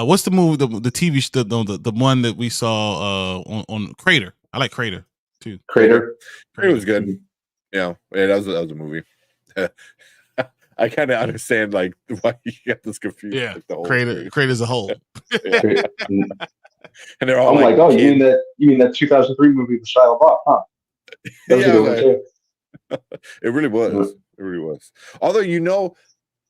Speaker 2: What's the movie? The TV show, the one that we saw on Crater. I like Crater too.
Speaker 3: Crater.
Speaker 1: It was good. Yeah, that was a movie. I kind of understand like why you got this confused.
Speaker 2: Yeah,
Speaker 1: like, the whole
Speaker 2: Crater as a whole.
Speaker 1: And they're all
Speaker 3: like, oh, you mean that 2003 movie with Shia LaBeouf, huh?
Speaker 1: It really was. Mm-hmm. It really was. Although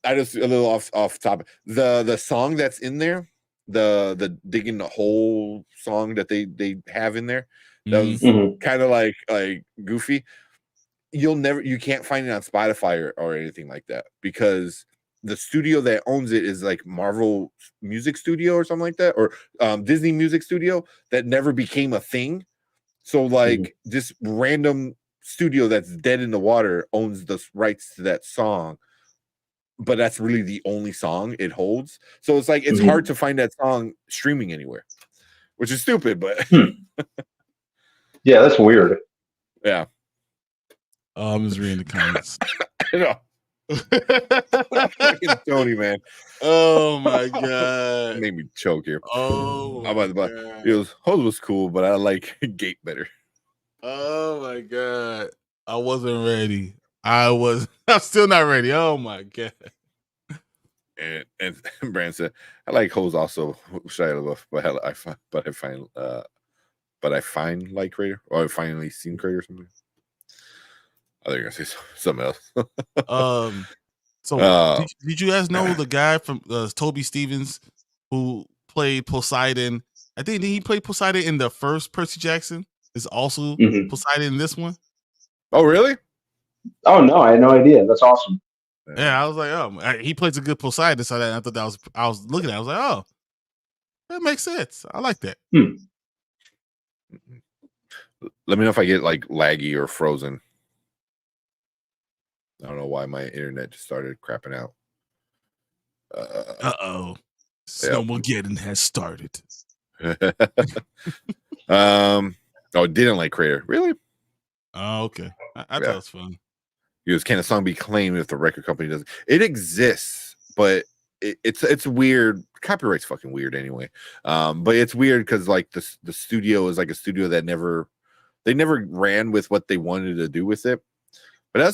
Speaker 1: I just a little off topic. The song that's in there, the digging the hole song that they have in there, that was kind of like goofy. You can't find it on Spotify or anything like that, because the studio that owns it is like Marvel Music Studio or something like that, or Disney Music Studio that never became a thing. So like this random studio that's dead in the water owns the rights to that song, but that's really the only song it holds. So it's like it's hard to find that song streaming anywhere, which is stupid, but
Speaker 3: yeah, that's weird.
Speaker 1: Yeah.
Speaker 2: I'm just reading the comments.
Speaker 1: I know. Fucking Tony, man.
Speaker 2: Oh my god.
Speaker 1: It made me choke here.
Speaker 2: Oh my god.
Speaker 1: Hose was cool, but I like Gate better.
Speaker 2: Oh my god. I wasn't ready. I'm still not ready. Oh my god.
Speaker 1: And Brand said, I like Hose also, Shia LaBeouf, but I find like Crater, or I finally seen Crater or something. I think I say something else.
Speaker 2: Did you guys know the guy from Toby Stevens who played Poseidon? I think he played Poseidon in the first Percy Jackson. Is also Poseidon in this one.
Speaker 1: Oh, really?
Speaker 3: Oh no, I had no idea. That's awesome.
Speaker 2: Yeah, I was like, oh, he plays a good Poseidon. So I thought I was looking at it, I was like, oh, that makes sense. I like that.
Speaker 1: Let me know if I get like laggy or frozen. I don't know why my internet just started crapping out.
Speaker 2: Snowmageddon has started.
Speaker 1: It didn't like Crater. Really?
Speaker 2: Oh, okay. I thought it was fun.
Speaker 1: Can a song be claimed if the record company doesn't? It exists, but it's weird. Copyright's fucking weird anyway. But it's weird because like the studio is like a studio that never ran with what they wanted to do with it. But I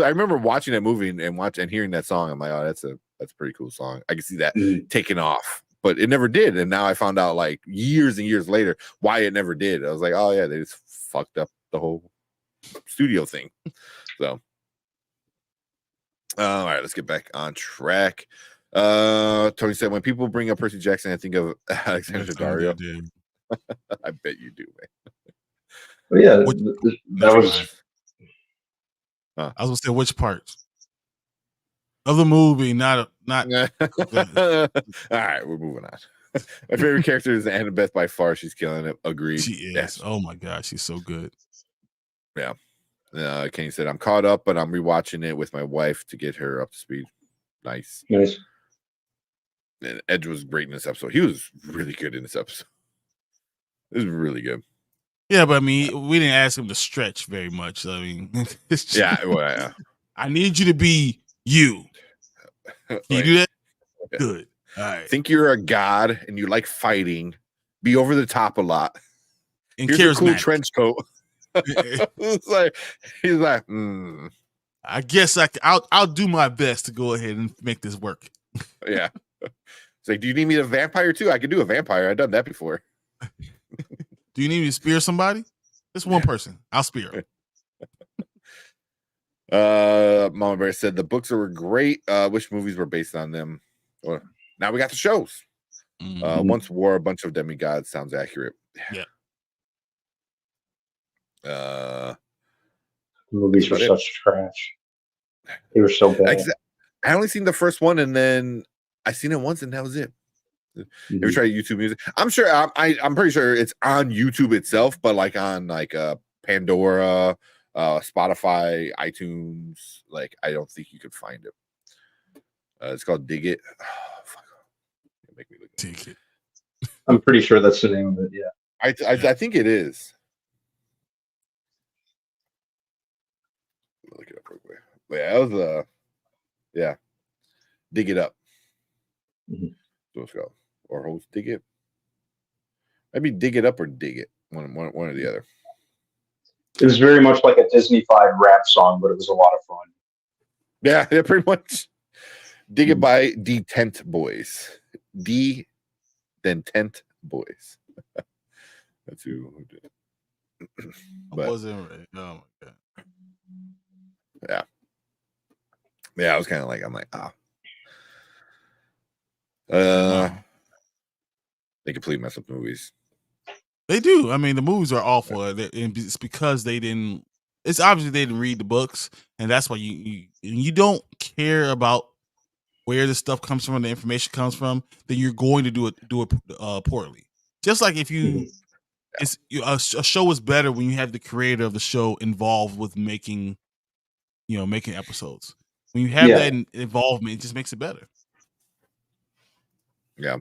Speaker 1: remember watching that movie and hearing that song. I'm like, oh, that's a pretty cool song. I can see that taking off, but it never did. And now I found out like years and years later why it never did. I was like, oh yeah, they just fucked up the whole studio thing. So, all right, let's get back on track. Tony said, when people bring up Percy Jackson, I think of Alexander Daddario. I bet you do, man.
Speaker 3: Well, yeah, that was.
Speaker 2: I was gonna say which part of the movie, not.
Speaker 1: All right, we're moving on. My favorite character is Annabeth by far. She's killing it. Agreed.
Speaker 2: She is. Yes. Oh my god, she's so good.
Speaker 1: Yeah. Kenny said, I'm caught up, but I'm rewatching it with my wife to get her up to speed. Nice. And Edge was great in this episode. He was really good in this episode. It was really good.
Speaker 2: Yeah, but I mean, we didn't ask him to stretch very much. I mean, it's just, I need you to be you. Can you do that? Good. All right.
Speaker 1: Think you're a god and you like fighting. Be over the top a lot.
Speaker 2: And
Speaker 1: here's a cool trench coat. He's like,
Speaker 2: I guess I'll do my best to go ahead and make this work.
Speaker 1: Yeah. It's like, do you need me a vampire too? I can do a vampire. I've done that before.
Speaker 2: Do you need me to spear somebody? Just one person. I'll spear
Speaker 1: him. Mama Bear said the books were great. Which movies were based on them? Now we got the shows. Once War, a bunch of demigods sounds accurate.
Speaker 3: Yeah. Movies were such trash. They were so bad.
Speaker 1: I only seen the first one, and then I seen it once, and that was it. Have you tried YouTube music? I'm sure. I'm pretty sure it's on YouTube itself, but like on like Pandora, Spotify, iTunes. Like I don't think you could find it. It's called Dig It. Oh, fuck. Make me look.
Speaker 2: Dig It.
Speaker 3: I'm pretty sure that's the name of it. Yeah.
Speaker 1: I think it is. Look it up real quick. But yeah, that was Dig It Up. So let's go. Or host Dig It. Maybe Dig It Up or Dig It. One or the other.
Speaker 3: It was very much like a Disney-fied rap song, but it was a lot of fun.
Speaker 1: Yeah, pretty much. Dig It by The Tent Boys. The Tent Boys. That's who did it.
Speaker 2: I wasn't ready. Oh my god.
Speaker 1: Yeah, I was kind of like, I'm like, they completely mess up movies.
Speaker 2: They do. I mean, the movies are awful, and it's because they didn't. It's obviously they didn't read the books, and that's why you don't care about where the stuff comes from, the information comes from. Then you're going to do it poorly. Just like if you, a show is better when you have the creator of the show involved with making episodes. When you have that involvement, it just makes it better.
Speaker 1: Yeah.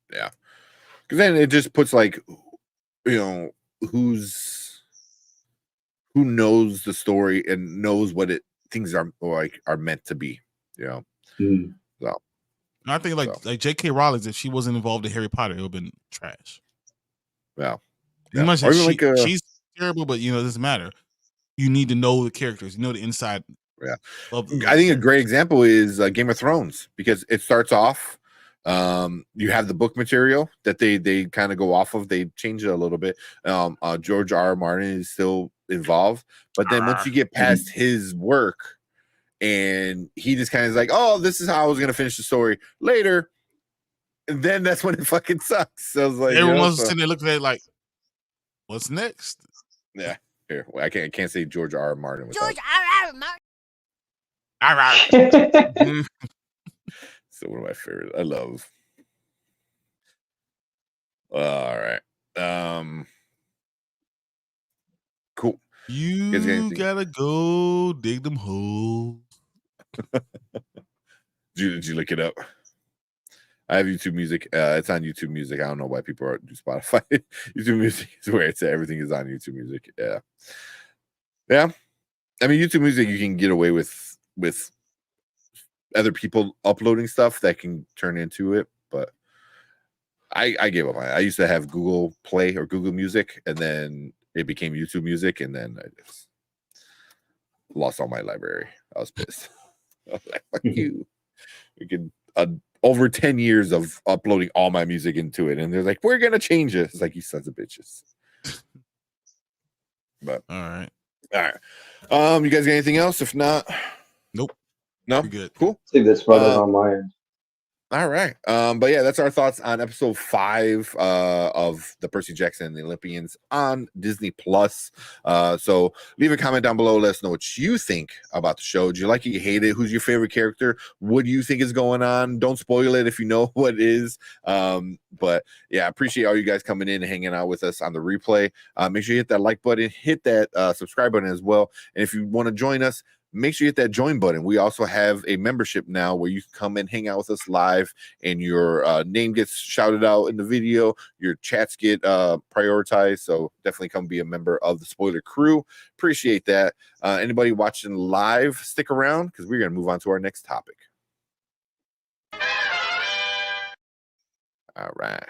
Speaker 1: Because then it just puts like, who knows the story and knows what things are meant to be. So
Speaker 2: and I think like J.K. Rowling, if she wasn't involved in Harry Potter, it would have been trash.
Speaker 1: Yeah.
Speaker 2: Much she's terrible, but it doesn't matter. You need to know the characters, the inside.
Speaker 1: Yeah. I think a great example is Game of Thrones, because it starts off. You have the book material that they kind of go off of. They change it a little bit. George R. Martin is still involved, but then once you get past his work, and he just kind of is like, oh, this is how I was gonna finish the story later, and then that's when it fucking sucks. So I was like,
Speaker 2: everyone's sitting there looking at it like, what's next?
Speaker 1: Yeah, here I can't say George R. Martin.
Speaker 5: George R. Martin.
Speaker 1: So one of my favorites. I love. All right. Cool.
Speaker 2: You gotta go dig them holes.
Speaker 1: Did you look it up? I have YouTube Music. It's on YouTube Music. I don't know why people do Spotify. YouTube Music is where it's at. Everything is on YouTube Music. Yeah. I mean, YouTube Music, you can get away with other people uploading stuff that can turn into it, but I gave up on it. I used to have Google Play or Google Music, and then it became YouTube Music, and then I just lost all my library. I was pissed. I was like, fuck you. We could over 10 years of uploading all my music into it, and they're like, we're gonna change it. It's like, you sons of bitches. But
Speaker 2: all right.
Speaker 1: You guys got anything else? If not,
Speaker 2: nope.
Speaker 1: No,
Speaker 2: we're good.
Speaker 1: Cool.
Speaker 3: I think that's about it on my end.
Speaker 1: All right. But yeah, that's our thoughts on episode 5 of the Percy Jackson and the Olympians on Disney Plus. So leave a comment down below. Let us know what you think about the show. Do you like it? You hate it? Who's your favorite character? What do you think is going on? Don't spoil it if you know what it is. But yeah, I appreciate all you guys coming in and hanging out with us on the replay. Make sure you hit that like button, hit that subscribe button as well. And if you want to join us, make sure you hit that join button. We also have a membership now where you can come and hang out with us live, and your name gets shouted out in the video. Your chats get prioritized. So definitely come be a member of the Spoiler Crew. Appreciate that. Anybody watching live, stick around, because we're going to move on to our next topic. All right.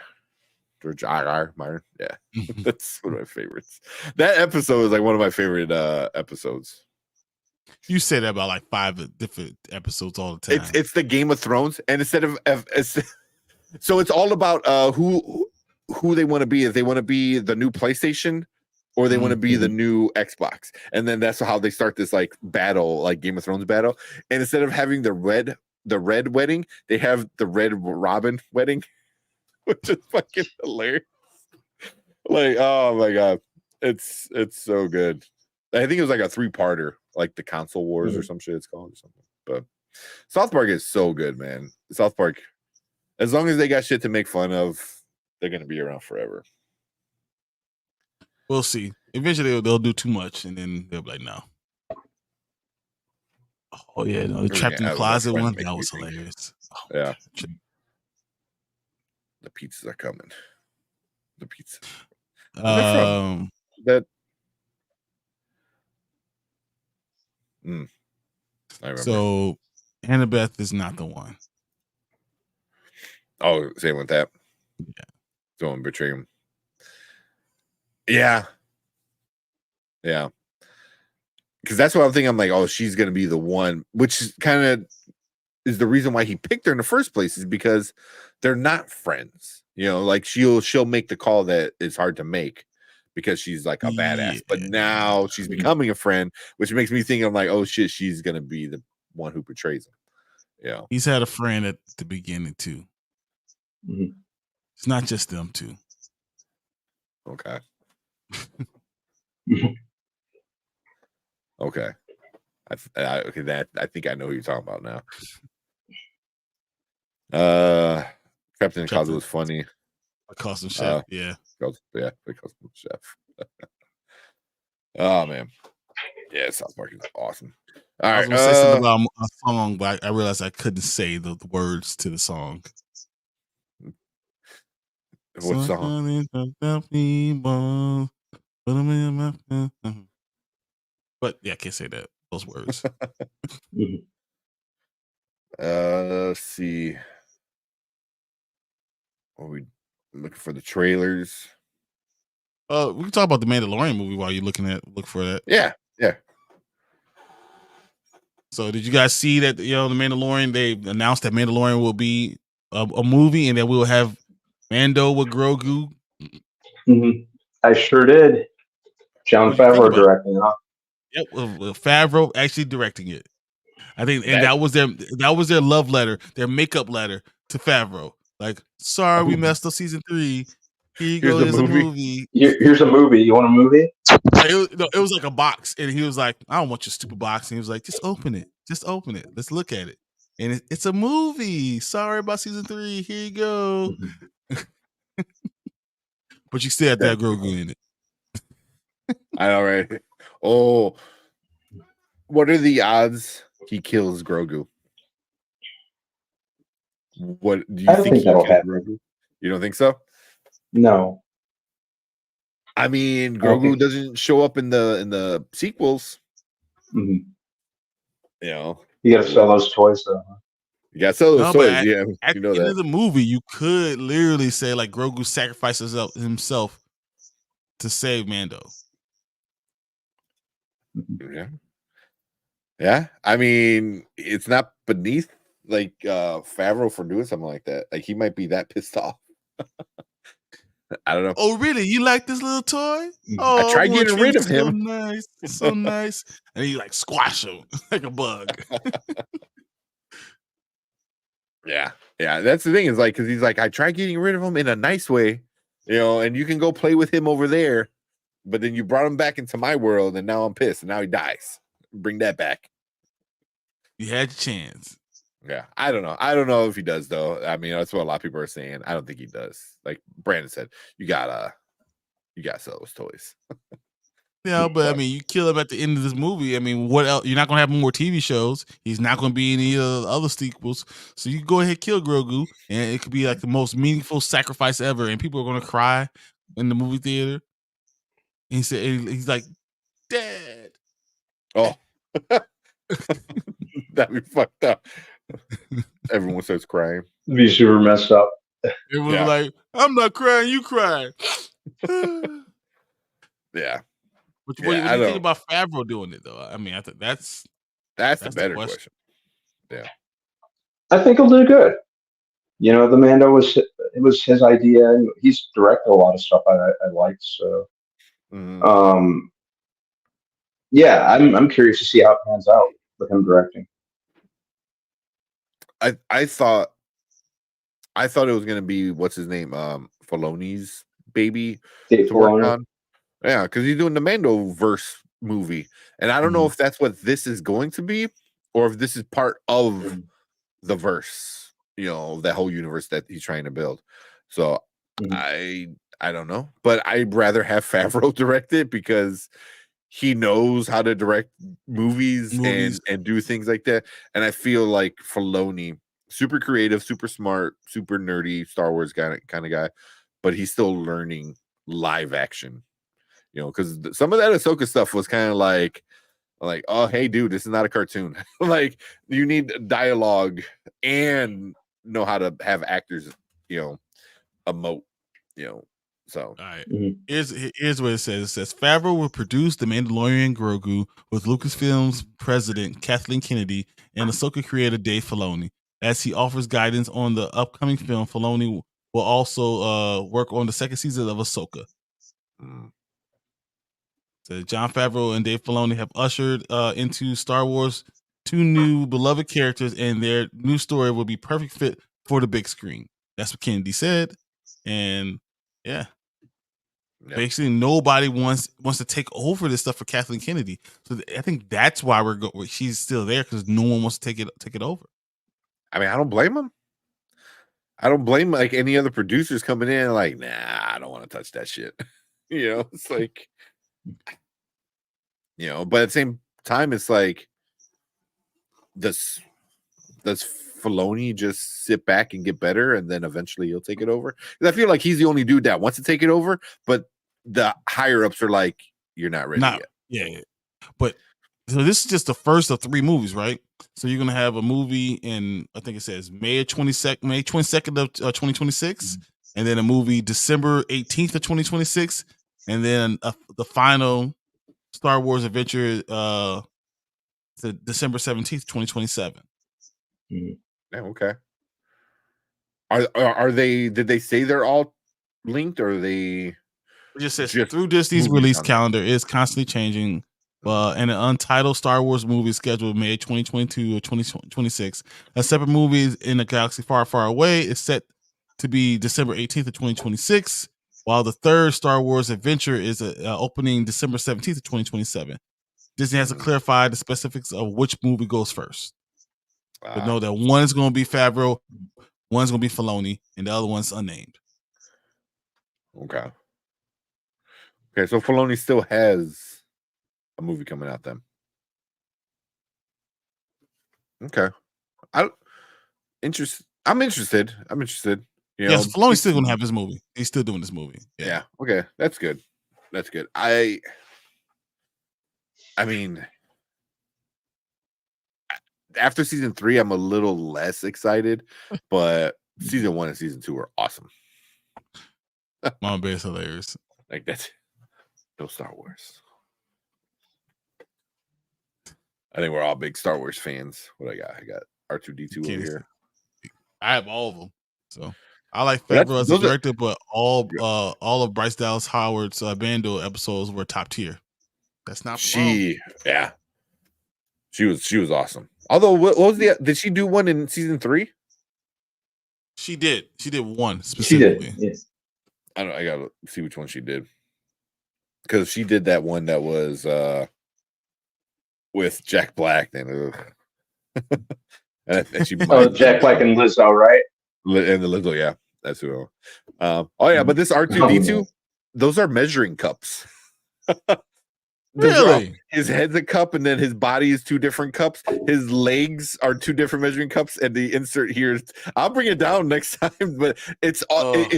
Speaker 1: George R. Martin. Yeah, that's one of my favorites. That episode is like one of my favorite episodes.
Speaker 2: You say that about like 5 different episodes all the time.
Speaker 1: It's the Game of Thrones, and instead of so it's all about who they want to be. If they want to be the new PlayStation, or they want to be the new Xbox, and then that's how they start this like battle, like Game of Thrones battle. And instead of having the red wedding, they have the Red Robin wedding, which is fucking hilarious. Like, oh my god, it's so good. I think it was like a 3-parter, like the Console Wars or some shit it's called or something. But South Park is so good, man. South Park, as long as they got shit to make fun of, they're gonna be around forever.
Speaker 2: We'll see. Eventually they'll do too much, and then they'll be like, no. Oh yeah, no, the trapped in the closet one, that was hilarious. Oh,
Speaker 1: yeah. The pizzas are coming. The pizza. That.
Speaker 2: So Annabeth is not the one.
Speaker 1: Oh, same with that.
Speaker 2: Yeah.
Speaker 1: Don't betray him. Yeah. Because that's what I'm thinking. I'm like, oh, she's gonna be the one, which kind of is the reason why he picked her in the first place, is because they're not friends. Like she'll make the call that is hard to make, because she's like a badass, but now she's becoming a friend, which makes me think, I'm like, oh shit, she's gonna be the one who betrays him. Yeah,
Speaker 2: he's had a friend at the beginning too. It's not just them two.
Speaker 1: Okay. Okay. I think I know who you're talking about now. Captain Cosmo was funny.
Speaker 2: A custom chef, yeah,
Speaker 1: the custom chef. Oh man, yeah, South Park is awesome. All right,
Speaker 2: I was gonna say something about a song, but I realized I couldn't say the words to the song.
Speaker 1: What song?
Speaker 2: But yeah, I can't say that those words.
Speaker 1: Let's see. Are we looking for the trailers?
Speaker 2: We can talk about the Mandalorian movie while you're look for that.
Speaker 1: Yeah.
Speaker 2: So did you guys see that, the Mandalorian, they announced that Mandalorian will be a movie and that we'll have Mando with Grogu?
Speaker 3: I sure did. Jon Favreau directing, huh?
Speaker 2: Yep, Favreau actually directing it. I think, and that was their love letter, their makeup letter to Favreau. Like, sorry, we messed up season 3. Here you go. Here's a movie.
Speaker 3: Here's a movie. You want a movie?
Speaker 2: It was like a box, and he was like, "I don't want your stupid box." And he was like, "Just open it. Just open it. Let's look at it." And it's a movie. Sorry about season 3. Here you go. But you still have to have Grogu in it.
Speaker 1: I know, right? Oh, what are the odds he kills Grogu? What do you
Speaker 3: I don't think that'll happen.
Speaker 1: Grogu? You don't think so?
Speaker 3: No.
Speaker 1: I mean, Grogu doesn't show up in the sequels.
Speaker 3: Mm-hmm.
Speaker 1: You
Speaker 3: got to sell those toys, though.
Speaker 1: You got to sell those toys.
Speaker 2: At
Speaker 1: you know
Speaker 2: the end
Speaker 1: that.
Speaker 2: of the movie, you could literally say like Grogu sacrifices himself to save Mando.
Speaker 1: Yeah. I mean, it's not beneath like Favreau for doing something like that. Like he might be that pissed off. I don't know.
Speaker 2: Oh, really? You like this little toy? Oh,
Speaker 1: I tried getting rid of him.
Speaker 2: So nice, so nice. And he like squash him like a bug.
Speaker 1: Yeah. That's the thing is like, because he's like, I tried getting rid of him in a nice way, and you can go play with him over there, but then you brought him back into my world, and now I'm pissed, and now he dies. Bring that back.
Speaker 2: You had your chance.
Speaker 1: Yeah, I don't know. I don't know if he does though. I mean, that's what a lot of people are saying. I don't think he does. Like Brandon said, you gotta sell those toys.
Speaker 2: Yeah, but I mean, you kill him at the end of this movie. I mean, what else? You're not gonna have more TV shows. He's not gonna be in any other sequels. So you go ahead and kill Grogu, and it could be like the most meaningful sacrifice ever, and people are gonna cry in the movie theater. And he said, he's like, Dad.
Speaker 1: Oh, that'd be fucked up. Everyone starts crying.
Speaker 3: It'd be super messed up.
Speaker 2: Everyone's like, I'm not crying, you cry.
Speaker 1: Yeah.
Speaker 2: What do you think about Favreau doing it though? I mean, I think that's
Speaker 1: the better question. Yeah.
Speaker 3: I think he'll do good. The Mando was his idea, and he's directed a lot of stuff I liked. So, yeah, I'm curious to see how it pans out with him directing.
Speaker 1: I thought it was gonna be what's his name, Filoni's baby
Speaker 3: Dave
Speaker 1: to work
Speaker 3: Filoni.
Speaker 1: on. Yeah, because he's doing the Mandoverse movie, and I don't know if that's what this is going to be, or if this is part of the verse. That whole universe that he's trying to build. So I don't know, but I'd rather have Favreau direct it because he knows how to direct movies. And do things like that. And I feel like Filoni, super creative, super smart, super nerdy Star Wars kind of guy, but he's still learning live action. Because some of that Ahsoka stuff was kind of like, oh, hey, dude, this is not a cartoon. Like, you need dialogue and know how to have actors, emote, So,
Speaker 2: all right. Here's what it says. It says Favreau will produce The Mandalorian Grogu with Lucasfilm's president Kathleen Kennedy and Ahsoka creator Dave Filoni. As he offers guidance on the upcoming film, Filoni will also work on the second season of Ahsoka. So Jon Favreau and Dave Filoni have ushered into Star Wars 2 new beloved characters, and their new story will be perfect fit for the big screen. That's what Kennedy said, and yeah. Basically, nobody wants to take over this stuff for Kathleen Kennedy. So I think that's why she's still there, because no one wants to take it over.
Speaker 1: I mean, I don't blame them. I don't blame like any other producers coming in like, nah, I don't want to touch that shit. It's like, but at the same time, it's like, does Filoni just sit back and get better, and then eventually he'll take it over? Because I feel like he's the only dude that wants to take it over, but the higher ups are like, you're not ready yet.
Speaker 2: Yeah. But so this is just the first of 3 movies, right? So you're gonna have a movie in, I think it says May 22nd of 2026, and then a movie December 18th of 2026, and then the final Star Wars adventure December 17th, 2027.
Speaker 1: Yeah, okay. Are they? Did they say they're all linked, or are they?
Speaker 2: It just says through Disney's release calendar is constantly changing. And an untitled Star Wars movie scheduled May 2022 or 2026. A separate movie in a galaxy far, far away is set to be December 18th of 2026, while the third Star Wars adventure is opening December 17th of 2027. Disney has to clarify the specifics of which movie goes first. But know that one's going to be Favreau, one's going to be Filoni, and the other one's unnamed.
Speaker 1: Okay, so Filoni still has a movie coming out then. Okay. I'm interested.
Speaker 2: Yes, Filoni's still gonna have his movie. He's still doing this movie.
Speaker 1: Yeah. Okay. That's good. I mean, after season 3, I'm a little less excited, but season 1 and season 2 are awesome.
Speaker 2: Mama Bear's hilarious.
Speaker 1: Like that's no Star Wars. I think we're all big Star Wars fans. What I got R2-D2 over here.
Speaker 2: I have all of them. So I like Favreau as a director, but all of Bryce Dallas Howard's Bando episodes were top tier. That's not
Speaker 1: she was awesome. Although what was did she do one in season 3?
Speaker 2: She did one specifically.
Speaker 3: She did, yes.
Speaker 1: I gotta see which one she did. Because she did that one that was with Jack Black, and she
Speaker 3: Jack Black and Lizzo, right?
Speaker 1: And the Lizzo, yeah, that's who. But this R2-D2, those are measuring cups.
Speaker 2: Really?
Speaker 1: His head's a cup, and then his body is 2 different cups. His legs are 2 different measuring cups, and the insert here. I'll bring it down next time, but it's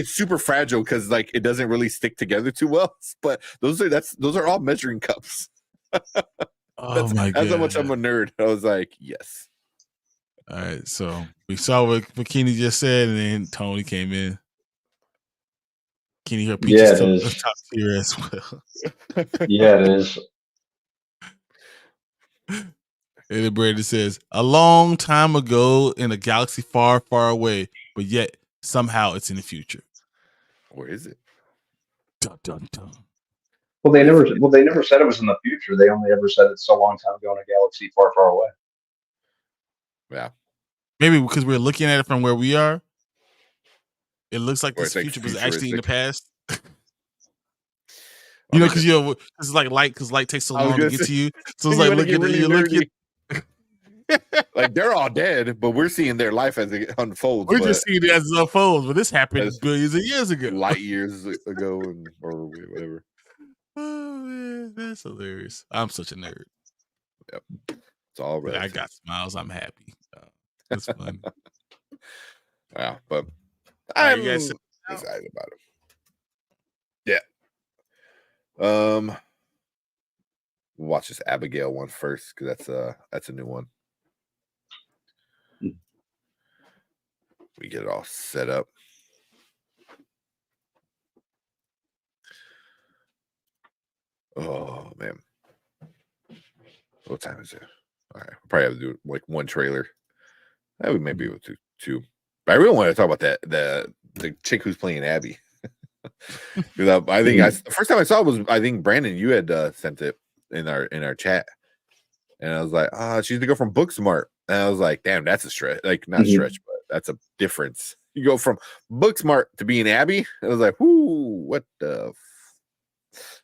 Speaker 1: super fragile because like it doesn't really stick together too well. But those are all measuring cups.
Speaker 2: My God!
Speaker 1: That's how much I'm a nerd. I was like, yes.
Speaker 2: All right, so we saw what Kenny just said, and then Tony came in. Kenny, her Peaches top tier as well.
Speaker 3: Yeah, it is.
Speaker 2: And then Brandon says, a long time ago in a galaxy far, far away, but yet somehow it's in the future.
Speaker 1: Where is it?
Speaker 2: Dun, dun, dun.
Speaker 3: Well, they never said it was in the future. They only ever said it's a long time ago in a galaxy far, far away.
Speaker 1: Yeah.
Speaker 2: Maybe because we're looking at it from where we are. It looks like this future was actually in the past. Because it's like light, because light takes so long to get to you. So it's like looking.
Speaker 1: Like they're all dead, but we're seeing their life as it unfolds.
Speaker 2: We're just seeing it as it unfolds, but this happened billions of years ago,
Speaker 1: light years ago, or whatever.
Speaker 2: Oh man, that's hilarious! I'm such a nerd.
Speaker 1: Yep, it's all right.
Speaker 2: I got smiles. I'm happy. That's fun.
Speaker 1: Yeah, but I'm excited about it. Yeah. We'll watch this Abigail one first because that's a new one. We get it all set up. Oh man, what time is it? All right, we'll probably have to do like one trailer. That we may be able to two. But I really want to talk about that the chick who's playing Abby. I think the first time I saw it was, I think Brandon, you had sent it in our chat, and I was like, she's the girl from Booksmart, and I was like, damn, that's a stretch, like not a stretch, but that's a difference. You go from Booksmart to being Abby. I was like, whoo, what the?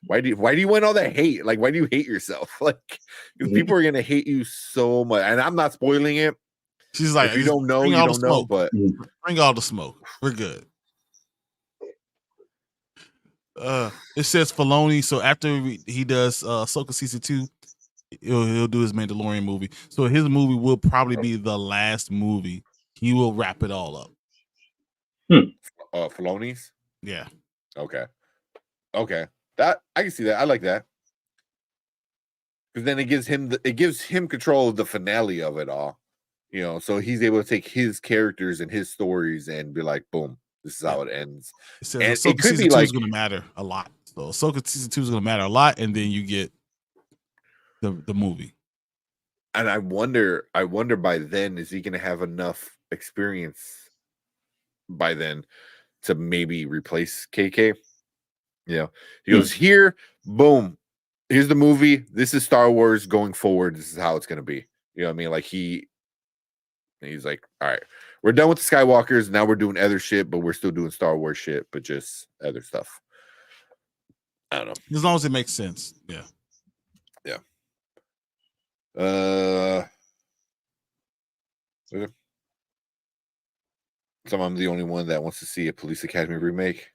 Speaker 1: why do you want all that hate? Like, why do you hate yourself? Like, people are gonna hate you so much. And I'm not spoiling it.
Speaker 2: She's like,
Speaker 1: if you don't know, you don't know. But
Speaker 2: bring all the smoke. We're good. It says Filoni. So after he does Ahsoka season 2, he'll do his Mandalorian movie. So his movie will probably be the last movie. He will wrap it all up.
Speaker 1: Filoni's?
Speaker 2: Yeah.
Speaker 1: Okay. That I can see that. I like that. Because then it gives him control of the finale of it all. So he's able to take his characters and his stories and be like, boom, this is how it ends.
Speaker 2: It says and Ahsoka it could season be 2 is going to matter a lot. So Ahsoka season 2 is going to matter a lot, and then you get the movie.
Speaker 1: And I wonder by then, is he going to have enough experience by then to maybe replace KK? He goes, here, boom, here's the movie. This is Star Wars going forward. This is how it's going to be. You know what I mean? Like he's like, all right, we're done with the Skywalkers. Now we're doing other shit, but we're still doing Star Wars shit, but just other stuff. I don't know.
Speaker 2: As long as it makes sense. Yeah.
Speaker 1: So I'm the only one that wants to see a Police Academy remake.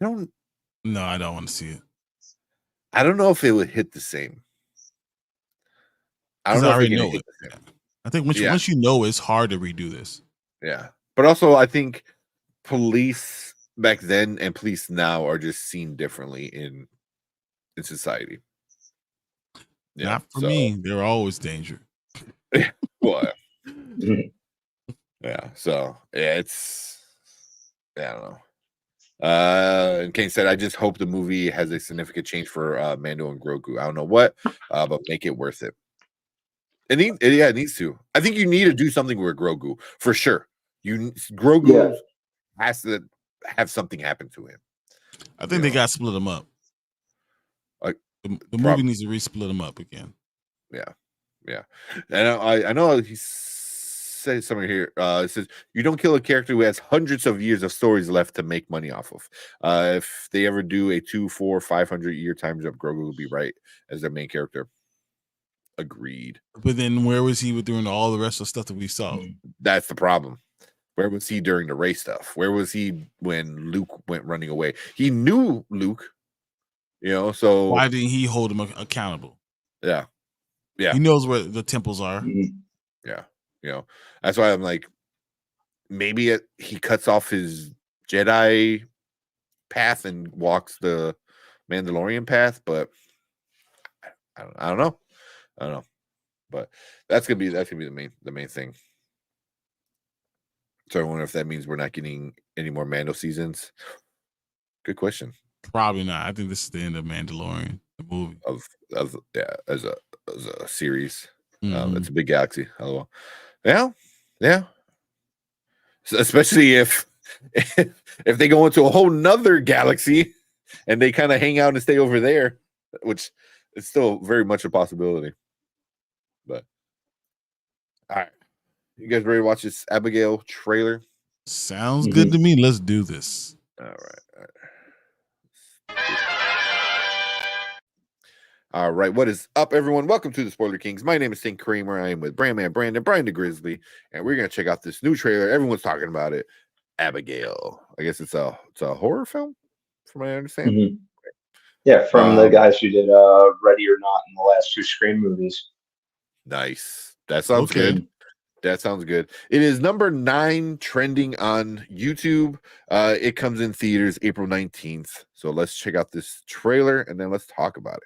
Speaker 2: No, I don't want to see it.
Speaker 1: I don't know if it would hit the same.
Speaker 2: I don't know if it know it. I think once you know, it's hard to redo this.
Speaker 1: Yeah. But also I think police back then and police now are just seen differently in society.
Speaker 2: Not for me. They're always danger.
Speaker 1: Well, yeah. So it's I don't know. And Kane said, I just hope the movie has a significant change for Mando and Grogu. I don't know what, but make it worth it. It needs to. I think you need to do something with Grogu for sure. Grogu has to have something happen to him.
Speaker 2: I think they got to split him up. Like the movie needs to re-split him up again.
Speaker 1: Yeah. And I know he says somewhere here. It says you don't kill a character who has hundreds of years of stories left to make money off of. If they ever do a 2, 4, 500 year time jump, Grogu will be right as their main character. Agreed.
Speaker 2: But then where was he during all the rest of the stuff that we saw?
Speaker 1: That's the problem. Where was he during the race stuff? Where was he when Luke went running away? He knew Luke, so
Speaker 2: why didn't he hold him accountable?
Speaker 1: Yeah.
Speaker 2: He knows where the temples are.
Speaker 1: Yeah. That's why I'm like, maybe he cuts off his Jedi path and walks the Mandalorian path, but I don't know. But that's gonna be the main thing. So I wonder if that means we're not getting any more Mando seasons. Good question.
Speaker 2: Probably not. I think this is the end of Mandalorian, the movie
Speaker 1: as a series. It's a big galaxy. Oh, yeah. So especially if they go into a whole nother galaxy and they kind of hang out and stay over there, which is still very much a possibility. But all right, you guys ready to watch this Abigail trailer?
Speaker 2: Sounds good to me. Let's do this.
Speaker 1: All right. All right, what is up, everyone? Welcome to the Spoiler Kings. My name is St. Kramer. I am with Brandman Brandon, Brian the Grizzly, and we're gonna check out this new trailer. Everyone's talking about it. Abigail. I guess it's a horror film, from what I understand.
Speaker 3: Yeah, from the guys who did Ready or Not in the last 2 Scream movies.
Speaker 1: Nice. That sounds good. That sounds good. It is number 9 trending on YouTube. It comes in theaters April 19th. So let's check out this trailer and then let's talk about it.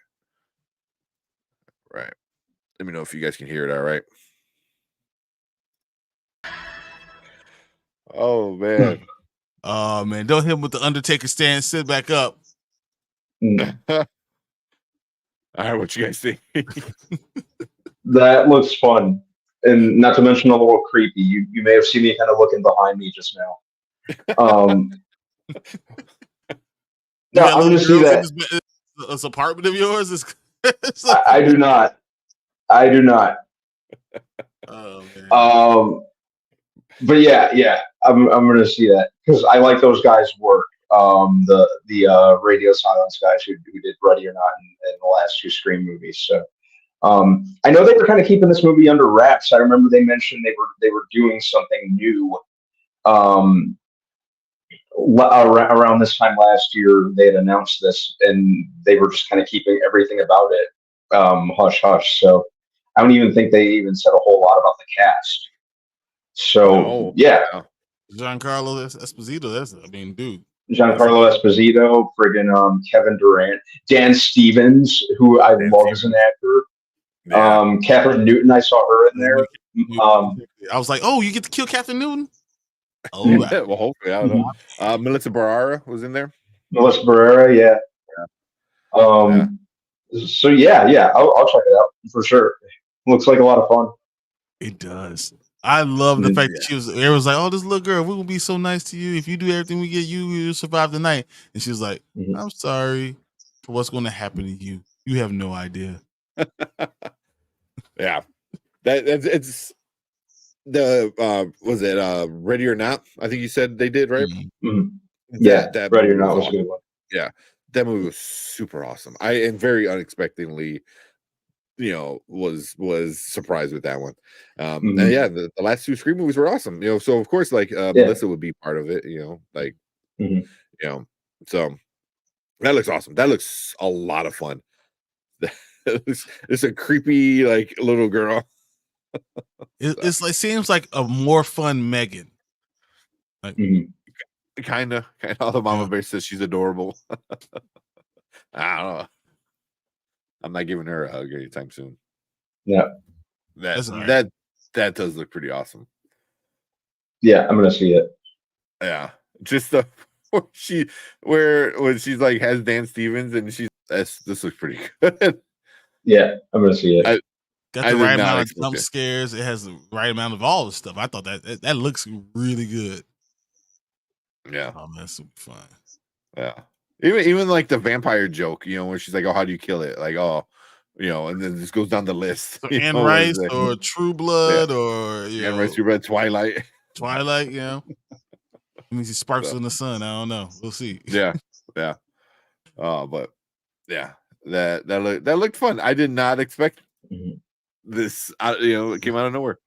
Speaker 1: Right. Let me know if you guys can hear it all right. Oh, man.
Speaker 2: Oh, man. Don't hit him with the Undertaker stand. Sit back up.
Speaker 1: All right, what you guys think?
Speaker 3: That looks fun. And not to mention a little creepy. You may have seen me kind of looking behind me just now. No, I'm going to see that.
Speaker 2: This apartment of yours is...
Speaker 3: I do not.
Speaker 2: Oh, man.
Speaker 3: But yeah, I'm going to see that because I like those guys' work. the Radio Silence guys who did Ready or Not in the last 2 Scream movies. So I know they were kind of keeping this movie under wraps. I remember they mentioned they were doing something new. Around this time last year, they had announced this, and they were just kind of keeping everything about it hush hush. So I don't even think they even said a whole lot about the cast. So yeah,
Speaker 2: Giancarlo Esposito. Dude.
Speaker 3: Giancarlo Esposito, friggin' Kevin Durant, Dan Stevens, who I love as an actor. Yeah. Catherine Newton, I saw her in there.
Speaker 2: I was like, oh, you get to kill Catherine Newton? Oh,
Speaker 1: yeah, well, hopefully, I don't know. Melissa Barrera was in there.
Speaker 3: Melissa Barrera, yeah. So yeah, I'll check it out for sure. Looks like a lot of fun.
Speaker 2: It does. I love the fact that it was like, oh, this little girl, we will be so nice to you. If you do everything we get you, you'll survive the night. And she was like, I'm sorry for what's going to happen to you. You have no idea.
Speaker 1: Yeah. It's the was it Ready or Not? I think you said they did, right?
Speaker 3: Yeah, that Ready or Not was a good one.
Speaker 1: Yeah, that movie was super awesome. I am very unexpectedly, was surprised with that one. And yeah, the last 2 Scream movies were awesome. So of course, like Melissa would be part of it. So that looks awesome. That looks a lot of fun. It's a creepy like little girl.
Speaker 2: It's like seems like a more fun Megan. Like,
Speaker 1: kind of. Although Mama Bear says she's adorable. I don't know. I'm not giving her a hug anytime soon.
Speaker 3: Yeah,
Speaker 1: that does look pretty awesome.
Speaker 3: Yeah, I'm gonna see it.
Speaker 1: Yeah, just the when she's like has Dan Stevens and this looks pretty good.
Speaker 3: Yeah, I'm gonna see it.
Speaker 2: Got the right amount of jump scares. It has the right amount of all the stuff. I thought that looks really good.
Speaker 1: Yeah.
Speaker 2: Oh, that's super fun.
Speaker 1: Yeah. Even like the vampire joke, where she's like, "Oh, how do you kill it?" Like, "Oh, and then this goes down the list."
Speaker 2: So Anne Rice or True Blood or
Speaker 1: Anne Rice, True Blood, Twilight.
Speaker 2: It means he sparks in the sun. I don't know. We'll see.
Speaker 1: Yeah. But yeah, that looked fun. I did not expect this. It came out of nowhere.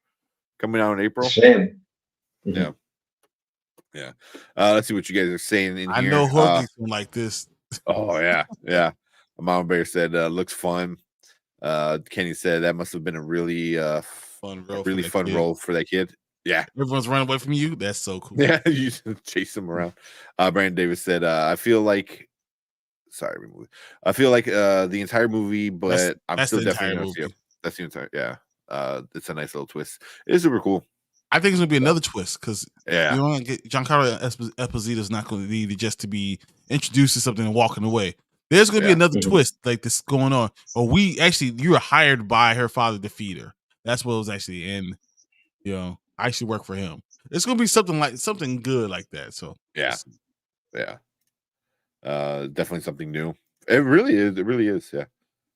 Speaker 1: Coming out in April.
Speaker 3: Same.
Speaker 1: Yeah. Yeah. Let's see what you guys are saying in here.
Speaker 2: I know Jorge's like this.
Speaker 1: Oh yeah. Mama Bear said looks fun. Kenny said that must have been a really fun role for that kid. Yeah.
Speaker 2: Everyone's running away from you. That's so cool.
Speaker 1: Yeah, you chase him around. Brandon Davis said, I feel like the entire movie, but I'm still definitely gonna see it. That's the entire it's a nice little twist. It's super cool.
Speaker 2: I think it's gonna be another twist because Giancarlo Esposito is not going to need just to be introduced to something and walking away. There's gonna be another twist like this going on. Or you were hired by her father to feed her. That's what it was actually, and I actually work for him. It's gonna be something good like that. So
Speaker 1: yeah. Definitely something new. It really is. It really is. Yeah,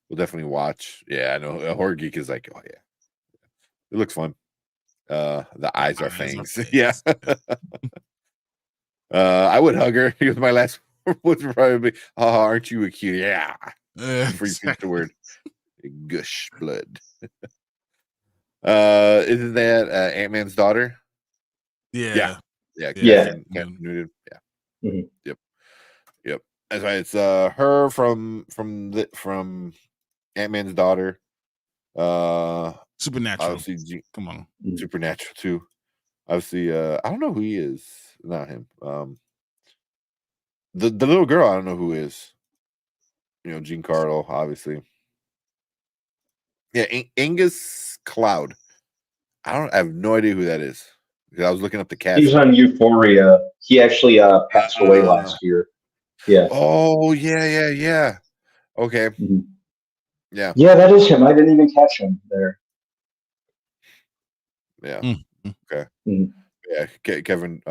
Speaker 1: we'll definitely watch. Yeah, I know. Horror Geek is like, oh yeah, it looks fun. The eyes are fangs. Yeah. I would hug her. Because my last would probably be, "Oh, aren't you a cute?" Yeah. Freaking the word. Gush blood. Isn't that Ant-Man's daughter?
Speaker 2: Yeah.
Speaker 1: Captain Newton. Yeah. Yep. That's right. It's her from Ant-Man's daughter.
Speaker 2: Supernatural.
Speaker 1: Obviously,
Speaker 2: come on.
Speaker 1: Supernatural too. Obviously, I don't know who he is. Not him. The little girl, I don't know who is. Giancarlo, obviously. Yeah, Angus Cloud. I have no idea who that is. Because I was looking up the cast.
Speaker 3: He was on Euphoria. He actually passed away last year. Yeah.
Speaker 1: Oh, yeah. Okay. Yeah.
Speaker 3: Yeah, that is him. I didn't even catch him there.
Speaker 1: Yeah. Okay. Yeah, Kevin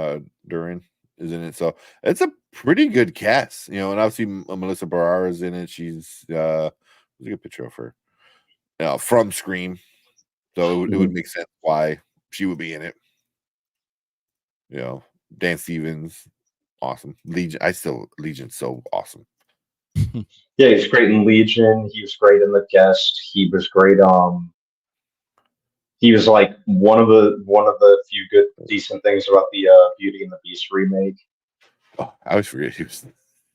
Speaker 1: Durant is in it. So it's a pretty good cast, and obviously Melissa Barrera is in it. She's there's a good picture of her. From Scream. So it would make sense why she would be in it. Dan Stevens. awesome. Legion's so awesome.
Speaker 3: Yeah, he's great in Legion. He was great in The Guest. He was great. He was like one of the few good decent things about the Beauty and the Beast remake.
Speaker 1: Oh, I always forget he was.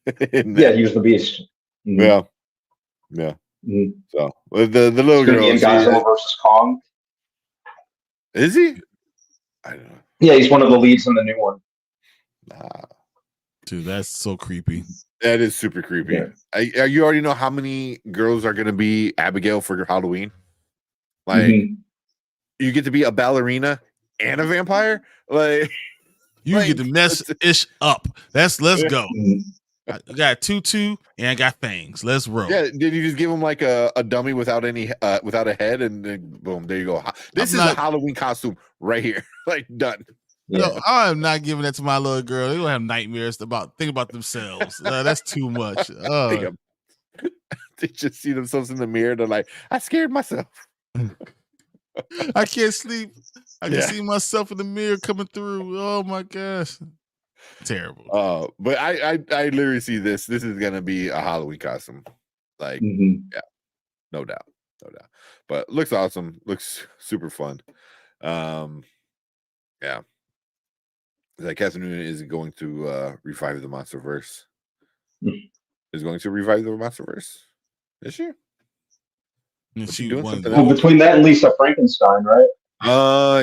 Speaker 3: Yeah, he was the Beast.
Speaker 1: Yeah. So the little girl
Speaker 3: in Godzilla versus Kong.
Speaker 1: Is he? I don't know.
Speaker 3: Yeah, he's one of the leads in the new one.
Speaker 2: Dude, that's so creepy.
Speaker 1: That is super creepy. Yeah. You already know how many girls are going to be Abigail for your Halloween. Like, you get to be a ballerina and a vampire. Like,
Speaker 2: you get to mess ish up. Let's go. I got tutu and I got fangs. Let's roll.
Speaker 1: Yeah, did you just give him like a dummy without a head, and then boom, there you go. This is a Halloween costume right here. Like, done.
Speaker 2: Yeah. No, I am not giving that to my little girl. They're gonna have nightmares think about themselves. That's too much.
Speaker 1: They just see themselves in the mirror. They're like, I scared myself.
Speaker 2: I can't sleep. I can see myself in the mirror coming through. Oh my gosh. Terrible.
Speaker 1: But I literally see this. This is gonna be a Halloween costume. Like, yeah, no doubt. But looks awesome. Looks super fun. Yeah. Like Catherine Newton is going to revive the MonsterVerse. Is going to revive the MonsterVerse. Is she?
Speaker 2: She
Speaker 1: doing something
Speaker 3: else? Between that and Lisa Frankenstein, right?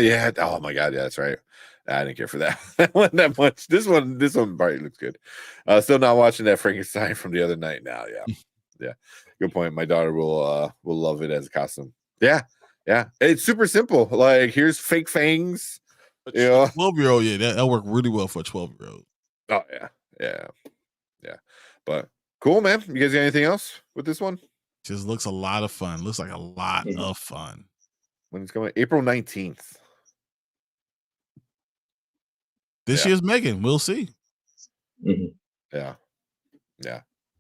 Speaker 1: Yeah. Oh my god, yeah, that's right. I didn't care for that one that much. This one probably looks good. Still not watching that Frankenstein from the other night now. Yeah. Good point. My daughter will love it as a costume. Yeah. It's super simple. Like, here's fake fangs.
Speaker 2: 12-year-old, that worked really well for a 12-year-old.
Speaker 1: Oh yeah. But cool, man. You guys got anything else with this one?
Speaker 2: Just looks a lot of fun. Looks like a lot of fun.
Speaker 1: When it's coming, April 19th.
Speaker 2: This year's Megan. We'll see.
Speaker 1: Yeah.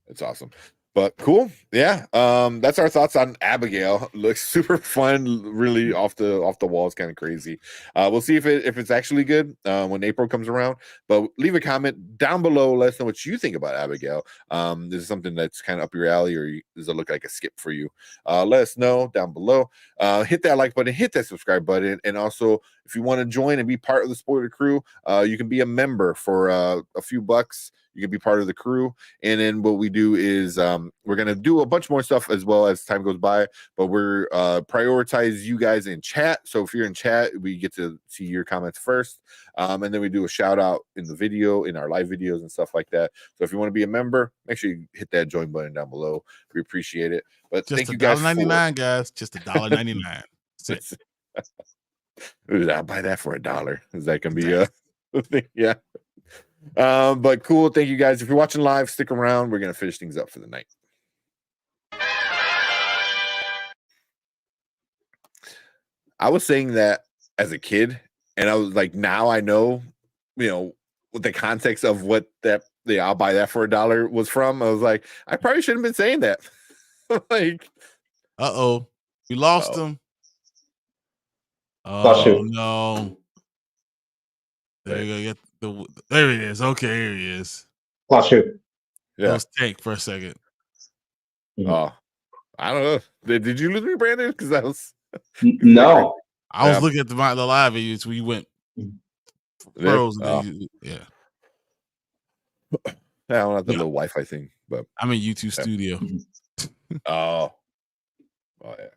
Speaker 1: It's awesome. But cool. Yeah. That's our thoughts on Abigail. Looks super fun, really off the walls, kind of crazy. We'll see if it's actually good when April comes around. But leave a comment down below. Let us know what you think about Abigail. This is something that's kind of up your alley, or does it look like a skip for you? Let us know down below. Hit that like button, hit that subscribe button, and also if you want to join and be part of the Spoiler Crew, you can be a member for a few bucks. You can be part of the crew. And then what we do is we're going to do a bunch more stuff as well as time goes by, but we're prioritize you guys in chat. So if you're in chat, we get to see your comments first. And then we do a shout out in the video, in our live videos and stuff like that. So if you want to be a member, make sure you hit that join button down below. We appreciate it. But
Speaker 2: just
Speaker 1: thank you guys.
Speaker 2: $1.99, guys. Just $1.99. That's
Speaker 1: it. I'll buy that for $1. Is that going to be a thing? Yeah. But cool. Thank you guys. If you're watching live, stick around. We're going to finish things up for the night. I was saying that as a kid, and I was like, now I know, what the context of what that I'll buy that for $1 was from. I was like, I probably shouldn't have been saying that. Like,
Speaker 2: we lost him. No. There you go. There he is. Okay, here he is.
Speaker 3: Lost who?
Speaker 1: Yeah.
Speaker 2: Let's take for a second.
Speaker 1: Oh, I don't know. Did you lose me, Brandon? Because that was
Speaker 3: no.
Speaker 2: I was looking at the live videos where you went frozen. Yeah.
Speaker 1: I don't have the little Wi-Fi thing, but
Speaker 2: I'm in YouTube studio.
Speaker 1: Oh yeah.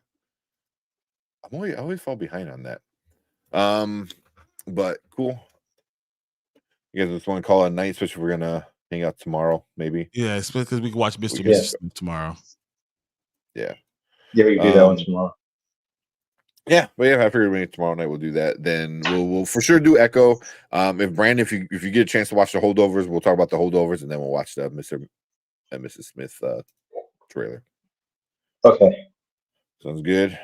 Speaker 1: I always fall behind on that. But cool. You guys just want to call it a night, especially if we're gonna hang out tomorrow, maybe.
Speaker 2: Yeah, especially because we can watch Mr. and Mrs. Smith tomorrow.
Speaker 3: Yeah, we can do that one tomorrow.
Speaker 1: Yeah, but I figured tomorrow night we'll do that. Then we'll for sure do Echo. If Brandon, if you get a chance to watch the holdovers, we'll talk about the holdovers, and then we'll watch the Mr. and Mrs. Smith trailer.
Speaker 3: Okay,
Speaker 1: sounds good.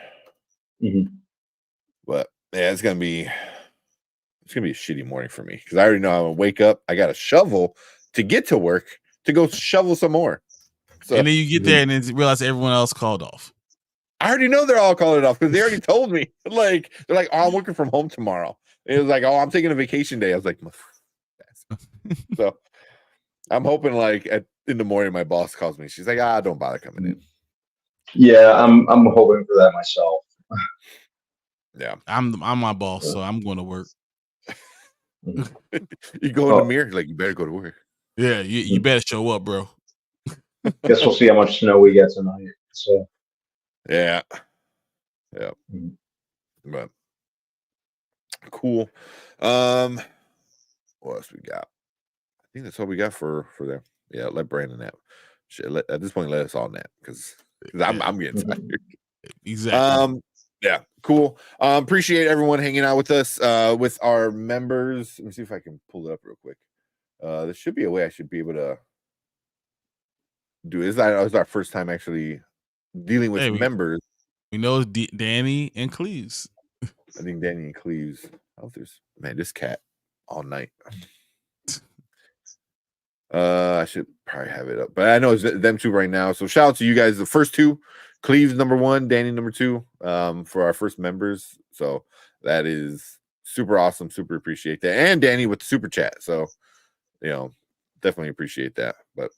Speaker 1: But yeah, it's gonna be a shitty morning for me because I already know I'm gonna wake up. I got a shovel to get to work to go shovel some more. So,
Speaker 2: and then you get there and then realize everyone else called off.
Speaker 1: I already know they're all calling it off because they already told me. Like, they're like, "Oh, I'm working from home tomorrow." And it was like, "Oh, I'm taking a vacation day." I was like, so I'm hoping like in the morning my boss calls me. She's like, don't bother coming in.
Speaker 3: Yeah, I'm hoping for that myself.
Speaker 1: Yeah,
Speaker 2: I'm my boss, so I'm going to work.
Speaker 1: You go in the mirror, like you better go to work.
Speaker 2: Yeah, you better show up, bro.
Speaker 3: Guess we'll see how much snow we get tonight. So
Speaker 1: yeah. But cool. What else we got? I think that's all we got for them. Yeah, let Brandon nap. At this point, let us all nap because I'm getting tired.
Speaker 2: Exactly.
Speaker 1: Yeah, cool. Appreciate everyone hanging out with us. With our members. Let me see if I can pull it up real quick. There should be a way I should be able to do it. That was our first time actually dealing with members.
Speaker 2: We know Danny and Cleves.
Speaker 1: I think Danny and Cleves. Oh, man, this cat all night. I should probably have it up, but I know it's them two right now. So shout out to you guys. The first two, Cleves number 1, Danny number 2, for our first members. So that is super awesome. Super appreciate that. And Danny with the super chat. So, definitely appreciate that. But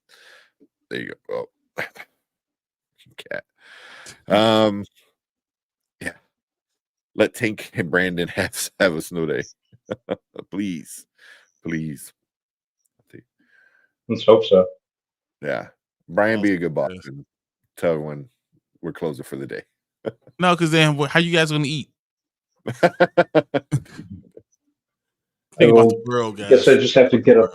Speaker 1: there you go. Oh. Cat. Yeah. Let Tink and Brandon have a snow day. Please.
Speaker 3: Let's hope so.
Speaker 1: Yeah. Brian, be a good boss and tell everyone we're closing for the day.
Speaker 2: No, because then how you guys gonna eat? Think about the world, guys.
Speaker 3: Guess I just have to get up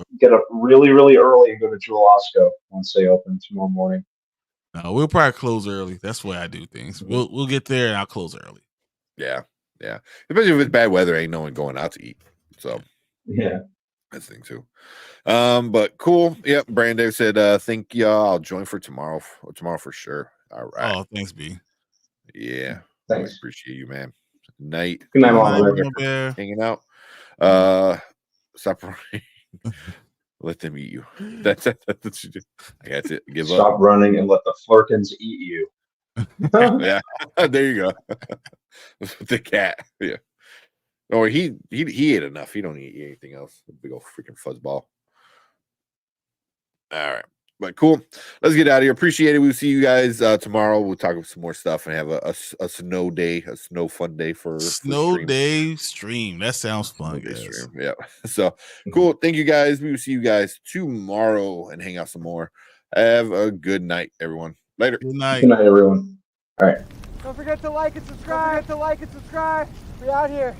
Speaker 3: really, really early and go to Jewel-Osco once they open tomorrow morning.
Speaker 2: No, we'll probably close early. That's the way I do things. We'll get there and I'll close early.
Speaker 1: Yeah. Especially if it's bad weather, ain't no one going out to eat. So
Speaker 3: yeah,
Speaker 1: that's the thing too. But cool. Yep. Brandon said, "Thank y'all. I'll join for tomorrow. Tomorrow for sure." All right.
Speaker 2: Oh, thanks, B.
Speaker 1: Yeah.
Speaker 3: Thanks.
Speaker 1: Appreciate you, man. Night.
Speaker 3: Good night, Mama
Speaker 1: Bear. Hanging out. Stop running. Let them eat you. That's what you do. I got to give up.
Speaker 3: Stop running and let the Flurkins eat you.
Speaker 1: Yeah. There you go. The cat. Yeah. Or he ate enough. He don't eat anything else. Big old freaking fuzzball. All right. But cool. Let's get out of here. Appreciate it. We'll see you guys tomorrow. We'll talk about some more stuff and have a snow day, a snow fun day for
Speaker 2: day stream. That sounds fun, guys.
Speaker 1: Yeah. So cool. Thank you guys. We will see you guys tomorrow and hang out some more. Have a good night, everyone. Later.
Speaker 2: Good night.
Speaker 3: Good night, everyone. All right.
Speaker 4: Don't forget to like and subscribe. We out here.